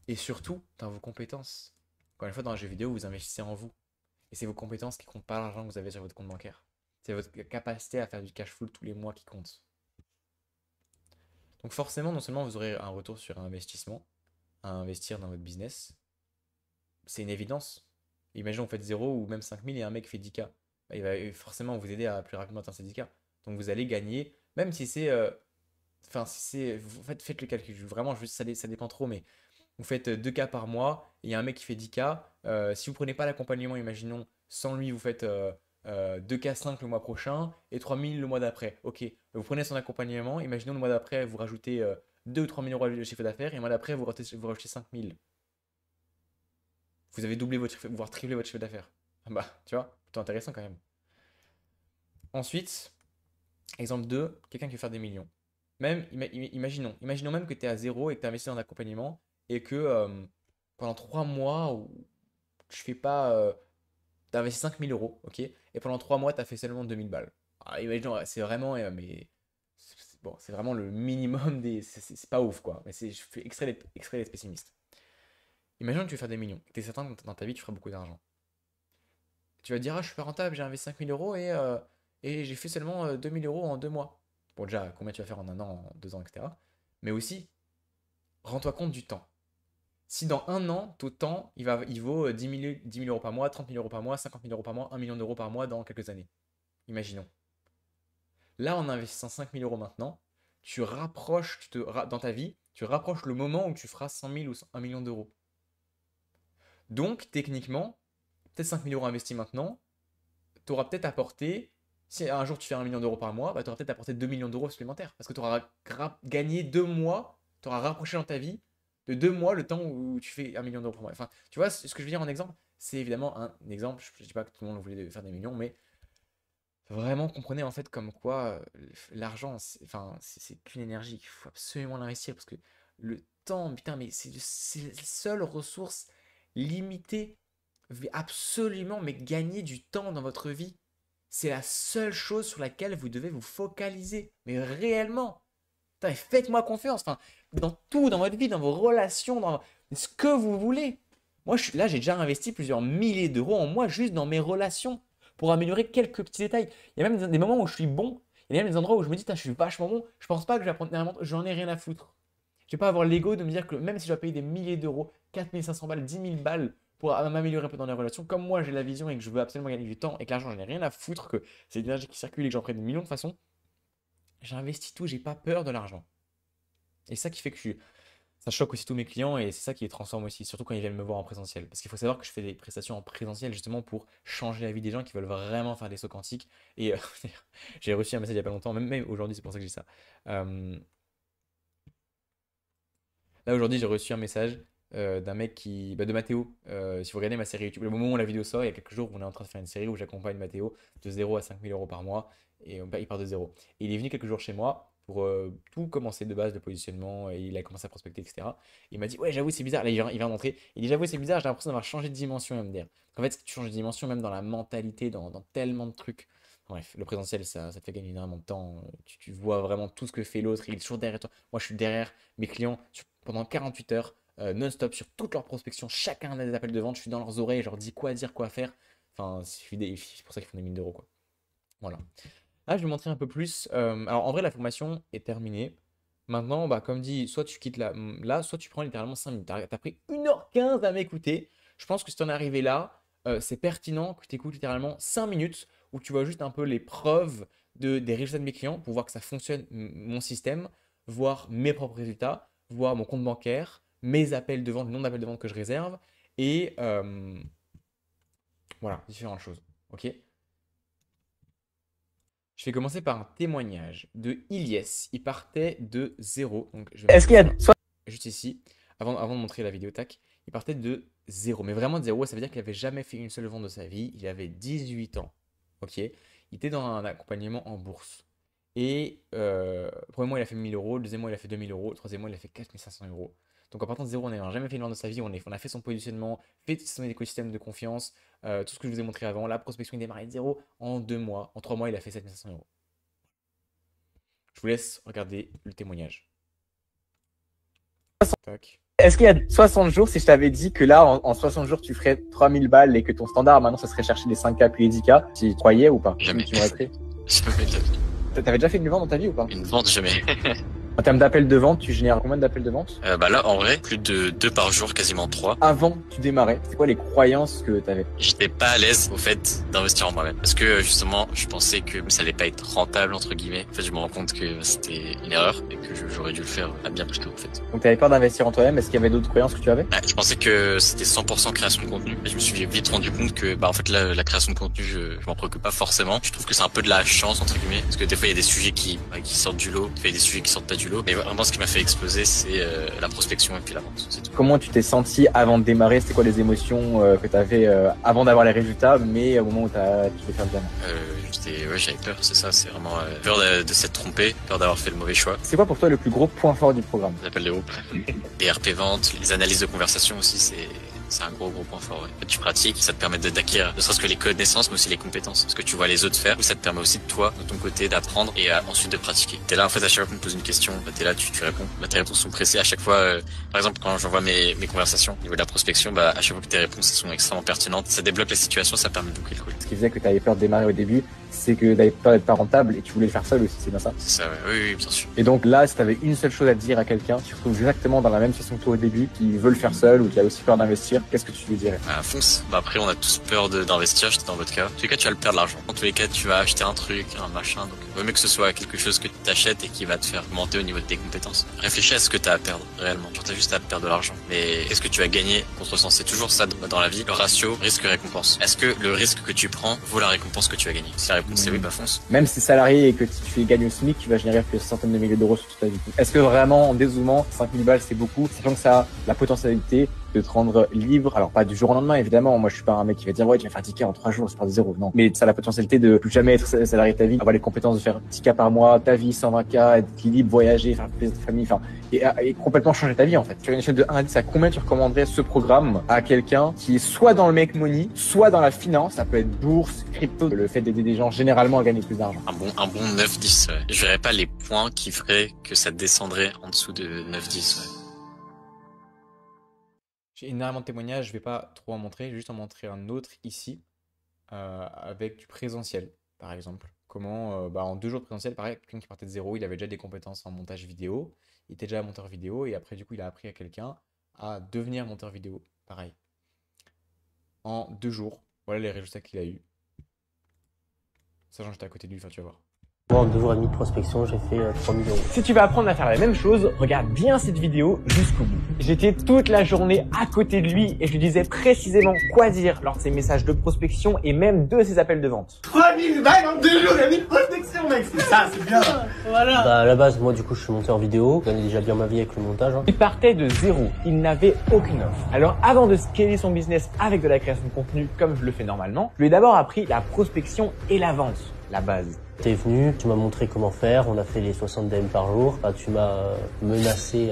Et surtout, dans vos compétences. Encore une fois, dans un jeu vidéo, vous investissez en vous. Et c'est vos compétences qui comptent, pas l'argent que vous avez sur votre compte bancaire. C'est votre capacité à faire du cash flow tous les mois qui compte. Donc forcément, non seulement vous aurez un retour sur un investissement, à investir dans votre business, c'est une évidence. Imaginez, vous faites 0 ou même 5 000 et un mec fait 10K. Bah, il va forcément vous aider à plus rapidement atteindre ces 10K. Donc vous allez gagner, même si c'est... Enfin, si c'est... Faites le calcul. Vraiment, juste, ça dépend trop, mais vous faites 2K par mois, et il y a un mec qui fait 10K. Si vous prenez pas l'accompagnement, imaginons, sans lui, vous faites 2K5 le mois prochain et 3 000 le mois d'après. Ok, vous prenez son accompagnement, imaginons le mois d'après, vous rajoutez 2 ou 3 000 euros de chiffre d'affaires, et le mois d'après, vous rajoutez 5 000. Vous avez doublé votre chiffre, voire triplé votre chiffre d'affaires. Ah bah, tu vois, plutôt intéressant quand même. Ensuite, exemple 2, quelqu'un qui veut faire des millions. Même, imaginons même que tu es à zéro et que tu as investi dans l'accompagnement et que pendant 3 mois, où tu fais pas. Tu as investi 5 000 euros, ok? Et pendant 3 mois, tu as fait seulement 2 000 balles. Ah, imaginons, ouais, c'est vraiment. Mais, bon, c'est vraiment le minimum des. C'est pas ouf, quoi. Mais je fais extrait d'être pessimiste. Imaginons que tu veux faire des millions. Tu es certain que dans ta vie, tu feras beaucoup d'argent. Tu vas te dire, ah, je suis pas rentable, j'ai investi 5 000 euros et j'ai fait seulement 2 000 euros en 2 mois. Bon, déjà, combien tu vas faire en un an, en 2 ans, etc. Mais aussi, rends-toi compte du temps. Si dans un an, ton temps, il vaut 10 000 euros par mois, 30 000 euros par mois, 50 000 euros par mois, 1 million d'euros par mois dans quelques années. Imaginons. Là, en investissant 5 000 euros maintenant, dans ta vie, tu rapproches le moment où tu feras 100 000 ou 1 million d'euros. Donc, techniquement, peut-être 5 000 euros investis maintenant, tu auras peut-être apporté, si un jour tu fais 1 million d'euros par mois, bah, tu auras peut-être apporté 2 millions d'euros supplémentaires. Parce que tu auras gagné 2 mois, tu auras rapproché dans ta vie de 2 mois le temps où tu fais 1 million d'euros par mois. Enfin, tu vois, ce que je veux dire en exemple, c'est évidemment un exemple. Je ne dis pas que tout le monde voulait faire des millions, mais vraiment comprenez en fait comme quoi l'argent, enfin, c'est qu'une énergie. Il faut absolument l'investir parce que le temps, putain, mais c'est la seule ressource limitée. Vous devez absolument mais gagner du temps dans votre vie. C'est la seule chose sur laquelle vous devez vous focaliser. Mais réellement. Putain, faites-moi confiance. Enfin, dans tout, dans votre vie, dans vos relations, dans ce que vous voulez. Moi, là, j'ai déjà investi plusieurs milliers d'euros en moi juste dans mes relations pour améliorer quelques petits détails. Il y a même des moments où je suis bon. Il y a même des endroits où je me dis, je suis vachement bon. Je pense pas que je vais apprendre énormément. J'en ai rien à foutre. Je vais pas avoir l'ego de me dire que même si je dois payer des milliers d'euros, 4 500 balles, 10 000 balles pour m'améliorer un peu dans les relations, comme moi j'ai la vision et que je veux absolument gagner du temps et que l'argent, j'en ai rien à foutre, que c'est de l'énergie qui circule et que j'en prenne des millions de façons, j'investis tout, j'ai pas peur de l'argent. Et c'est ça qui fait que ça choque aussi tous mes clients et c'est ça qui les transforme aussi, surtout quand ils viennent me voir en présentiel. Parce qu'il faut savoir que je fais des prestations en présentiel justement pour changer la vie des gens qui veulent vraiment faire des sauts quantiques. Et j'ai reçu un message il y a pas longtemps, même aujourd'hui, c'est pour ça que j'ai ça. Euh, Là aujourd'hui, j'ai reçu un message d'un mec de Mathéo. Si vous regardez ma série YouTube, le moment où la vidéo sort, il y a quelques jours, on est en train de faire une série où j'accompagne Mathéo de 0 à 5 000 euros par mois et il part de zéro. Et il est venu quelques jours chez moi pour tout commencer de base, de positionnement, et il a commencé à prospecter, etc. Il m'a dit, ouais, j'avoue, c'est bizarre. Là, il vient d'entrer. Il dit, j'avoue, c'est bizarre, j'ai l'impression d'avoir changé de dimension, MDR. En fait, tu changes de dimension même dans la mentalité, dans tellement de trucs. Bref, le présentiel, ça te fait gagner énormément de temps. Tu vois vraiment tout ce que fait l'autre. Il est toujours derrière toi. Moi, je suis derrière mes clients pendant 48 heures, non-stop, sur toute leur prospection. Chacun a des appels de vente. Je suis dans leurs oreilles. Je leur dis quoi dire, quoi faire. Enfin, c'est pour ça qu'ils font des mines d'euros, quoi. Voilà. Là, je vais vous montrer un peu plus. Alors, en vrai, la formation est terminée. Maintenant, bah, comme dit, soit tu quittes là, soit tu prends littéralement 5 minutes. T'as pris 1h15 à m'écouter. Je pense que si tu en es arrivé là, c'est pertinent que tu écoutes littéralement 5 minutes où tu vois juste un peu les preuves des résultats de mes clients pour voir que ça fonctionne, mon système, voir mes propres résultats, voir mon compte bancaire, mes appels de vente, le nombre d'appels de vente que je réserve et voilà, différentes choses. Ok? Je vais commencer par un témoignage de Ilyes. Il partait de zéro. Donc, je vais Est-ce mettre qu'il y a ça juste ici, avant de montrer la vidéo, tac. Il partait de zéro. Mais vraiment de zéro, ça veut dire qu'il n'avait jamais fait une seule vente de sa vie. Il avait 18 ans. Ok? Il était dans un accompagnement en bourse. Et le premier mois, il a fait 1000 euros. Le deuxième mois, il a fait 2000 euros. Le troisième mois, il a fait 4500 euros. Donc en partant de zéro, on n'a jamais fait une vente de sa vie. On a fait son positionnement, fait son écosystème de confiance, tout ce que je vous ai montré avant. La prospection, il démarrait de zéro. En 2 mois, en 3 mois, il a fait 7500 euros. Je vous laisse regarder le témoignage. Tac. Est-ce qu'il y a 60 jours, si je t'avais dit que là, en 60 jours, tu ferais 3000 balles et que ton standard maintenant, ça serait chercher les 5K puis les 10K, tu y croyais ou pas? Jamais. Tu m'aurais cru. Jamais de la vie. T'avais déjà fait une vente dans ta vie ou pas? Une vente, jamais. En termes d'appels de vente, tu génères combien d'appels de vente? Bah là, en vrai, plus de 2 par jour, quasiment 3. Avant que tu démarrais, c'est quoi les croyances que t'avais? J'étais pas à l'aise au fait d'investir en moi-même. Parce que justement, je pensais que ça allait pas être rentable, entre guillemets. En fait, je me rends compte que c'était une erreur et que j'aurais dû le faire bien plus tôt, en fait. Donc t'avais peur d'investir en toi-même, est-ce qu'il y avait d'autres croyances que tu avais? Je pensais que c'était 100% création de contenu. Et je me suis vite rendu compte que, bah, en fait, la création de contenu, je m'en préoccupe pas forcément. Je trouve que c'est un peu de la chance, entre guillemets. Parce que des fois, il y a des sujets qui sortent du lot. Des fois, il y a des sujets qui sortent pas du lot. Mais vraiment, ce qui m'a fait exploser, c'est la prospection et puis la vente. C'est tout. Comment tu t'es senti avant de démarrer? C'était quoi les émotions que t'avais avant d'avoir les résultats, mais au moment où tu t'es fait bien? J'avais peur, c'est ça. C'est vraiment peur de s'être trompé, peur d'avoir fait le mauvais choix. C'est quoi pour toi le plus gros point fort du programme? J'appelle les groupes. Les RP ventes, les analyses de conversation aussi, c'est un gros point fort. Ouais. En fait, tu pratiques, ça te permet d'acquérir ne serait-ce que les connaissances, mais aussi les compétences. Parce que tu vois les autres faire, ça te permet aussi de toi, de ton côté, d'apprendre et ensuite de pratiquer. T'es là en fait à chaque fois qu'on te pose une question, bah, t'es là, tu réponds. Bah, tes réponses sont pressées à chaque fois. Par exemple, quand j'envoie mes conversations au niveau de la prospection, bah à chaque fois que tes réponses sont extrêmement pertinentes, ça débloque la situation, ça permet de boucler le call. Ce qui faisait que tu avais peur de démarrer au début, c'est que t'avais peur d'être pas rentable et tu voulais le faire seul aussi, c'est bien ça? C'est ça, ouais. Oui, bien sûr. Et donc là, si tu avais une seule chose à dire à quelqu'un qui se retrouve exactement dans la même situation que toi au début, qui veut le faire seul ou qui a aussi peur d'investir, qu'est-ce que tu lui dirais? Bah, fonce. Bah, après, on a tous peur d'investir, j'étais dans votre cas. En tous les cas, tu vas le perdre l'argent. En tous les cas, tu vas acheter un truc, un machin. Donc, vaut mieux que ce soit quelque chose que tu t'achètes et qui va te faire monter au niveau de tes compétences. Réfléchis à ce que tu as à perdre, réellement. Genre, t'as juste à perdre de l'argent. Mais qu'est-ce que tu vas gagner contre sens? C'est toujours ça dans la vie. Le ratio risque-récompense. Est-ce que le risque que tu prends vaut la récompense que tu vas gagner? Si la réponse c'est oui, bah fonce. Même si salarié et que tu gagnes au SMIC, tu vas générer plusieurs centaines de milliers d'euros sur toute ta vie. Est-ce que vraiment, en dézoomant, 5000 balles, c'est beaucoup, sachant que ça a la potentialité de te rendre libre? Alors, pas du jour au lendemain, évidemment. Moi, je suis pas un mec qui va dire, ouais, tu vas faire 10K en 3 jours, c'est pas de zéro. Non. Mais ça a la potentialité de plus jamais être salarié de ta vie, avoir les compétences de faire 10K par mois, ta vie, 120K, être libre, voyager, faire plaisir de famille, enfin, et complètement changer ta vie, en fait. Sur une échelle de 1 à 10, à combien tu recommanderais ce programme à quelqu'un qui est soit dans le make money, soit dans la finance? Ça peut être bourse, crypto, le fait d'aider des gens généralement à gagner plus d'argent. Un bon 9-10, ouais. Je verrais pas les points qui feraient que ça descendrait en dessous de 9-10, ouais. J'ai énormément de témoignages, je vais pas trop en montrer, je vais juste en montrer un autre ici, avec du présentiel, par exemple. Comment, en 2 jours de présentiel, pareil, quelqu'un qui partait de zéro, il avait déjà des compétences en montage vidéo, il était déjà monteur vidéo, et après, du coup, il a appris à quelqu'un à devenir monteur vidéo, pareil. En 2 jours, voilà les résultats qu'il a eu. Sachant que j'étais à côté de lui, enfin, tu vas voir. Moi, en 2 jours et demi de prospection, j'ai fait 3000 euros. Si tu veux apprendre à faire la même chose, regarde bien cette vidéo jusqu'au bout. J'étais toute la journée à côté de lui et je lui disais précisément quoi dire lors de ses messages de prospection et même de ses appels de vente. 3000 balles en 2 jours, il y a 1000 prospections, mec, c'est ça, c'est bien. Voilà. Bah, à la base, moi, du coup, je suis monteur vidéo. Je gagnais déjà bien ma vie avec le montage. Il partait de zéro, il n'avait aucune offre. Alors avant de scaler son business avec de la création de contenu comme je le fais normalement, je lui ai d'abord appris la prospection et la vente, la base. T'es venu, tu m'as montré comment faire, on a fait les 60 DM par jour. Enfin, tu m'as menacé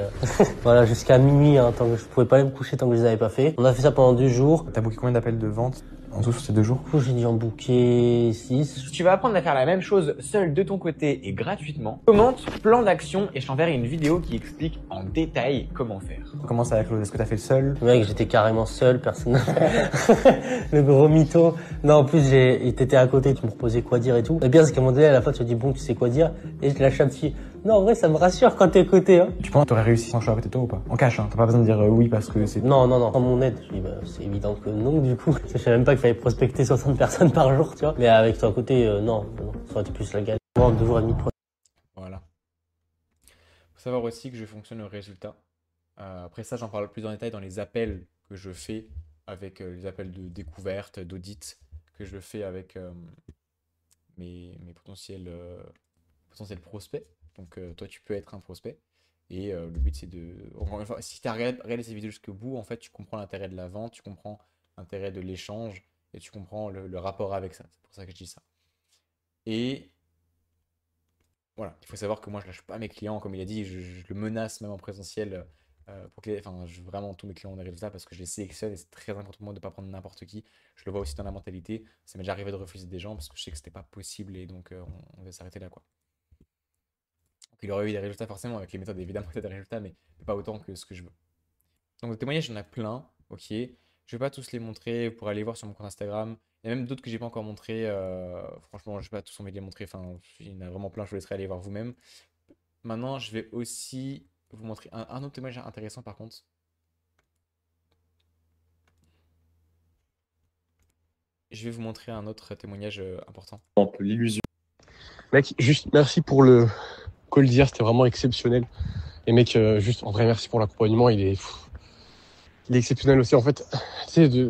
voilà, jusqu'à minuit, hein, tant que je pouvais pas aller me coucher tant que je les avais pas fait. On a fait ça pendant 2 jours. T'as booké combien d'appels de vente en tout sur ces 2 jours? Du coup, j'ai dû en booker 6. Si tu vas apprendre à faire la même chose seul de ton côté et gratuitement, commente plan d'action et je t'enverrai une vidéo qui explique en détail comment faire. Comment ça avec Claude? Est-ce que t'as fait seul? Mec, j'étais carrément seul, personne. Le gros mytho. Non, en plus, t'étais à côté, tu me reposais quoi dire et tout. Le bien, c'est qu'à un moment donné, à la fin, tu as dit bon, tu sais quoi dire, et je te lâche un petit. Non, en vrai, ça me rassure quand t'es à côté, hein. Tu penses que t'aurais réussi sans que je sois à côté de toi ou pas? En cash, hein. T'as pas besoin de dire oui parce que c'est... Non, sans mon aide. Je dis, bah, c'est évident que non, du coup. Je savais même pas qu'il fallait prospecter 60 personnes par jour, tu vois. Mais avec toi à côté, non, ça aurait été plus la galère. Moi, en 2 jours et demi de Voilà. Faut savoir aussi que je fonctionne au résultat. Après ça, j'en parle plus en détail dans les appels que je fais avec les appels de découverte, d'audit, que je fais avec mes potentiels prospects. Donc toi, tu peux être un prospect. Et le but, c'est de... Encore une fois, si tu as regardé ces vidéos jusqu'au bout, en fait, tu comprends l'intérêt de la vente, tu comprends l'intérêt de l'échange, et tu comprends le rapport avec ça. C'est pour ça que je dis ça. Et voilà, il faut savoir que moi, je lâche pas mes clients, comme il a dit, je le menace même en présentiel pour que enfin, vraiment tous mes clients ont des résultats parce que je les sélectionne et c'est très important pour moi de ne pas prendre n'importe qui. Je le vois aussi dans la mentalité. Ça m'est déjà arrivé de refuser des gens parce que je sais que c'était pas possible et donc on va s'arrêter là, quoi. Donc il aurait eu des résultats forcément avec les méthodes, évidemment, il y a des résultats, mais pas autant que ce que je veux. Donc, des témoignages, il y en a plein, ok. Je vais pas tous les montrer pour aller voir sur mon compte Instagram. Il y a même d'autres que j'ai pas encore montré. Franchement, je vais pas tous envie de les montrer. Enfin, il y en a vraiment plein, je vous laisserai aller voir vous-même. Maintenant, je vais aussi vous montrer un autre témoignage intéressant par contre. Je vais vous montrer un autre témoignage important. L'illusion. Mec, juste merci pour le call d'hier, c'était vraiment exceptionnel. Et mec, juste en vrai, merci pour l'accompagnement, il est exceptionnel aussi. En fait, tu sais,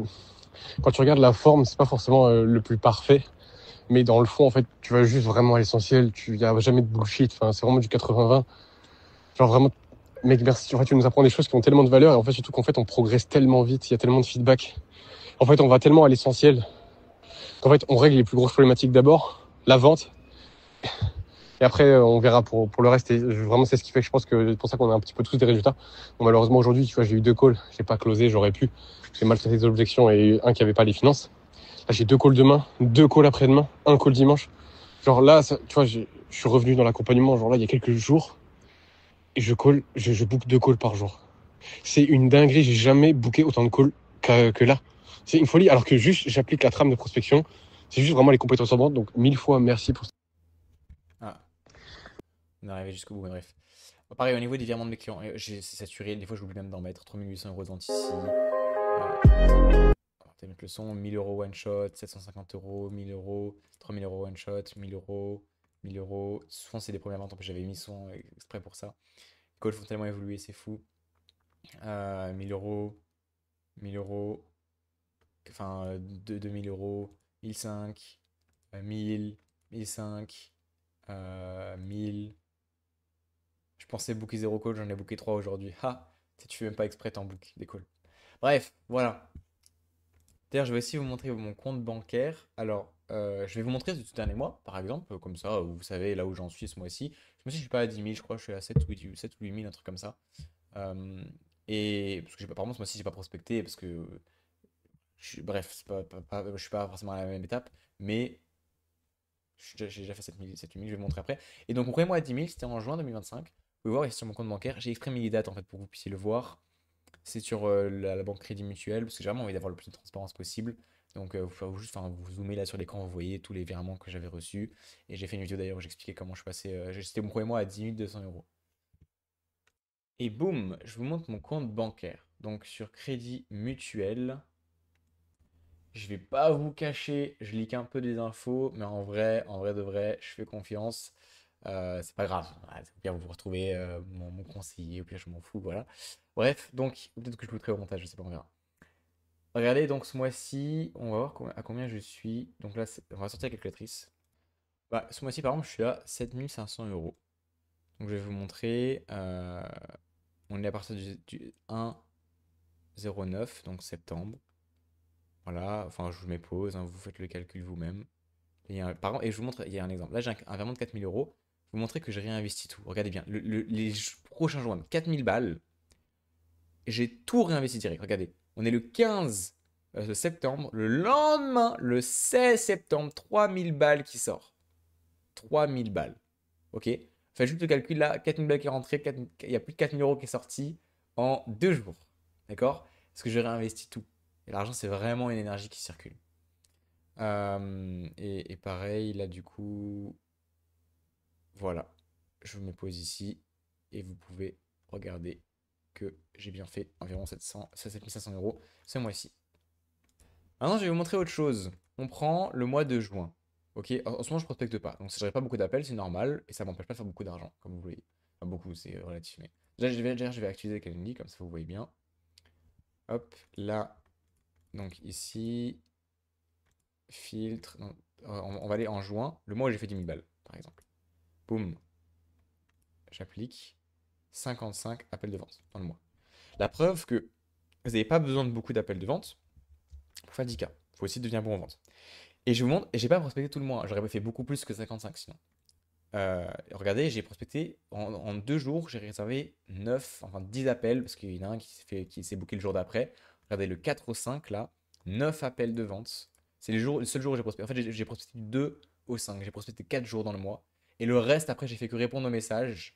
quand tu regardes la forme, c'est pas forcément le plus parfait. Mais dans le fond, en fait, tu vas juste vraiment à l'essentiel. Il n'y a jamais de bullshit. Enfin, c'est vraiment du 80-20. Genre vraiment, mec, merci. En fait, tu nous apprends des choses qui ont tellement de valeur. Et en fait, surtout qu'en fait, on progresse tellement vite. Il y a tellement de feedback. En fait, on va tellement à l'essentiel. qu'en fait, on règle les plus grosses problématiques d'abord. La vente. Et après, on verra pour le reste. Et vraiment, c'est ce qui fait que je pense que c'est pour ça qu'on a un petit peu tous des résultats. Bon, malheureusement, aujourd'hui, tu vois, j'ai eu 2 calls. J'ai pas closé, j'aurais pu. J'ai mal traité des objections et un qui avait pas les finances. Là, j'ai 2 calls demain, 2 calls après-demain, un call dimanche. Genre là, ça, tu vois, je suis revenu dans l'accompagnement, genre là, il y a quelques jours. Et je book 2 calls par jour. C'est une dinguerie, j'ai jamais booké autant de calls que là. C'est une folie, alors que juste, j'applique la trame de prospection. C'est juste vraiment les compétences en vente. Donc, 1000 fois merci pour ça. Ah, on est arrivé jusqu'au bout, mais bref. Pareil, au niveau des virements de mes clients, c'est saturé. Des fois, j'oublie même d'en mettre. 3800 € de vente ici. On va mettre le son. 1000 € one shot, 750 €, 1000 €, 3000 € one shot, 1000 €, 1000 €. Souvent, c'est des premières ventes. En plus, j'avais mis son exprès pour ça. Les calls font tellement évoluer, c'est fou. 1000 €, 1000 €, enfin 2000 €, 1005, 1000, 1005, 1000. Je pensais booker 0 call, j'en ai booké 3 aujourd'hui. Ha! Tu fais même pas exprès, t'en book des calls. Bref, voilà. D'ailleurs, je vais aussi vous montrer mon compte bancaire. Alors, je vais vous montrer ce dernier mois, par exemple, comme ça, vous savez là où j'en suis ce mois-ci. Ce mois-ci, je suis pas à 10 000, je crois, je suis à 7 ou 8 000, un truc comme ça. Et parce que apparemment, ce mois-ci, j'ai pas prospecté, parce que, bref, je suis pas forcément à la même étape, mais j'ai déjà fait 7 000, 8 000, je vais vous montrer après. Et donc, mon premier mois à 10 000, c'était en juin 2025. Vous pouvez voir ici sur mon compte bancaire, j'ai extrait mes dates en fait pour que vous puissiez le voir. C'est sur la banque Crédit Mutuel, parce que j'ai vraiment envie d'avoir le plus de transparence possible. Donc, vous zoomez là sur l'écran, vous voyez tous les virements que j'avais reçus. Et j'ai fait une vidéo d'ailleurs où j'expliquais comment je passais. C'était mon premier mois à 10 200 €. Et boum, je vous montre mon compte bancaire. Donc, sur Crédit Mutuel, je vais pas vous cacher, je leak un peu des infos, mais en vrai de vrai, je fais confiance. C'est pas grave. Ouais, au pire, vous retrouvez mon conseiller, au pire, je m'en fous, voilà. Bref, donc, peut-être que je vous mettrai au montage, je sais pas, on verra. Regardez, donc ce mois-ci, on va voir à combien je suis. Donc là, on va sortir la calculatrice. Bah, ce mois-ci, par exemple, je suis à 7500 €. Donc je vais vous montrer. On est à partir du 1,09, donc septembre. Voilà, enfin, je vous mets pause, hein, vous faites le calcul vous-même. Par contre, et je vous montre, il y a un exemple. Là, j'ai un virement de 4000 €. Je vais vous montrer que j'ai réinvesti tout. Regardez bien, les prochains jours, 4000 balles, j'ai tout réinvesti direct. Regardez, on est le 15 septembre. Le lendemain, le 16 septembre, 3000 balles qui sort. 3000 balles. Ok? Faites juste le calcul là, 4000 balles qui est rentré, il y a plus de 4000 € qui est sorti en 2 jours. D'accord? Parce que j'ai réinvesti tout. Et l'argent, c'est vraiment une énergie qui circule. Et pareil, là, du coup, voilà. Je vous mets pause ici et vous pouvez regarder que j'ai bien fait environ 7500 € ce mois-ci. Maintenant, je vais vous montrer autre chose. On prend le mois de juin. Ok, en ce moment, je prospecte pas. Donc, si je n'aurai pas beaucoup d'appels, c'est normal. Et ça m'empêche pas de faire beaucoup d'argent, comme vous voyez. Enfin, beaucoup, c'est relatif. Mais déjà, je vais activer le Calendly, comme ça, vous voyez bien. Hop, là. Donc, ici. Filtre. Non, on va aller en juin, le mois où j'ai fait 10 000 balles, par exemple. Boum, j'applique 55 appels de vente dans le mois. La preuve que vous n'avez pas besoin de beaucoup d'appels de vente pour faire 10K. Il faut aussi devenir bon en vente. Et je vous montre, et j'ai pas prospecté tout le mois. J'aurais fait beaucoup plus que 55 sinon. Regardez, j'ai prospecté en 2 jours, j'ai réservé 9, enfin 10 appels, parce qu'il y en a un qui s'est booké le jour d'après. Regardez, le 4 au 5 là, 9 appels de vente. C'est le seul jour où j'ai prospecté. En fait, j'ai prospecté du 2 au 5. J'ai prospecté 4 jours dans le mois. Et le reste, après, j'ai fait que répondre aux messages.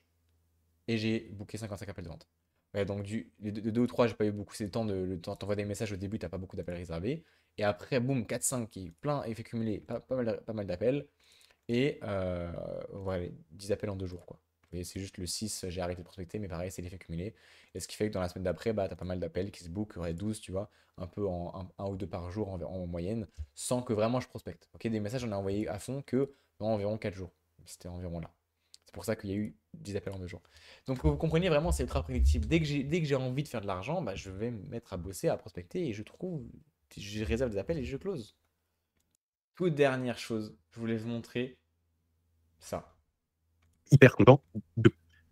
Et j'ai booké 55 appels de vente. Ouais, donc les 2 ou 3, j'ai pas eu beaucoup. C'est le temps t'envoies des messages au début, t'as pas beaucoup d'appels réservés. Et après, boum, 4-5 qui est plein, effet cumulé, pas mal d'appels. Et voilà, 10 appels en 2 jours, quoi. Et c'est juste le 6, j'ai arrêté de prospecter, mais pareil, c'est l'effet cumulé. Et ce qui fait que dans la semaine d'après, bah, tu as pas mal d'appels qui se bookent, ouais, 12, tu vois, un peu en 1 ou 2 par jour en moyenne, sans que vraiment je prospecte. Ok, des messages, j'en ai envoyé à fond que dans environ 4 jours. C'était environ là. C'est pour ça qu'il y a eu 10 appels en 2 jours. Donc, vous comprenez vraiment, c'est ultra prédictible. Dès que j'ai envie de faire de l'argent, bah, je vais me mettre à bosser, à prospecter, et je réserve des appels et je close. Toute dernière chose, je voulais vous montrer ça. Hyper content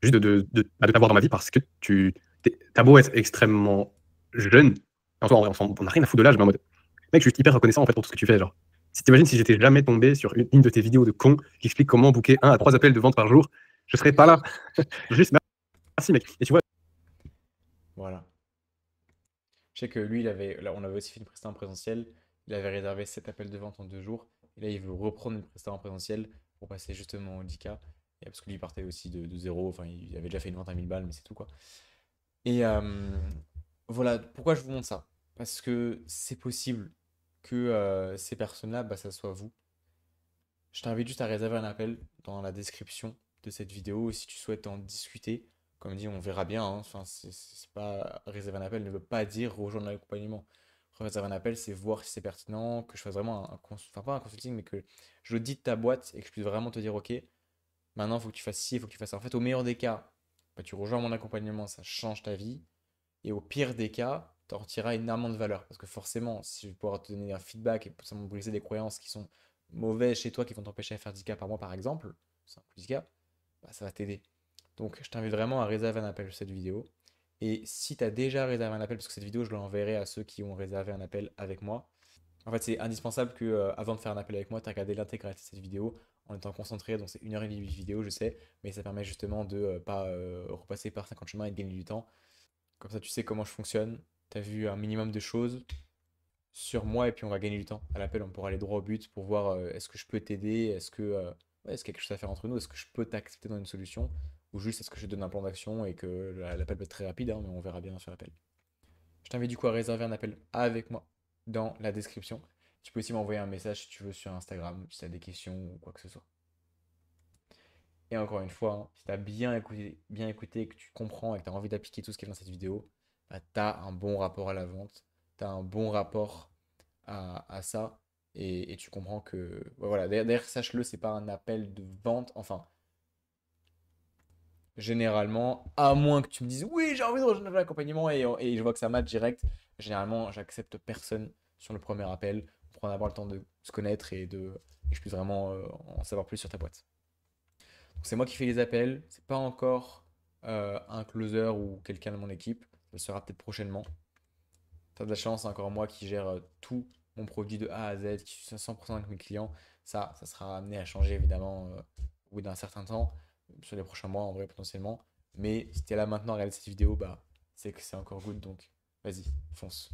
juste de t'avoir dans ma vie parce que t'as beau être extrêmement jeune, en soi, on n'a rien à foutre de l'âge, mais en mode, mec, je suis hyper reconnaissant en fait pour tout ce que tu fais. Genre, si t'imagines si j'étais jamais tombé sur une de tes vidéos de con qui explique comment booker 1 à 3 appels de vente par jour, je serais pas là. Juste merci, mec. Et tu vois, Voilà. Je sais que lui, là, on avait aussi fait une prestation en présentiel. Il avait réservé 7 appels de vente en 2 jours. Et là, il veut reprendre une prestation en présentiel pour passer justement au 10K. Et parce que lui, il partait aussi de zéro. Enfin, il avait déjà fait une vente à 1000 balles, mais c'est tout quoi. Et voilà, pourquoi je vous montre ça? Parce que c'est possible que ces personnes-là, bah, ça soit vous. Je t'invite juste à réserver un appel dans la description de cette vidéo si tu souhaites en discuter. Comme dit, on verra bien, hein. Enfin, c'est pas réserver un appel ne veut pas dire rejoindre l'accompagnement. Réserver un appel, c'est voir si c'est pertinent, que je fasse vraiment enfin pas un consulting, mais que je audite ta boîte et que je puisse vraiment te dire, ok, maintenant il faut que tu fasses ci, il faut que tu fasses ça. En fait, au meilleur des cas, bah, tu rejoins mon accompagnement, ça change ta vie. Et au pire des cas, tu en retireras énormément de valeur. Parce que forcément, si je vais pouvoir te donner un feedback et potentiellement briser des croyances qui sont mauvaises chez toi, qui vont t'empêcher de faire 10K par mois, par exemple, 5 ou 10K, bah, ça va t'aider. Donc, je t'invite vraiment à réserver un appel sur cette vidéo. Et si tu as déjà réservé un appel, parce que cette vidéo, je l'enverrai à ceux qui ont réservé un appel avec moi. En fait, c'est indispensable que, avant de faire un appel avec moi, tu as regardé l'intégralité de cette vidéo en étant concentré. Donc, c'est 1h30 de vidéo, je sais, mais ça permet justement de ne pas repasser par 50 chemins et de gagner du temps. Comme ça, tu sais comment je fonctionne. Tu as vu un minimum de choses sur moi et puis on va gagner du temps. À l'appel, on pourra aller droit au but pour voir est-ce que je peux t'aider, est-ce qu'il y a quelque chose à faire entre nous, est-ce que je peux t'accepter dans une solution ou juste est-ce que je te donne un plan d'action et que l'appel peut être très rapide, hein, mais on verra bien sur l'appel. Je t'invite du coup à réserver un appel avec moi dans la description. Tu peux aussi m'envoyer un message si tu veux sur Instagram, si tu as des questions ou quoi que ce soit. Et encore une fois, hein, si tu as bien écouté et que tu comprends et que tu as envie d'appliquer tout ce qui est dans cette vidéo, bah, tu as un bon rapport à la vente, tu as un bon rapport à ça et tu comprends que bah, voilà, d'ailleurs, sache-le, c'est pas un appel de vente. Enfin, généralement, à moins que tu me dises oui, j'ai envie de rejoindre l'accompagnement et je vois que ça match direct, généralement, j'accepte personne sur le premier appel pour en avoir le temps de se connaître et que je puisse vraiment en savoir plus sur ta boîte. C'est moi qui fais les appels. C'est pas encore un closer ou quelqu'un de mon équipe. Ça le sera peut-être prochainement. T'as de la chance, c'est encore moi qui gère tout mon produit de A à Z, qui suis 100% avec mes clients. Ça sera amené à changer évidemment au bout d'un certain temps, sur les prochains mois en vrai potentiellement. Mais si t'es là maintenant à regarder cette vidéo, bah c'est que c'est encore good. Donc vas-y, fonce.